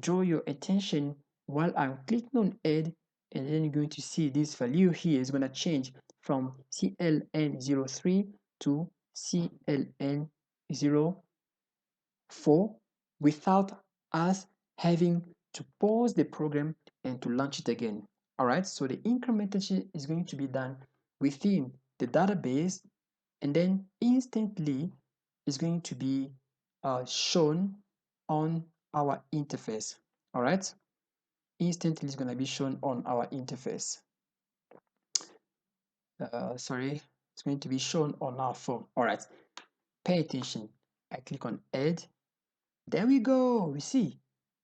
draw your attention while I'm clicking on add, and then you're going to see this value here is going to change from CLN03 to CLN04 without us having to pause the program and to launch it again. All right, so the incrementation is going to be done within the database, and then instantly is going to be shown on our interface. All right, instantly is going to be shown on our interface. Sorry, it's going to be shown on our phone. All right, pay attention. I click on add. There we go. We see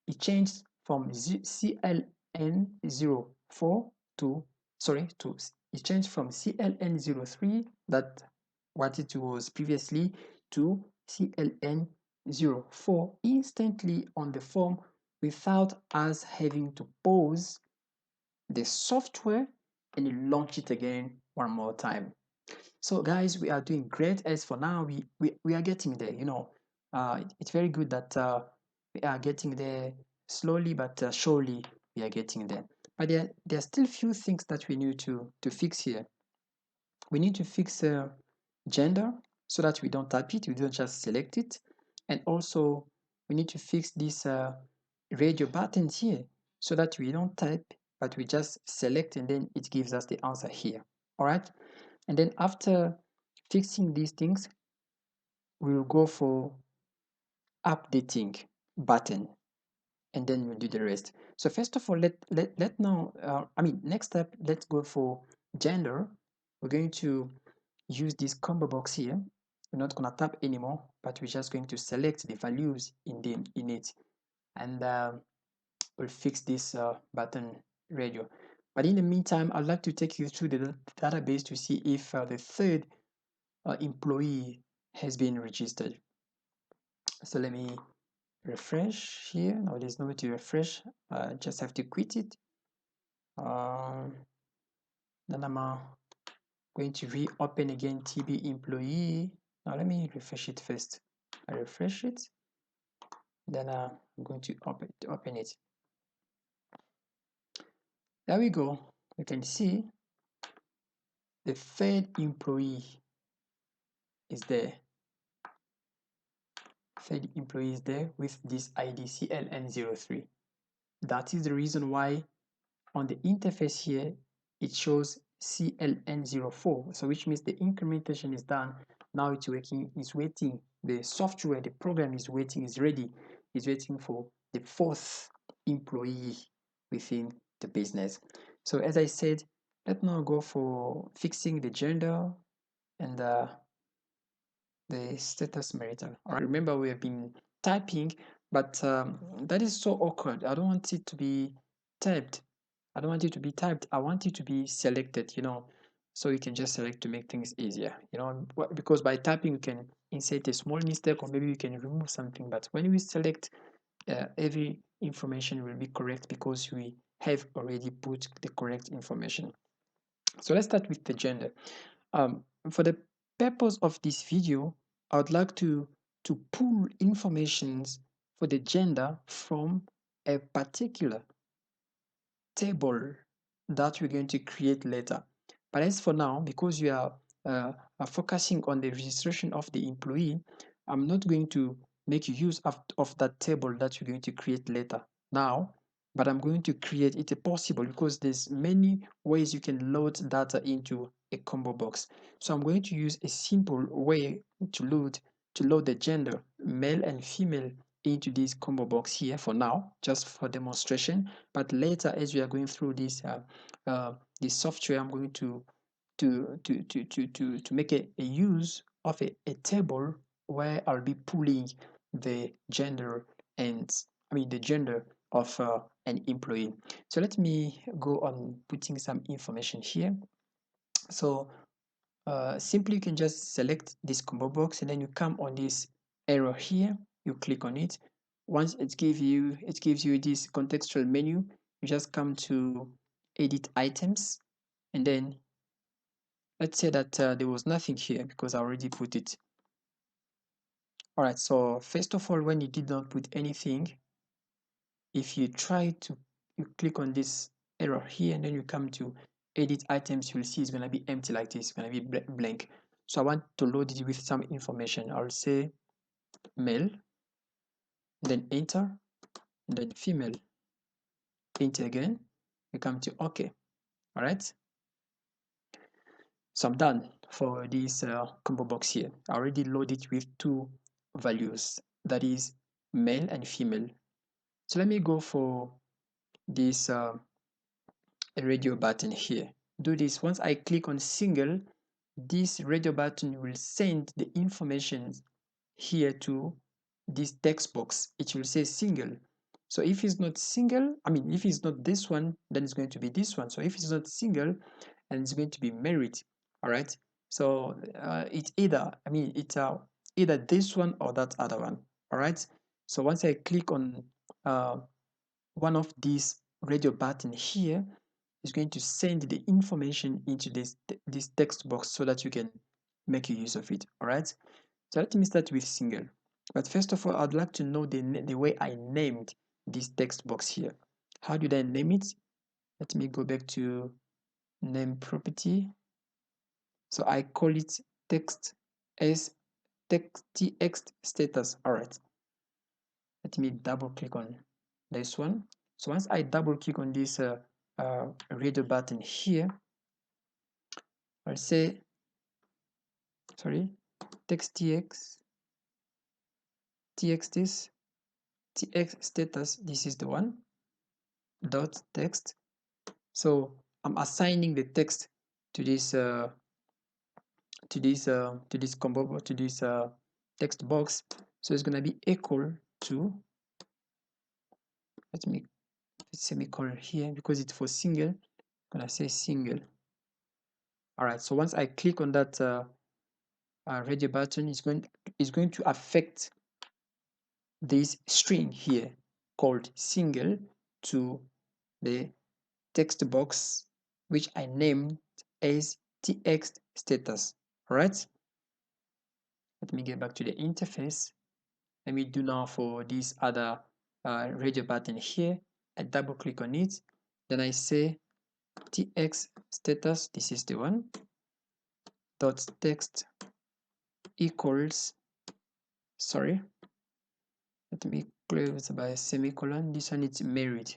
it changed from CLN04 to, sorry, to, it changed from CLN03, that what it was previously, to CLN04 instantly on the form without us having to pause the software and launch it again one more time. So guys, we are doing great. As for now, we are getting there, you know. It's very good that we are getting there slowly, but surely we are getting there. But there are still few things that we need to fix here. We need to fix gender so that we don't type it, we don't just select it. And also we need to fix this radio buttons here so that we don't type, but we just select and then it gives us the answer here. All right. And then after fixing these things, we will go for updating button, and then we'll do the rest. So first of all, let now, next step, let's go for gender. We're going to use this combo box here. We're not going to tap anymore, but we're just going to select the values in it, and we'll fix this button radio. But in the meantime, I'd like to take you through the database to see if the third employee has been registered. So let me refresh here. Now there's no way to refresh. Just have to quit it. Then I'm going to reopen again TB employee. Now let me refresh it first. I refresh it. Then I'm going to open it. There we go. You can see the third employee is there. Third employee is there with this ID CLN03. That is the reason why on the interface here it shows CLN04, so which means the incrementation is done. Now it's working, it's waiting, the software, the program is waiting, is ready, is waiting for the fourth employee within the business. So as I said, let's now go for fixing the gender and the status marital. All right, remember we have been typing, but that is so awkward. I don't want it to be typed. I don't want it to be typed. I want it to be selected, you know, so you can just select to make things easier, you know, because by typing you can insert a small mistake or maybe you can remove something. But when we select, every information will be correct because we have already put the correct information. So let's start with the gender. For the purpose of this video, I would like to pull informations for the gender from a particular table that we're going to create later. But as for now, because we are focusing on the registration of the employee, I'm not going to make use of that table that you're going to create later now, but I'm going to create it possible because there's many ways you can load data into a combo box. So I'm going to use a simple way to load the gender, male and female, into this combo box here for now, just for demonstration. But later, as we are going through this software, I'm going to make a use of a table where I'll be pulling the gender and the gender of an employee. So let me go on putting some information here. So simply you can just select this combo box and then you come on this arrow here, you click on it. Once it gives you this contextual menu, you just come to edit items, and then let's say that there was nothing here because I already put it. All right, so first of all, when you did not put anything, if you try to, you click on this arrow here and then you come to edit items, you'll see it's going to be empty like this. It's going to be blank. So I want to load it with some information. I'll say male, then enter, and then female, enter again. You come to OK. All right. So I'm done for this combo box here. I already loaded with two values, that is male and female. So let me go for this radio button here. Do this. Once I click on single, this radio button will send the information here to this text box. It will say single. So if it's not single, I mean, if it's not this one, then it's going to be this one. So if it's not single, and it's going to be married. All right. So it's either, I mean, it's either this one or that other one. All right. So once I click on uh, one of these radio button here, is going to send the information into this text box so that you can make use of it. All right. So let me start with single. But first of all, I'd like to know the way I named this text box here. How did I name it? Let me go back to name property. So I call it text as text status. All right. Let me double click on this one. So once I double click on this radio button here, I'll say, sorry, text tx tx status. This is the one dot text. So I'm assigning the text to this combo, to this text box. So it's gonna be equal to, let me put semicolon here because it's for single. I'm gonna say single. All right. So once I click on that radio button, it's going to affect this string here called single to the text box, which I named as tx status. All right. Let me get back to the interface. Let me do now for this other radio button here. I double click on it. Then I say tx status, this is the one, dot text equals, sorry, let me close by a semicolon. This one is married.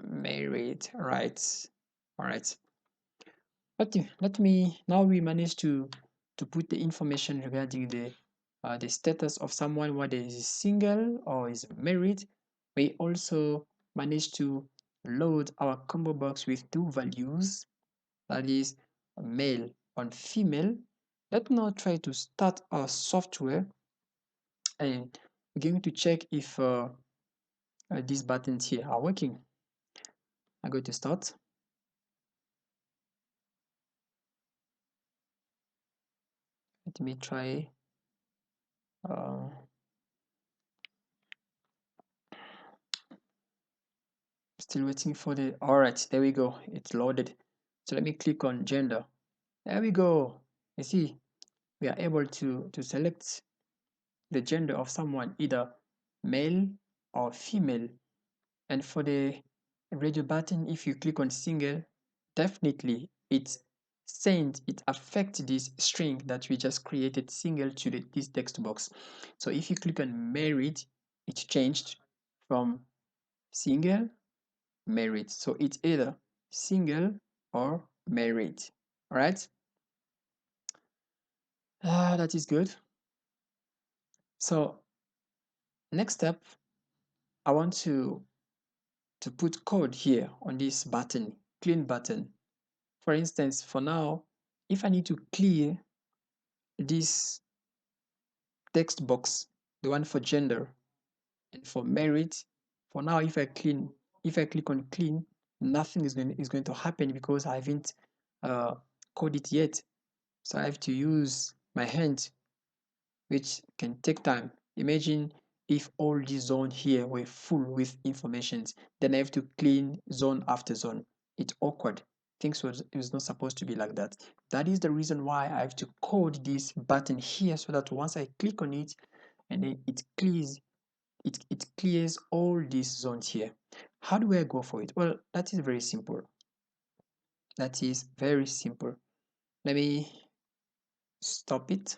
Married, right. All right. Let me now, we managed to put the information regarding the status of someone, whether is single or is married. We also managed to load our combo box with two values, that is male and female. Let's now try to start our software, and we're going to check if these buttons here are working. I go to start. Let me try. Still waiting for the, all right, there we go. It's loaded. So let me click on gender. There we go. You see, we are able to select the gender of someone, either male or female. And for the radio button, if you click on single, definitely it affects this string that we just created, single, to this text box. So if you click on married, it changed from single, married. So it's either single or married. All right. That is good. So next step, I want to put code here on this button, clean button. For instance, for now, if I need to clear this text box, the one for gender and for married, for now, if I click on clean, nothing is going to happen because I haven't coded it yet. So I have to use my hand, which can take time. Imagine if all the zone here were full with informations, then I have to clean zone after zone. It's awkward. Things was it was not supposed to be like that. That is the reason why I have to code this button here so that once I click on it and then it clears all these zones here. How do I go for it? Well, that is very simple. That is very simple. Let me stop it.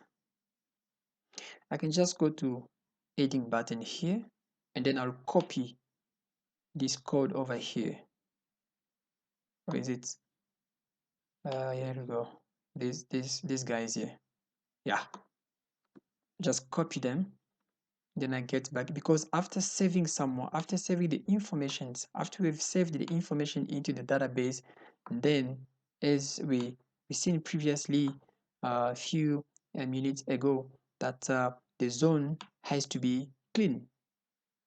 I can just go to heading button here and then I'll copy this code over here. Where is it? Here we go. These guys here. Yeah, just copy them. Then I get back because after saving someone, after saving the information, after we've saved the information into the database, then as we seen previously a few minutes ago that the zone has to be clean.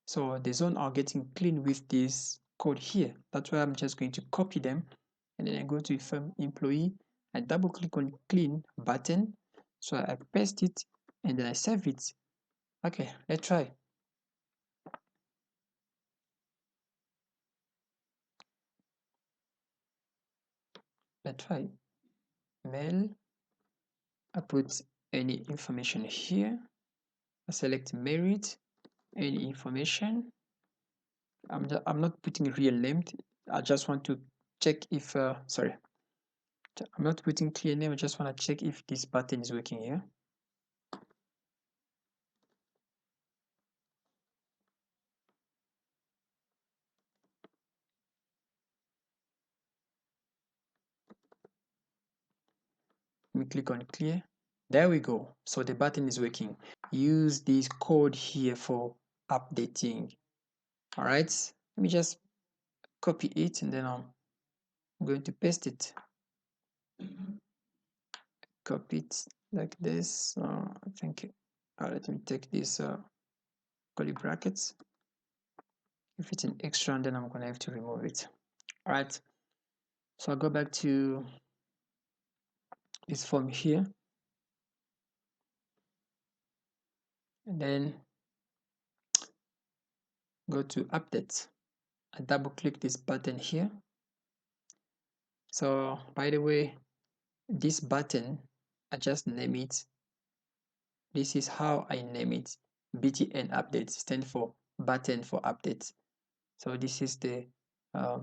So the zone are getting clean with this code here. That's why I'm just going to copy them and then I go to firm employee. I double click on clean button. So I paste it and then I save it. Okay, let's try. Let's try. Mail. I put any information here. I select merit, any information. I'm not putting real name. I just want to check if, sorry, I'm not putting clear name. I just want to check if this button is working here. Let me click on clear. There we go. So the button is working. Use this code here for updating. All right. Let me just copy it and then I'm going to paste it. Copy it like this. I think let me take this curly brackets. If it's an extra, then I'm gonna have to remove it. All right. So I'll go back to this form here, and then go to update. I double click this button here. So by the way, this button, I just name it. This is how I name it. BTN update stand for button for updates. So this is uh,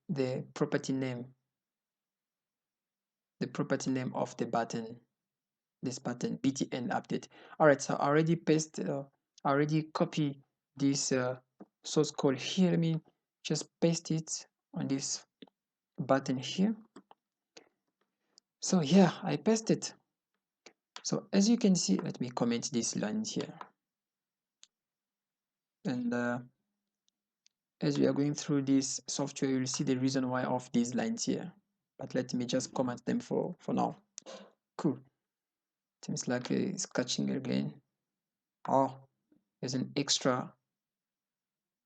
the property name, of the button. This button BTN update. All right, so I already I already copy this source code here. Let me just paste it on this button here. So yeah, I paste it. So as you can see, let me comment this line here. And as we are going through this software, you'll see the reason why of these lines here. But let me just comment them for now. Cool. Seems like it's catching again. Oh, there's an extra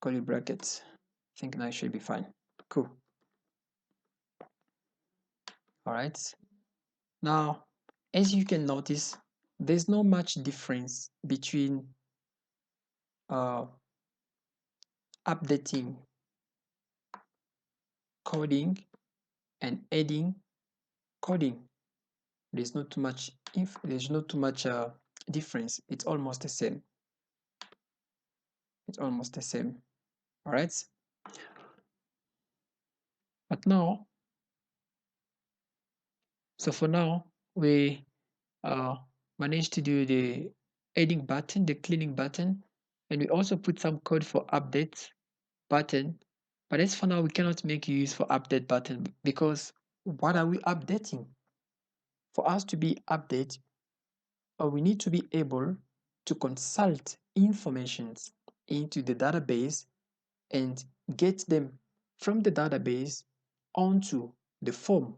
curly brackets. I think now it should be fine. Cool. All right. Now, as you can notice, there's not much difference between uh, updating coding and adding coding. There's not too much difference. It's almost the same. It's almost the same. All right. But now, so for now, we uh, managed to do the adding button, the cleaning button, and we also put some code for update button. But as for now, we cannot make use for update button because what are we updating? For us to be update, we need to be able to consult informations into the database and get them from the database onto the form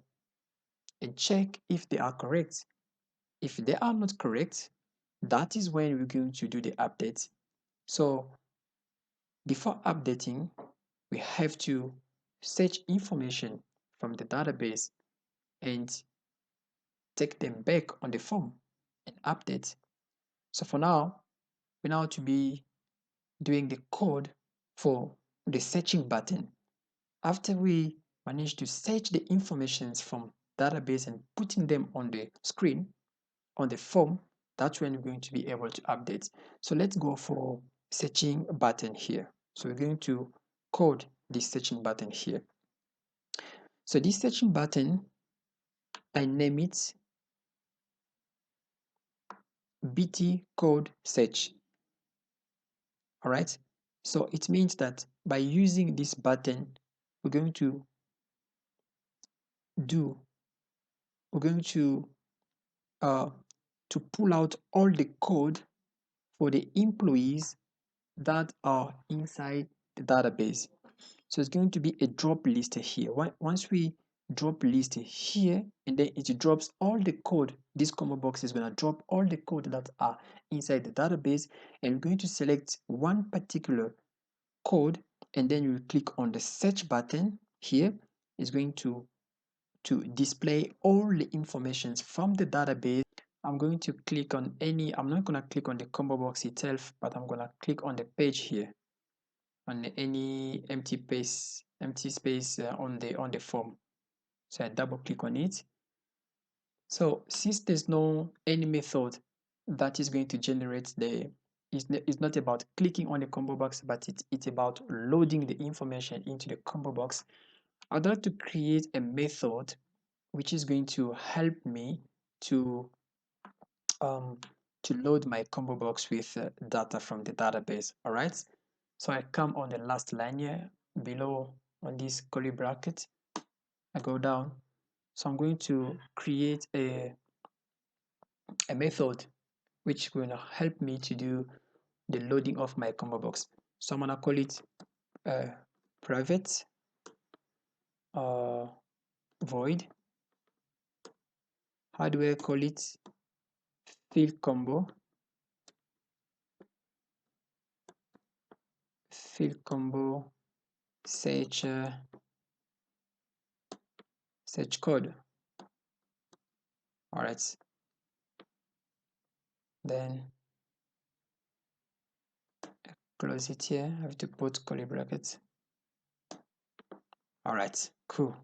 and check if they are correct. If they are not correct, that is when we're going to do the update. So before updating, we have to search information from the database and take them back on the form and update. So for now, we now to be doing the code for the searching button. After we manage to search the informations from database and putting them on the screen, on the form, that's when we're going to be able to update. So let's go for searching button here. So we're going to code this searching button here. So this searching button, I name it BT code search. All right. So it means that by using this button, we're going to do, we're going uh, to pull out all the code for the employees that are inside the database. So it's going to be a drop list here. Once we drop list here, and then it drops all the code, this combo box is going to drop all the code that are inside the database, and we're going to select one particular code, and then you click on the search button here. It's going to display all the informations from the database. I'm going to click on any, I'm not going to click on the combo box itself, but I'm going to click on the page here, on any empty space on the form. So I double click on it. So since there's no any method that is going to generate the, it's not about clicking on the combo box, but it's about loading the information into the combo box. I'd like to create a method which is going to help me to load my combo box with data from the database. All right. So I come on the last line here below on this curly bracket. I go down. So I'm going to create a method which will help me to do the loading of my combo box. So I'm gonna call it private void. How do I call it? Field combo. Field combo search search code. All right. Then close it here. I have to put curly brackets. All right, cool.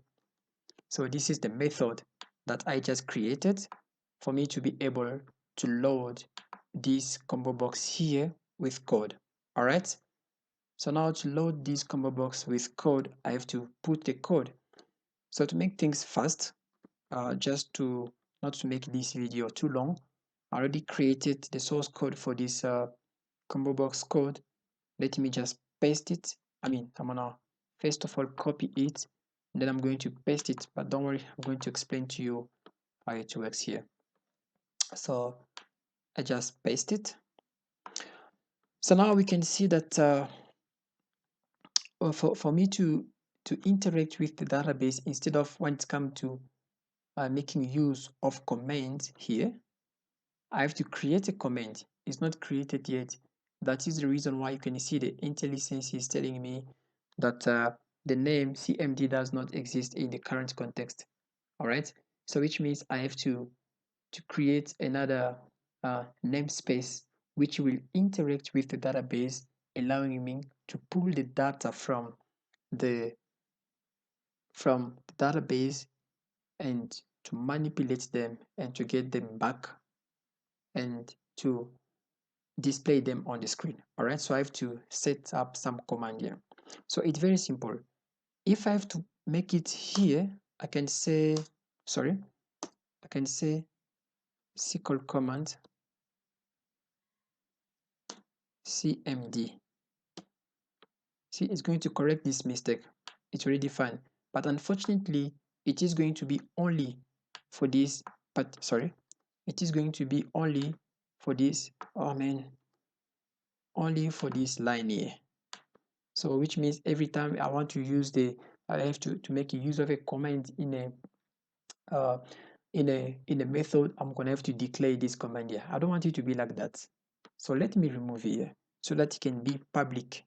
So this is the method that I just created for me to be able to load this combo box here with code. All right. So now to load this combo box with code, I have to put the code. So to make things fast, just to not to make this video too long, I already created the source code for this combo box code. Let me just paste it. I'm gonna first of all copy it, and then I'm going to paste it, but don't worry, I'm going to explain to you how it works here. So I just paste it. So now we can see that for me to interact with the database, instead of when it comes to making use of commands here, I have to create a command. It's not created yet. That is the reason why you can see the IntelliSense is telling me that the name CMD does not exist in the current context. All right. So which means I have to create another namespace which will interact with the database, allowing me to pull the data from the database and to manipulate them and to get them back and to display them on the screen. All right, so I have to set up some command here. So it's very simple. If I have to make it here, I can say SQL command cmd. See, it's going to correct this mistake. It's already fine, but unfortunately it is going to be only for this, but sorry, it is going to be only for this, oh man, only for this line here. So which means every time I want to use I have to make a use of a command in a method, I'm gonna have to declare this command here. I don't want it to be like that. So let me remove here so that it can be public,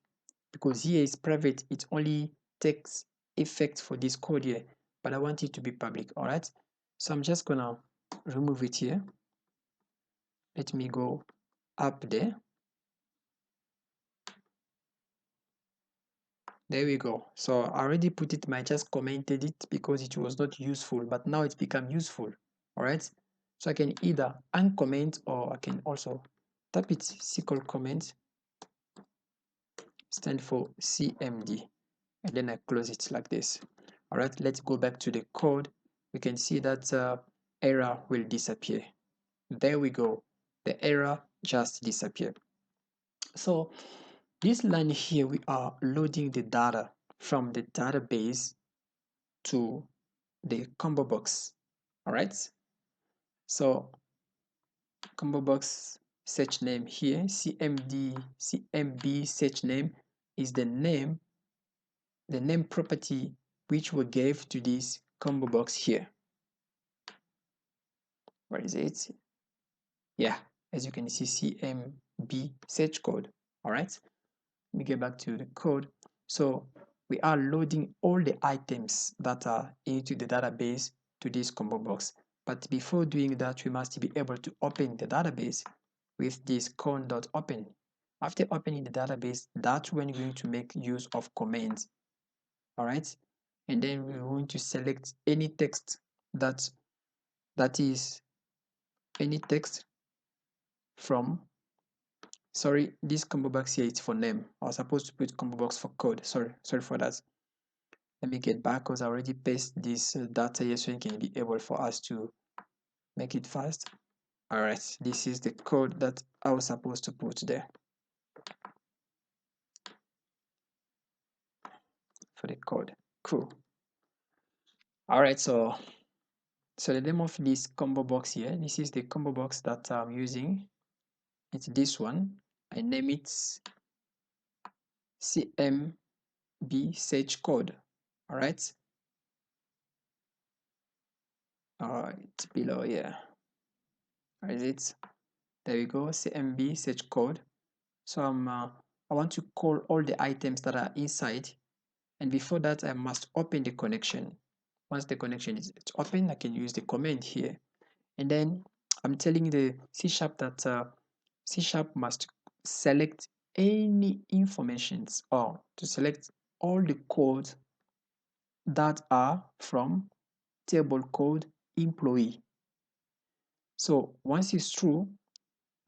because here is private. It only takes effect for this code here, but I want it to be public. All right, so I'm just gonna remove it here. Let me go up there. There we go. So I already put it, I just commented it because it was not useful, but now it's become useful. All right, so I can either uncomment or I can also type it SQL comment, stand for CMD, and then I close it like this. All right, let's go back to the code. We can see that error will disappear. There we go. The error just disappeared. So this line here, we are loading the data from the database to the combo box. All right, so combo box search name here, cmb search name is the name property which we gave to this combo box here. Where is it? Yeah, as you can see, cmb search code. All right, let me get back to the code. So we are loading all the items that are into the database to this combo box. But before doing that, we must be able to open the database with this con.open. After opening the database, that's when we're going to make use of commands. All right, and then we're going to select any text that is any text from, sorry, this combo box here, it's for name. I was supposed to put combo box for code. Sorry for that. Let me get back because I already pasted this data here so it can be able for us to make it fast. All right, this is the code that I was supposed to put there for the code. Cool. All right, so the name of this combo box here, this is the combo box that I'm using. It's this one. I name it CMB search code. All right. It's below here. Where is it? There we go. CMB search code. So I want to call all the items that are inside, and before that I must open the connection. Once the connection is open, I can use the command here, and then I'm telling the C# that C# must select any informations, or to select all the codes that are from table code employee. So once it's true,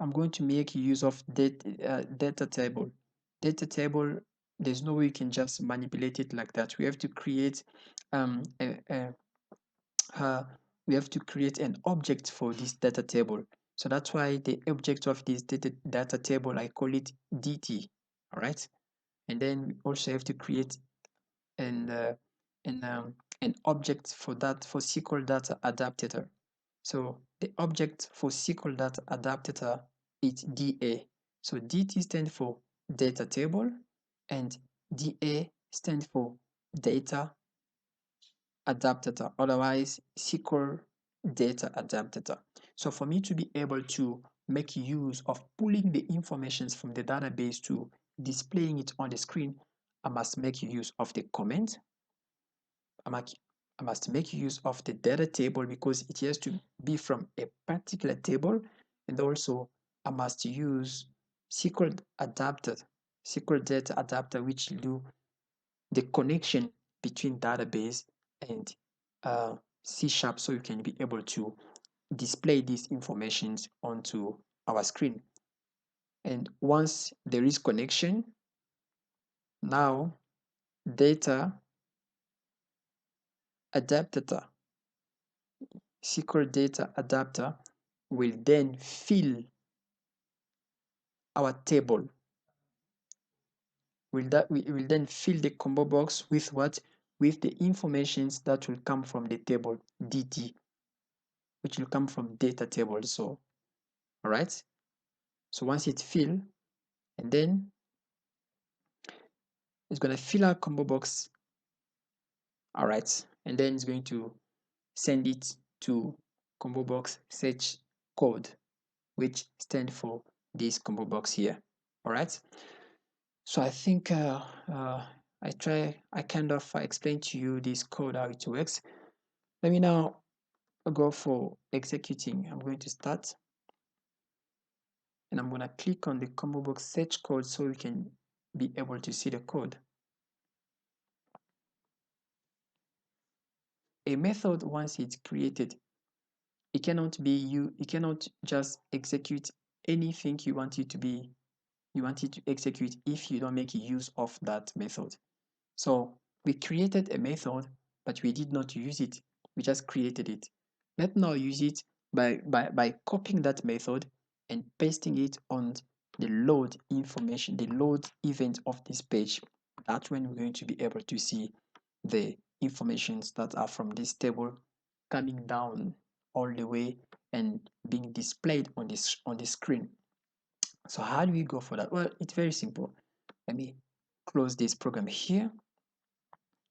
I'm going to make use of data table. Data table, there's no way you can just manipulate it like that. We have to create we have to create an object for this data table. So that's why the object of this data table, I call it DT. All right, and then we also have to create an object for that for SQL Data Adapter. So the object for SQL Data Adapter is DA. So DT stands for data table and DA stands for data adapter, otherwise SQL data adapter. So for me to be able to make use of pulling the informations from the database to displaying it on the screen, I must make use of the comment. I must make use of the data table because it has to be from a particular table, and also I must use SQL adapter, SQL data adapter, which do the connection between database and C# so you can be able to display these informations onto our screen. And once there is connection, now data adapter, SQL data adapter will then fill our table. We will then fill the combo box with what? With the informations that will come from the table DT, which will come from data table. So, all right. So once it's filled, and then it's going to fill our combo box. All right, and then it's going to send it to combo box search code, which stand for this combo box here. All right, so I think I kind of explain to you this code, how it works. Let me now go for executing. I'm going to start, and I'm going to click on the combo box search code so we can be able to see the code. A method, once it's created, it cannot just execute anything you want it to execute if you don't make use of that method. So we created a method, but we did not use it. We just created it. Let's now use it by copying that method and pasting it on the load information, the load event of this page. That's when we're going to be able to see the informations that are from this table coming down all the way and being displayed on the screen. So how do we go for that? Well, it's very simple. Let me close this program here.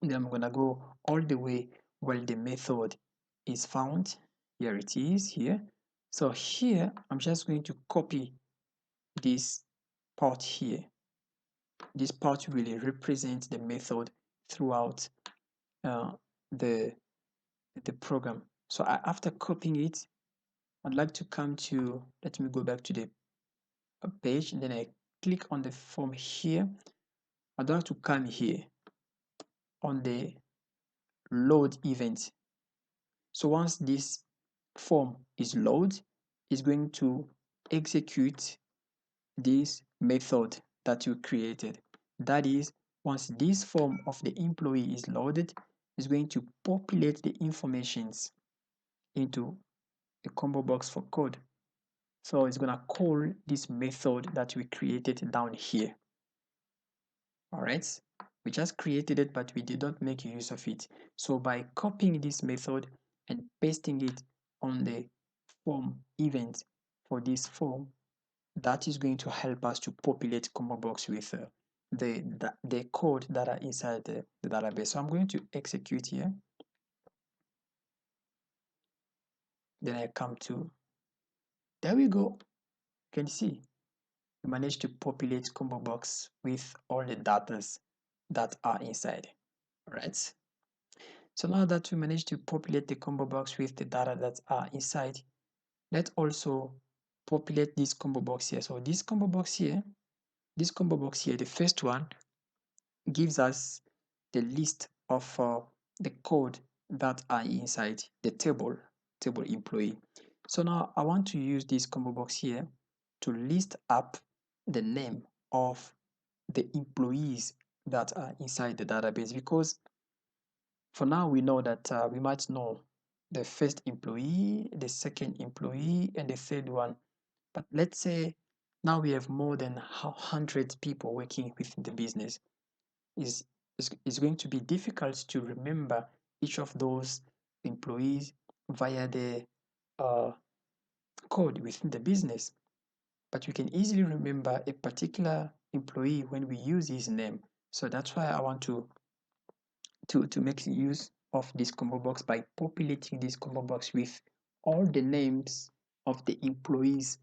Then I'm gonna go all the way where the method is found. Here it is here. So here I'm just going to copy this part here. This part really represents the method throughout uh, the program. So after copying it, I'd like to come to, let me go back to the page, and then I click on the form here. I'd like to come here on the load event. So once this form is loaded, it's going to execute this method that you created. That is, once this form of the employee is loaded, it's going to populate the informations into a combo box for code. So it's gonna call this method that we created down here. All right, we just created it, but we did not make use of it. So by copying this method and pasting it on the form event for this form, that is going to help us to populate combo box with the code that are inside the database. So I'm going to execute here. Then I come to, there we go. You can see we managed to populate combo box with all the datas that are inside. All right. So now that we managed to populate the combo box with the data that are inside, let's also populate this combo box here. So this combo box here, the first one gives us the list of the code that are inside the table employee. So now I want to use this combo box here to list up the name of the employees that are inside the database, because for now we know that we might know the first employee, the second employee, and the third one. But let's say now we have more than 100 people working within the business. It's going to be difficult to remember each of those employees via the code within the business. But we can easily remember a particular employee when we use his name. So that's why I want to make use of this combo box by populating this combo box with all the names of the employees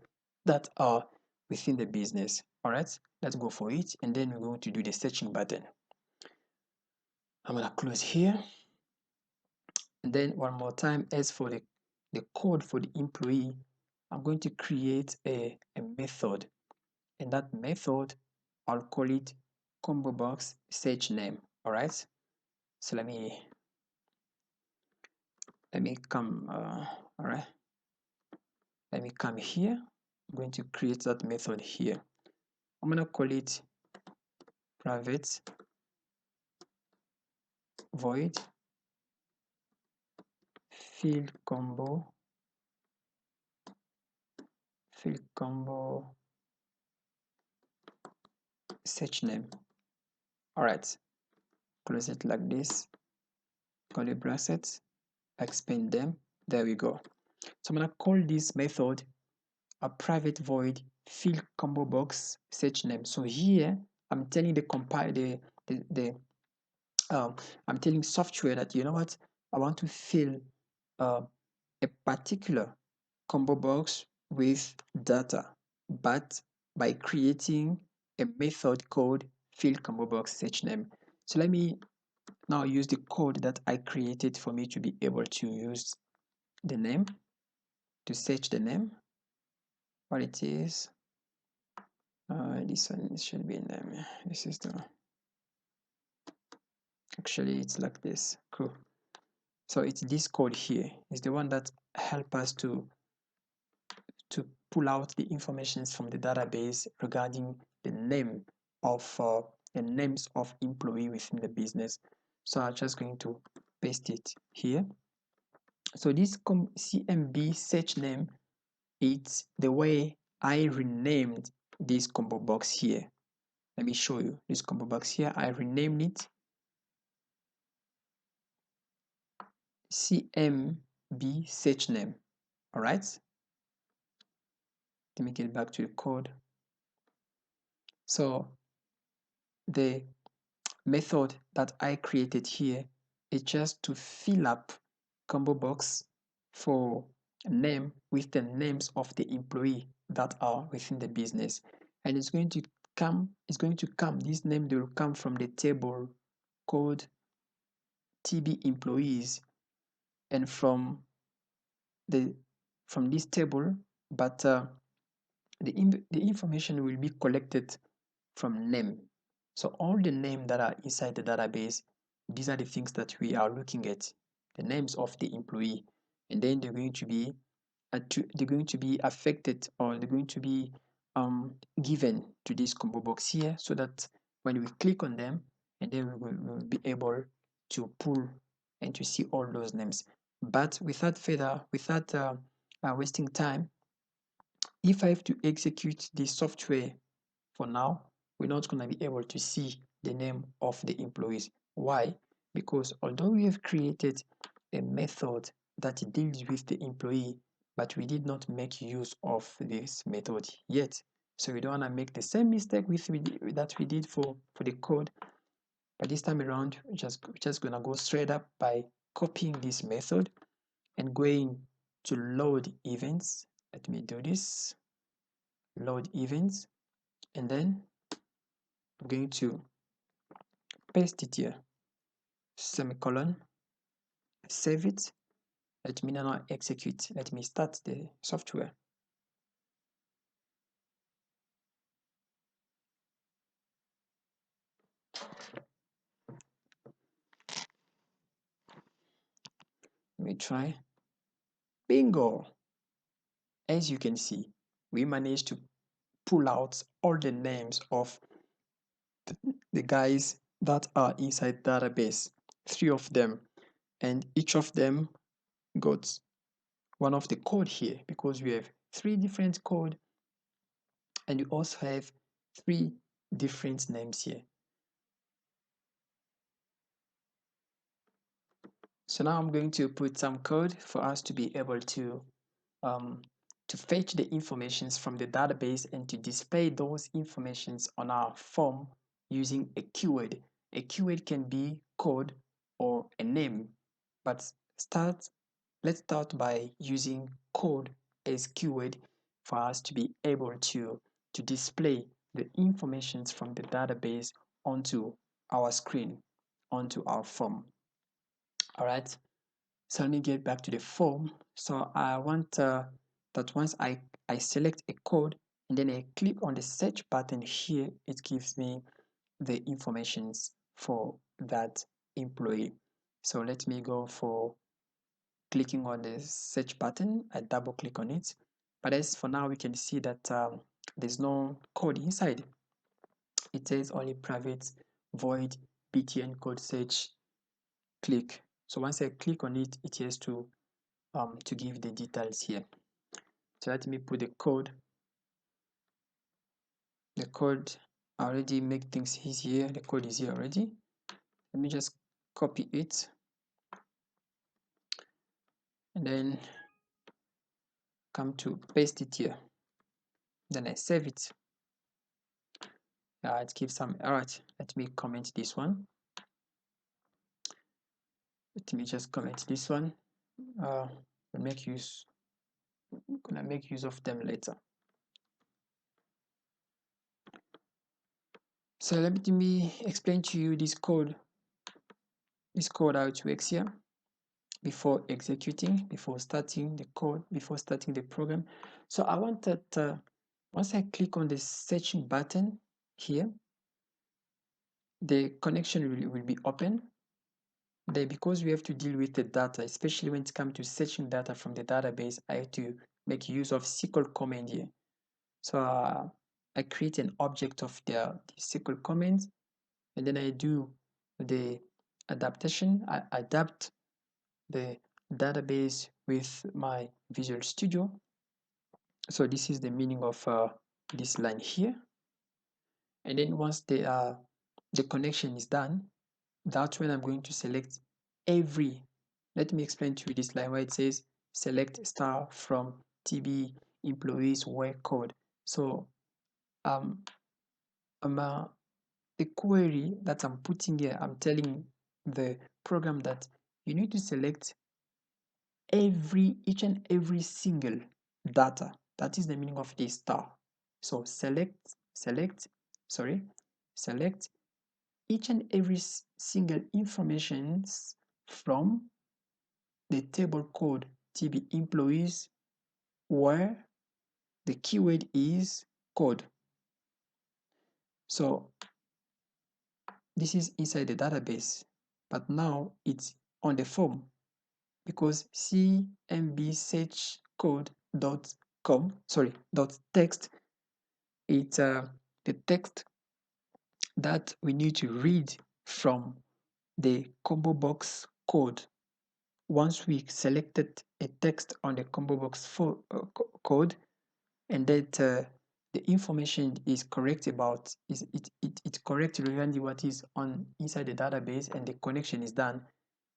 that are within the business. All right, let's go for it, and then we're going to do the searching button. I'm going to close here, and then one more time, as for the code for the employee, I'm going to create a method, and that method, I'll call it combo box search name. All right, so let me come all right, let me come here. I'm going to create that method here. I'm going to call it private void field combo search name. All right, close it like this, curly brackets, expand them. There we go. So I'm going to call this method a private void field combo box search name. So here I'm telling I'm telling software that, you know what, I want to fill a particular combo box with data, but by creating a method called field combo box search name. So let me now use the code that I created for me to be able to use the name, to search the name, what it is. This one should be name. This is the, actually it's like this. Cool. So it's this code here is the one that help us to pull out the information from the database regarding the name of the names of employee within the business. So I'm just going to paste it here. So this CMB search name, it's the way I renamed this combo box here. Let me show you this combo box here. I renamed it CMB search name. All right. Let me get back to the code. So the method that I created here is just to fill up combo box for a name with the names of the employee that are within the business, and it's going to come this name will come from the table called TB employees, and from this table, but the information will be collected from name. So all the names that are inside the database, these are the things that we are looking at, the names of the employee, and then they're going to be affected, or they're going to be given to this combo box here, so that when we click on them, and then we will be able to pull and to see all those names. But without wasting time, if I have to execute this software, for now, we're not going to be able to see the name of the employees. Why? Because although we have created a method that deals with the employee, but we did not make use of this method yet. So we don't want to make the same mistake that we did for the code. But this time around, we're just going to go straight up by copying this method and going to load events. Let me do this. Load events. And then I'm going to paste it here, semicolon, save it. Let me now execute. Let me start the software. Let me try. Bingo! As you can see, we managed to pull out all the names of the guys that are inside the database, 3 of them, and each of them got one of the code here, because we have 3 different code, and we also have 3 different names here. So now I'm going to put some code for us to be able to fetch the informations from the database and to display those informations on our form using a keyword. A keyword can be code or a name, but let's start by using code as keyword for us to be able to display the informations from the database onto our screen, onto our form. All right. So let me get back to the form. So I want that once I select a code and then I click on the search button here, it gives me the informations for that employee. So let me go for clicking on the search button. I double click on it. But as for now, we can see that there's no code inside. It says only private void btn code search click. So once I click on it, it has to give the details here. So let me put the code. The code already make things easier. The code is here already. Let me just copy it and then come to paste it here. Then I save it. It gives some. Alright, let me comment this one. Let me just comment this one. We'll make use. I'm gonna make use of them later. So let me explain to you this code how it works here before executing, before starting the code, before starting the program. So I want that once I click on the searching button here, the connection will be open. Then because we have to deal with the data, especially when it comes to searching data from the database, I have to make use of SQL command here. So I create an object of the SQL command, and then I do the adaptation. I adapt the database with my Visual Studio. So this is the meaning of this line here. And then once the connection is done, that's when I'm going to select every. Let me explain to you this line where it says select star from TB employees work code. So um, the query that I'm putting here, I'm telling the program that you need to select each and every single data. That is the meaning of this star. So select each and every single information from the table code TB employees where the keyword is code. So this is inside the database, but now it's on the form because cmb search code.com dot text, it's the text that we need to read from the combo box code. Once we selected a text on the combo box code, and that the information is correct about it's correct regarding what is on inside the database and the connection is done,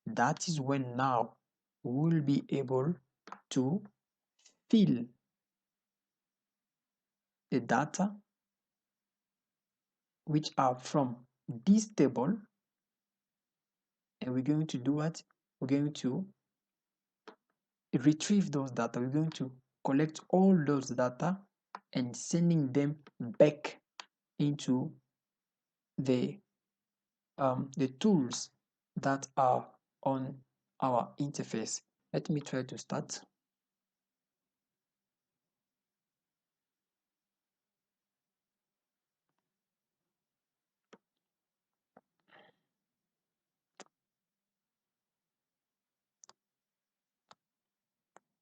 that is when now we'll be able to fill the data which are from this table, and we're going to do what? We're going to retrieve those data. We're going to collect all those data and sending them back into the tools that are on our interface. Let me try to start.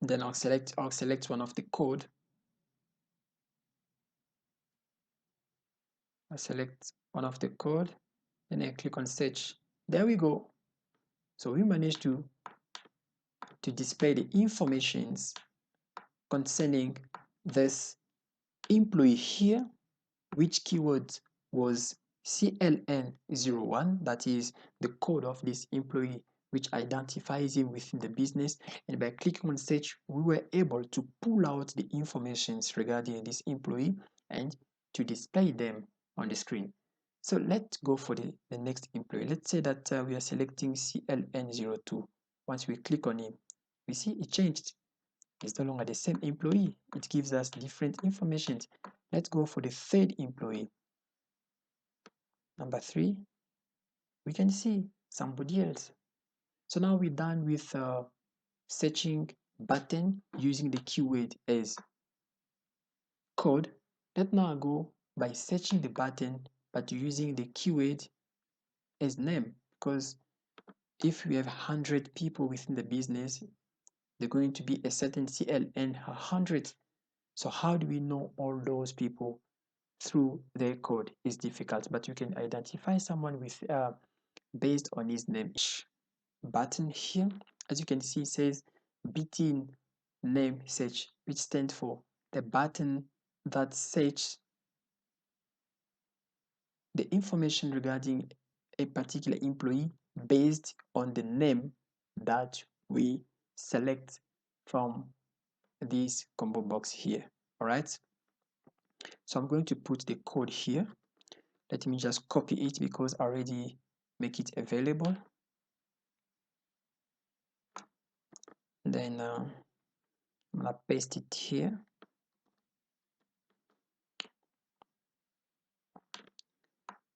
Then I'll select one of the code. I select one of the code, then I click on search. There we go. So we managed to display the informations concerning this employee here, which keyword was CLN01, that is the code of this employee which identifies him within the business. And by clicking on search, we were able to pull out the informations regarding this employee and to display them on the screen. So let's go for the next employee. Let's say that we are selecting CLN02. Once we click on him, we see it changed. It's no longer the same employee. It gives us different information. Let's go for the third employee. Number 3, we can see somebody else. So now we're done with searching button using the keyword as code. Let's now go by searching the button but using the keyword as name, because if we have 100 people within the business, they're going to be a certain CLN 100. So how do we know all those people? Through their code is difficult, but you can identify someone with based on his name. Button here, as you can see, it says btn name search, which stands for the button that search the information regarding a particular employee based on the name that we select from this combo box here. All right, so I'm going to put the code here. Let me just copy it because I already make it available. Then I'm gonna paste it here.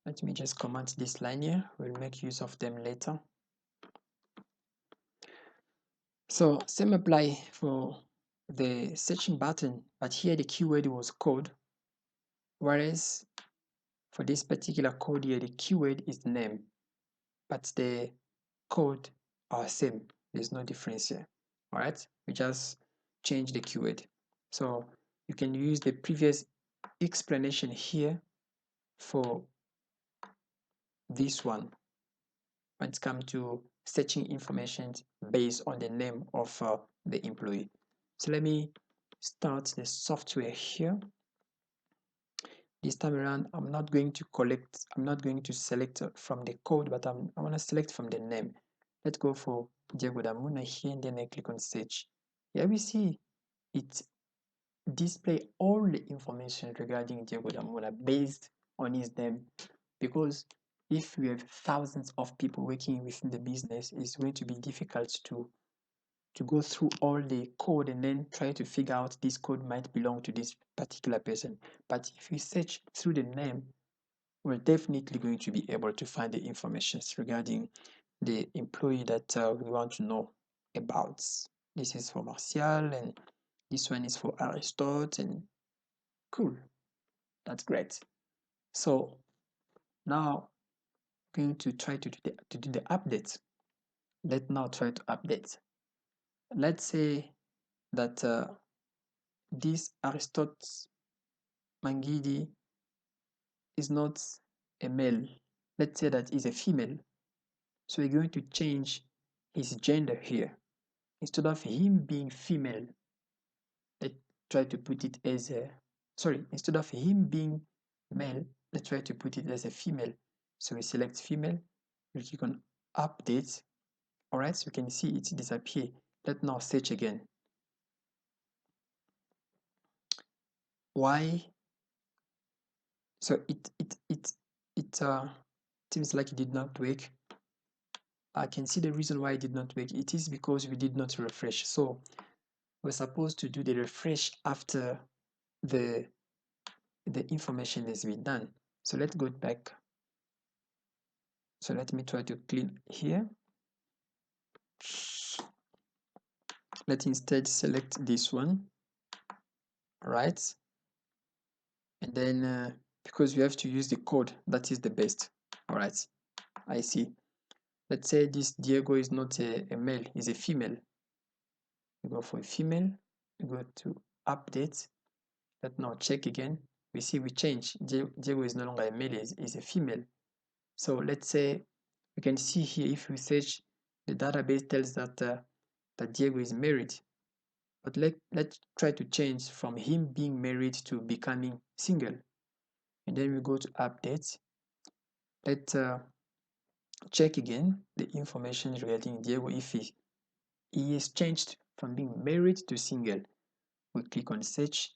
Let me just comment this line here. We'll make use of them later. So same apply for the searching button, but here the keyword was code, whereas for this particular code here, the keyword is name, but the code are same. There's no difference here. All right, we just change the keyword. So you can use the previous explanation here for this one when it comes to searching information based on the name of the employee. So let me start the software here. This time around, I'm not going to select from the code, but I want to select from the name. Let's go for Diego Damuna here, and then I click on search. Here we see it display all the information regarding Diego Damuna based on his name, because if we have thousands of people working within the business, it's going to be difficult to go through all the code and then try to figure out this code might belong to this particular person. But if we search through the name, we're definitely going to be able to find the information regarding the employee that we want to know about. This is for Martial, and this one is for Aristotle, and cool. That's great. So now I'm going to try to do the update. Let's now try to update. Let's say that this Aristotle Mangidi is not a male. Let's say that is a female. So we're going to change his gender here. Instead of him being female, let's try to put it as a, instead of him being male, let's try to put it as a female. So we select female, we click on update. All right, so you can see it disappear. Let's now search again. Why? So it seems like it did not work. I can see the reason why it did not work. It is because we did not refresh. So we're supposed to do the refresh after the information has been done. So let's go back. So let me try to clean here. Let's instead select this one. All right. And then because we have to use the code, that is the best. All right. I see. Let's say this Diego is not a male, is a female. We go for a female. We go to update. Let's now check again. We see we change. Diego is no longer a male, is a female. So let's say we can see here, if we search, the database tells that that Diego is married. But let's try to change from him being married to becoming single. And then we go to update. Let's check again the information regarding Diego. If he is changed from being married to single, we click on search.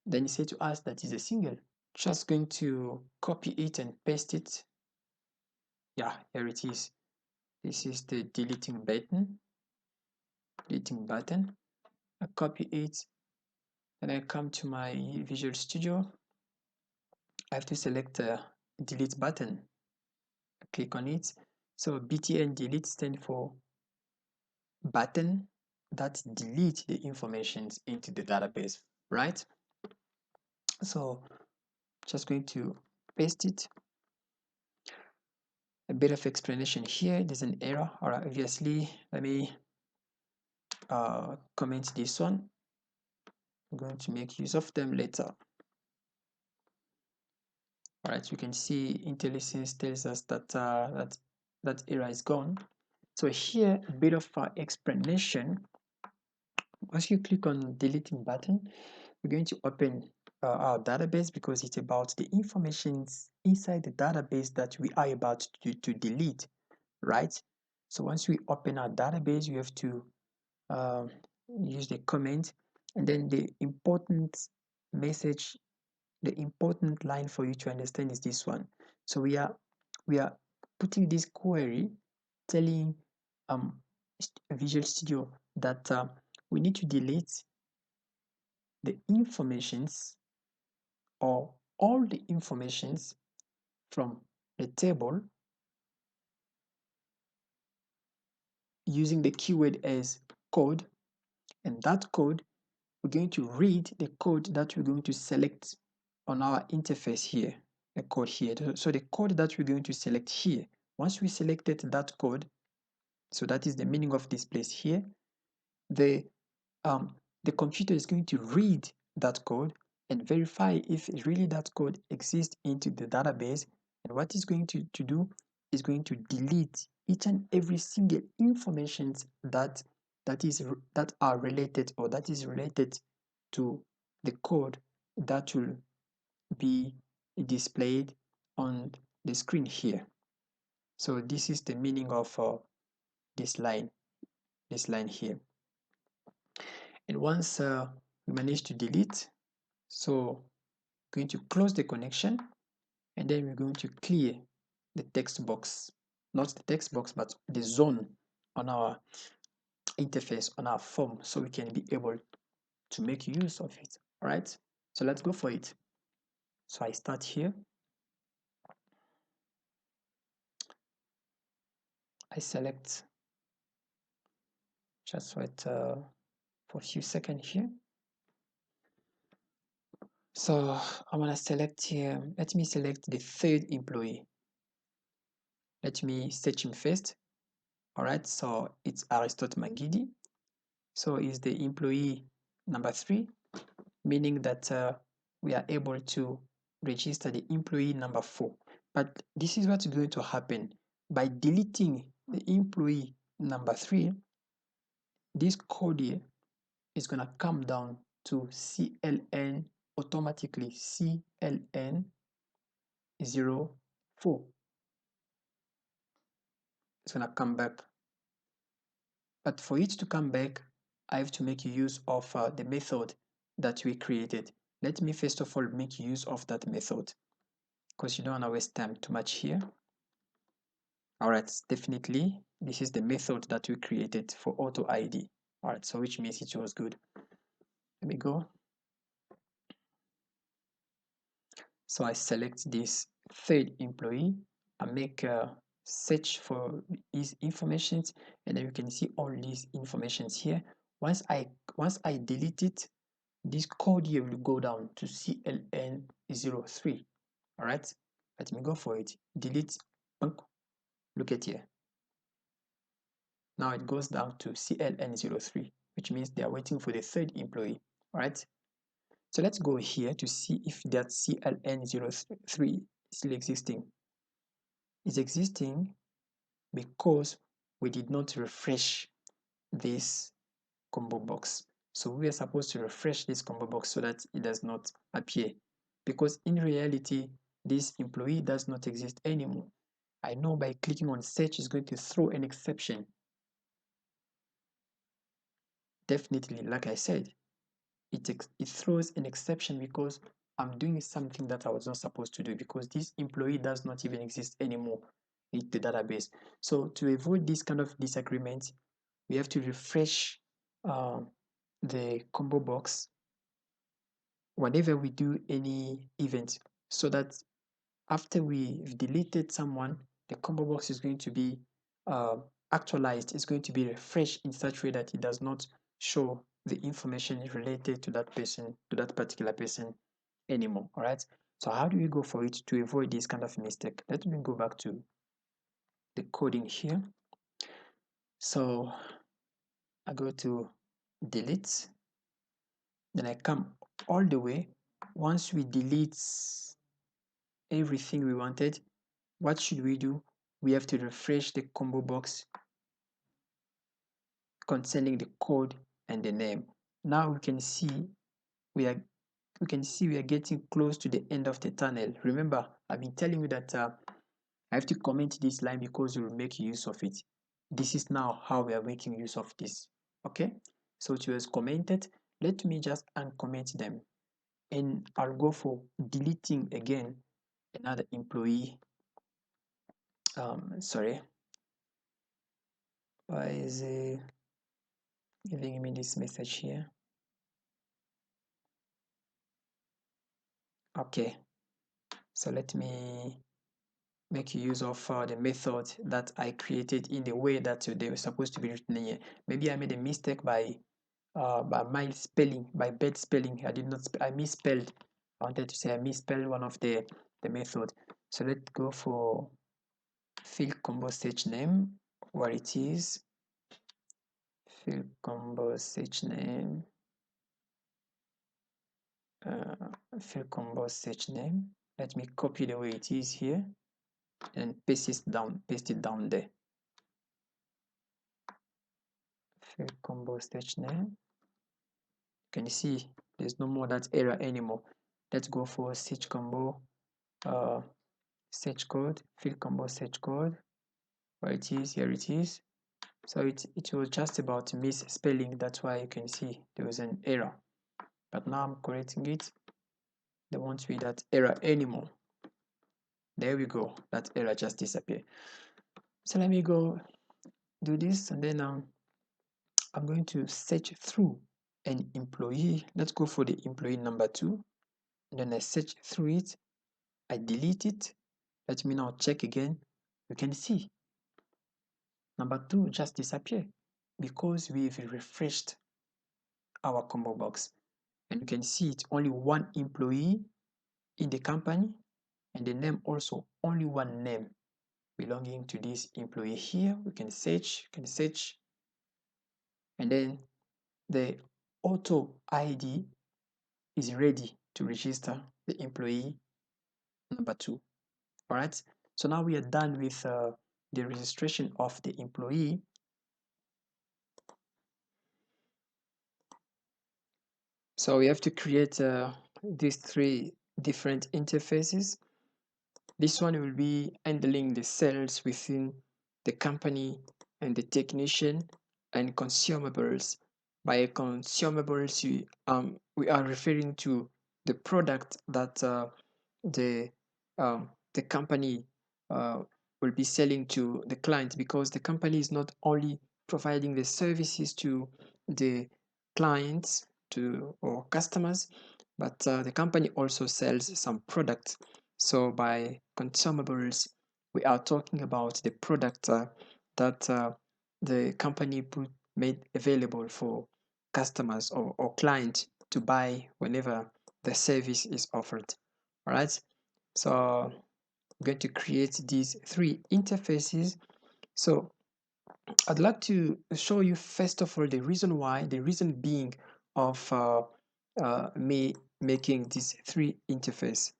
Then it says to us that he's a single. Just going to copy it and paste it. Yeah, here it is. This is the deleting button. I copy it, and I come to my Visual Studio. I have to select a delete button. Click on it. So btn delete stands for button that delete the information into the database, right? So just going to paste it. A bit of explanation here. There's an error. All right, obviously, let me comment this one. I'm going to make use of them later. All right, you can see IntelliSense tells us that that error is gone. So here, a bit of explanation. Once you click on deleting button, we're going to open our database, because it's about the information inside the database that we are about to delete, right? So once we open our database, you have to use the comment, and then the important message, the important line for you to understand is this one. So we are putting this query telling Visual Studio that we need to delete the informations, or all the informations, from a table using the keyword as code, and that code, we're going to read the code that we're going to select on our interface here, the code here. So the code that we're going to select here, once we selected that code, so that is the meaning of this place here, the computer is going to read that code and verify if really that code exists into the database. And what it's going to do is going to delete each and every single information that are related, or that is related to the code that will be displayed on the screen here. So this is the meaning of this line here. And once we manage to delete, so we're going to close the connection, and then we're going to clear the text box, not the text box, but the zone on our interface, on our form, so we can be able to make use of it. All right, so let's go for it. So I start here. I select, just wait for a few seconds here. So I'm gonna select here, let me select the third employee. Let me search him first. All right, so it's Aristotle Magidi. So is the employee number 3, meaning that we are able to register the employee number 4. But this is what's going to happen. By deleting the employee number 3, this code here is going to come down to CLN automatically, CLN 04. It's going to come back. But for it to come back, I have to make use of the method that we created. Let me first of all make use of that method, because you don't want to waste time too much here. All right, definitely, this is the method that we created for auto ID. All right, so which means it was good. Let me go. So I select this third employee. I make a search for his information, and then you can see all these informations here. Once I delete it, this code here will go down to CLN03. All right, let me go for it. Delete. Look at here. Now it goes down to CLN03, which means they are waiting for the third employee. All right, so let's go here to see if that CLN03 is still existing. It's existing because we did not refresh this combo box. So we are supposed to refresh this combo box so that it does not appear, because in reality this employee does not exist anymore. I know by clicking on search is going to throw an exception. Definitely, like I said, it throws an exception because I'm doing something that I was not supposed to do, because this employee does not even exist anymore in the database. So to avoid this kind of disagreement, we have to refresh the combo box whenever we do any event, so that after we've deleted someone, the combo box is going to be actualized. It's going to be refreshed in such a way that it does not show the information related to that person, to that particular person anymore. All right, so how do we go for it to avoid this kind of mistake? Let me go back to the coding here. So I go to delete, then I come all the way. Once we delete everything we wanted, what should we do? We have to refresh the combo box concerning the code and the name. Now we can see we are getting close to the end of the tunnel. Remember, I've been telling you that I have to comment this line because we will make use of it. This is now how we are making use of this. Okay, so it was commented. Let me just uncomment them, and I'll go for deleting again another employee. Sorry, why is it giving me this message here? Okay, so let me make use of the method that I created in the way that they were supposed to be written here. Maybe I made a mistake by my spelling, by bad spelling. I did not. I misspelled. I wanted to say I misspelled one of the method. So let's go for field combo search name. Where it is, field combo search name. Field combo search name. Let me copy the way it is here and paste it down there. Field combo search name. Can you see there's no more that error anymore? Let's go for search combo search code, field combo search code. Where it is, here it is. So it was just about misspelling. That's why you can see there was an error. But now I'm correcting it. There won't be that error anymore. There we go. That error just disappeared. So let me go do this, and then I'm going to search through an employee. Let's go for the employee number 2. And then I search through it. I delete it. Let me now check again. You can see number 2 just disappeared because we've refreshed our combo box. And you can see it's only one employee in the company, and the name also only one name belonging to this employee. Here we can search, and then the auto ID is ready to register the employee number 2. All right, so now we are done with the registration of the employee. So we have to create these 3 different interfaces. This one will be handling the sales within the company and the technician and consumables. By consumables, we are referring to the product that the company will be selling to the client, because the company is not only providing the services to the clients or customers, but the company also sells some products. So by consumables, we are talking about the product that the company made available for customers or client to buy whenever the service is offered. All right, so I'm going to create these 3 interfaces. So I'd like to show you first of all the reason being of me making these 3 interface.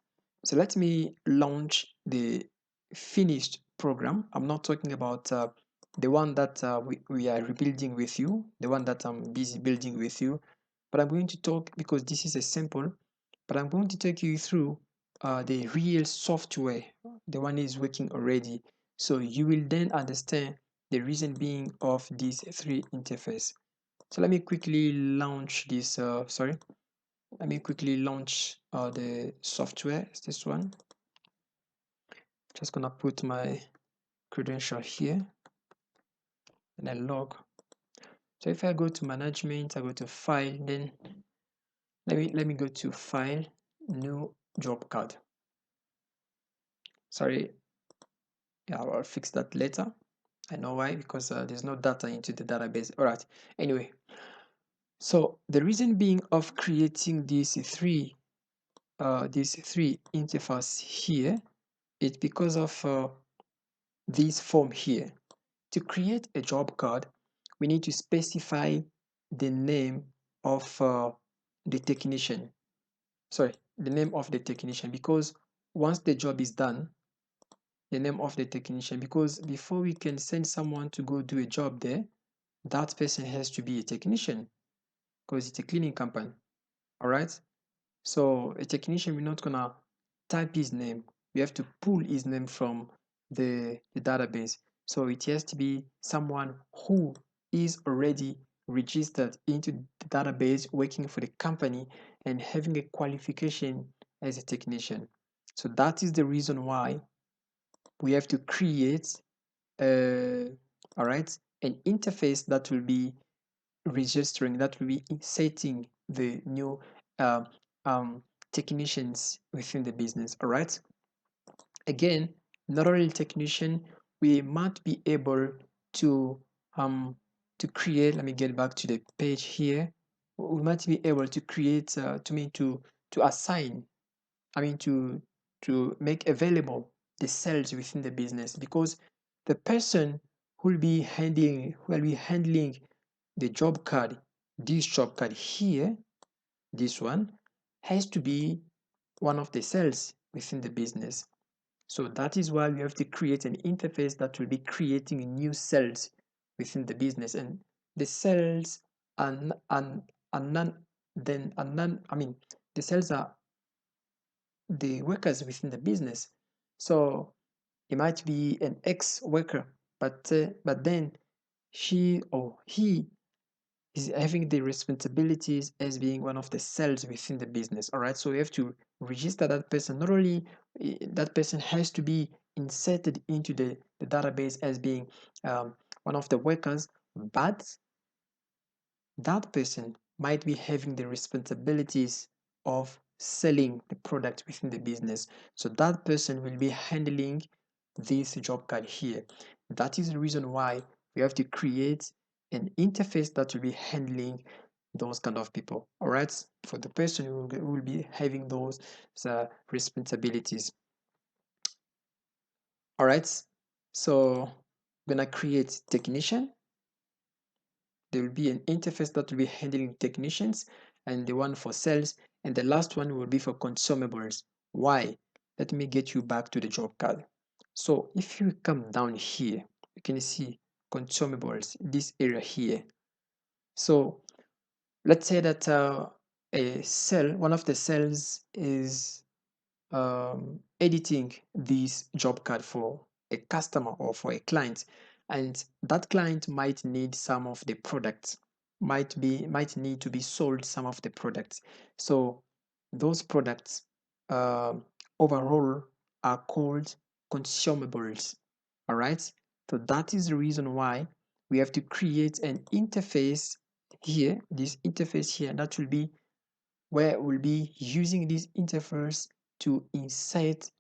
So let me launch the finished program. I'm not talking about the one that we are rebuilding with you, the one that I'm busy building with you, but I'm going to talk, because this is a sample, but I'm going to take you through the real software, the one is working already. So you will then understand the reason being of these 3 interface. So let me quickly launch this, let me quickly launch the software. It's this one. Just gonna put my credential here and then log. So if I go to management, I go to file, then let me go to file, new job card. Sorry, yeah, I'll fix that later. I know why, because there's no data into the database. All right, anyway, so the reason being of creating these three interface here is because of this form here. To create a job card, we need to specify the name of the technician. Sorry, the name of the technician, because once the job is done, the name of the technician, because before we can send someone to go do a job there, that person has to be a technician, because it's a cleaning company. All right, so a technician, we're not gonna type his name, we have to pull his name from the database. So it has to be someone who is already registered into the database, working for the company and having a qualification as a technician. So that is the reason why we have to create all right, an interface that will be registering, that will be inserting the new uh, um, technicians within the business. All right, again, not only technician, we might be able to um to create. Let me get back to the page here. We might be able to create to assign, I mean to make available the cells within the business, because the person who will be handling the job card, this job card here, this one has to be one of the cells within the business. So that is why we have to create an interface that will be creating new cells within the business, and the cells are none then are none I mean the cells are the workers within the business. So it might be an ex worker, but then she or he is having the responsibilities as being one of the cells within the business. All right, so we have to register that person. Not only that person has to be inserted into the database as being one of the workers, but that person might be having the responsibilities of selling the product within the business. So that person will be handling this job card here. That is the reason why we have to create an interface that will be handling those kind of people. All right, for the person who will be having those responsibilities. All right, so I'm gonna create technician. There will be an interface that will be handling technicians, and the one for sales, and the last one will be for consumables. Why? Let me get you back to the job card. So if you come down here, you can see consumables, this area here. So let's say that one of the cells is editing this job card for a customer or for a client, and that client might need some of the products, might need to be sold some of the products. So those products uh, overall are called consumables. All right, so that is the reason why we have to create an interface here, this interface here, that will be where we'll be using this interface to insert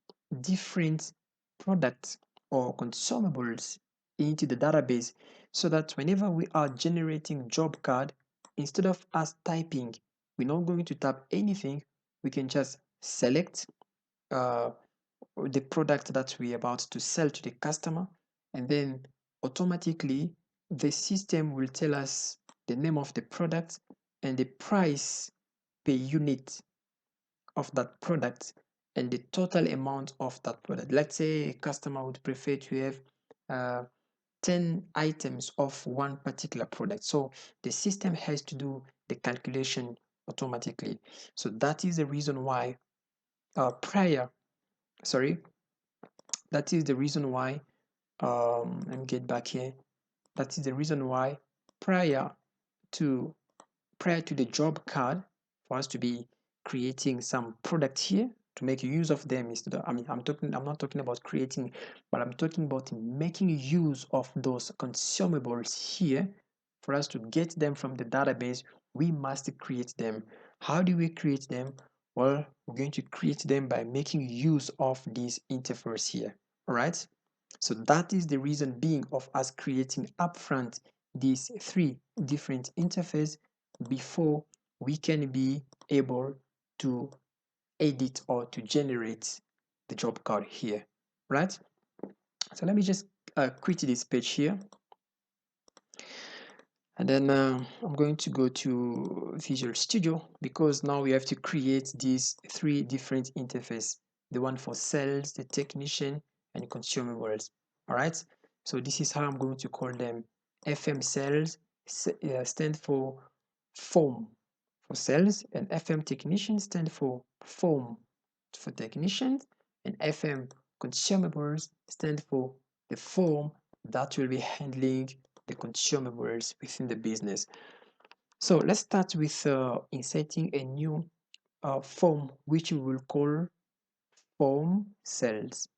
different products or consumables into the database, so that whenever we are generating job card, instead of us typing, we're not going to type anything. We can just select uh, the product that we're about to sell to the customer, and then automatically the system will tell us the name of the product and the price per unit of that product and the total amount of that product. Let's say a customer would prefer to have uh, 10 items of one particular product. So the system has to do the calculation automatically. So that is the reason why sorry, that is the reason why, let me get back here. That is the reason why prior to prior to the job card, for us to be creating some product here to make use of them, instead of, I'm not talking about creating, but I'm talking about making use of those consumables here. For us to get them from the database, we must create them. How do we create them? Well, we're going to create them by making use of this interface here. All right, so that is the reason being of us creating upfront these three different interfaces before we can be able to edit or to generate the job card here, right? So let me just quit this page here, and then I'm going to go to Visual Studio, because now we have to create these three different interfaces: the one for sales, the technician, and consumables. All right, so this is how I'm going to call them. FM sales stand for form for sales, and FM technician stand for form for technicians, and FM consumables stand for the form that will be handling the consumables within the business. So let's start with inserting a new form, which we will call form cells.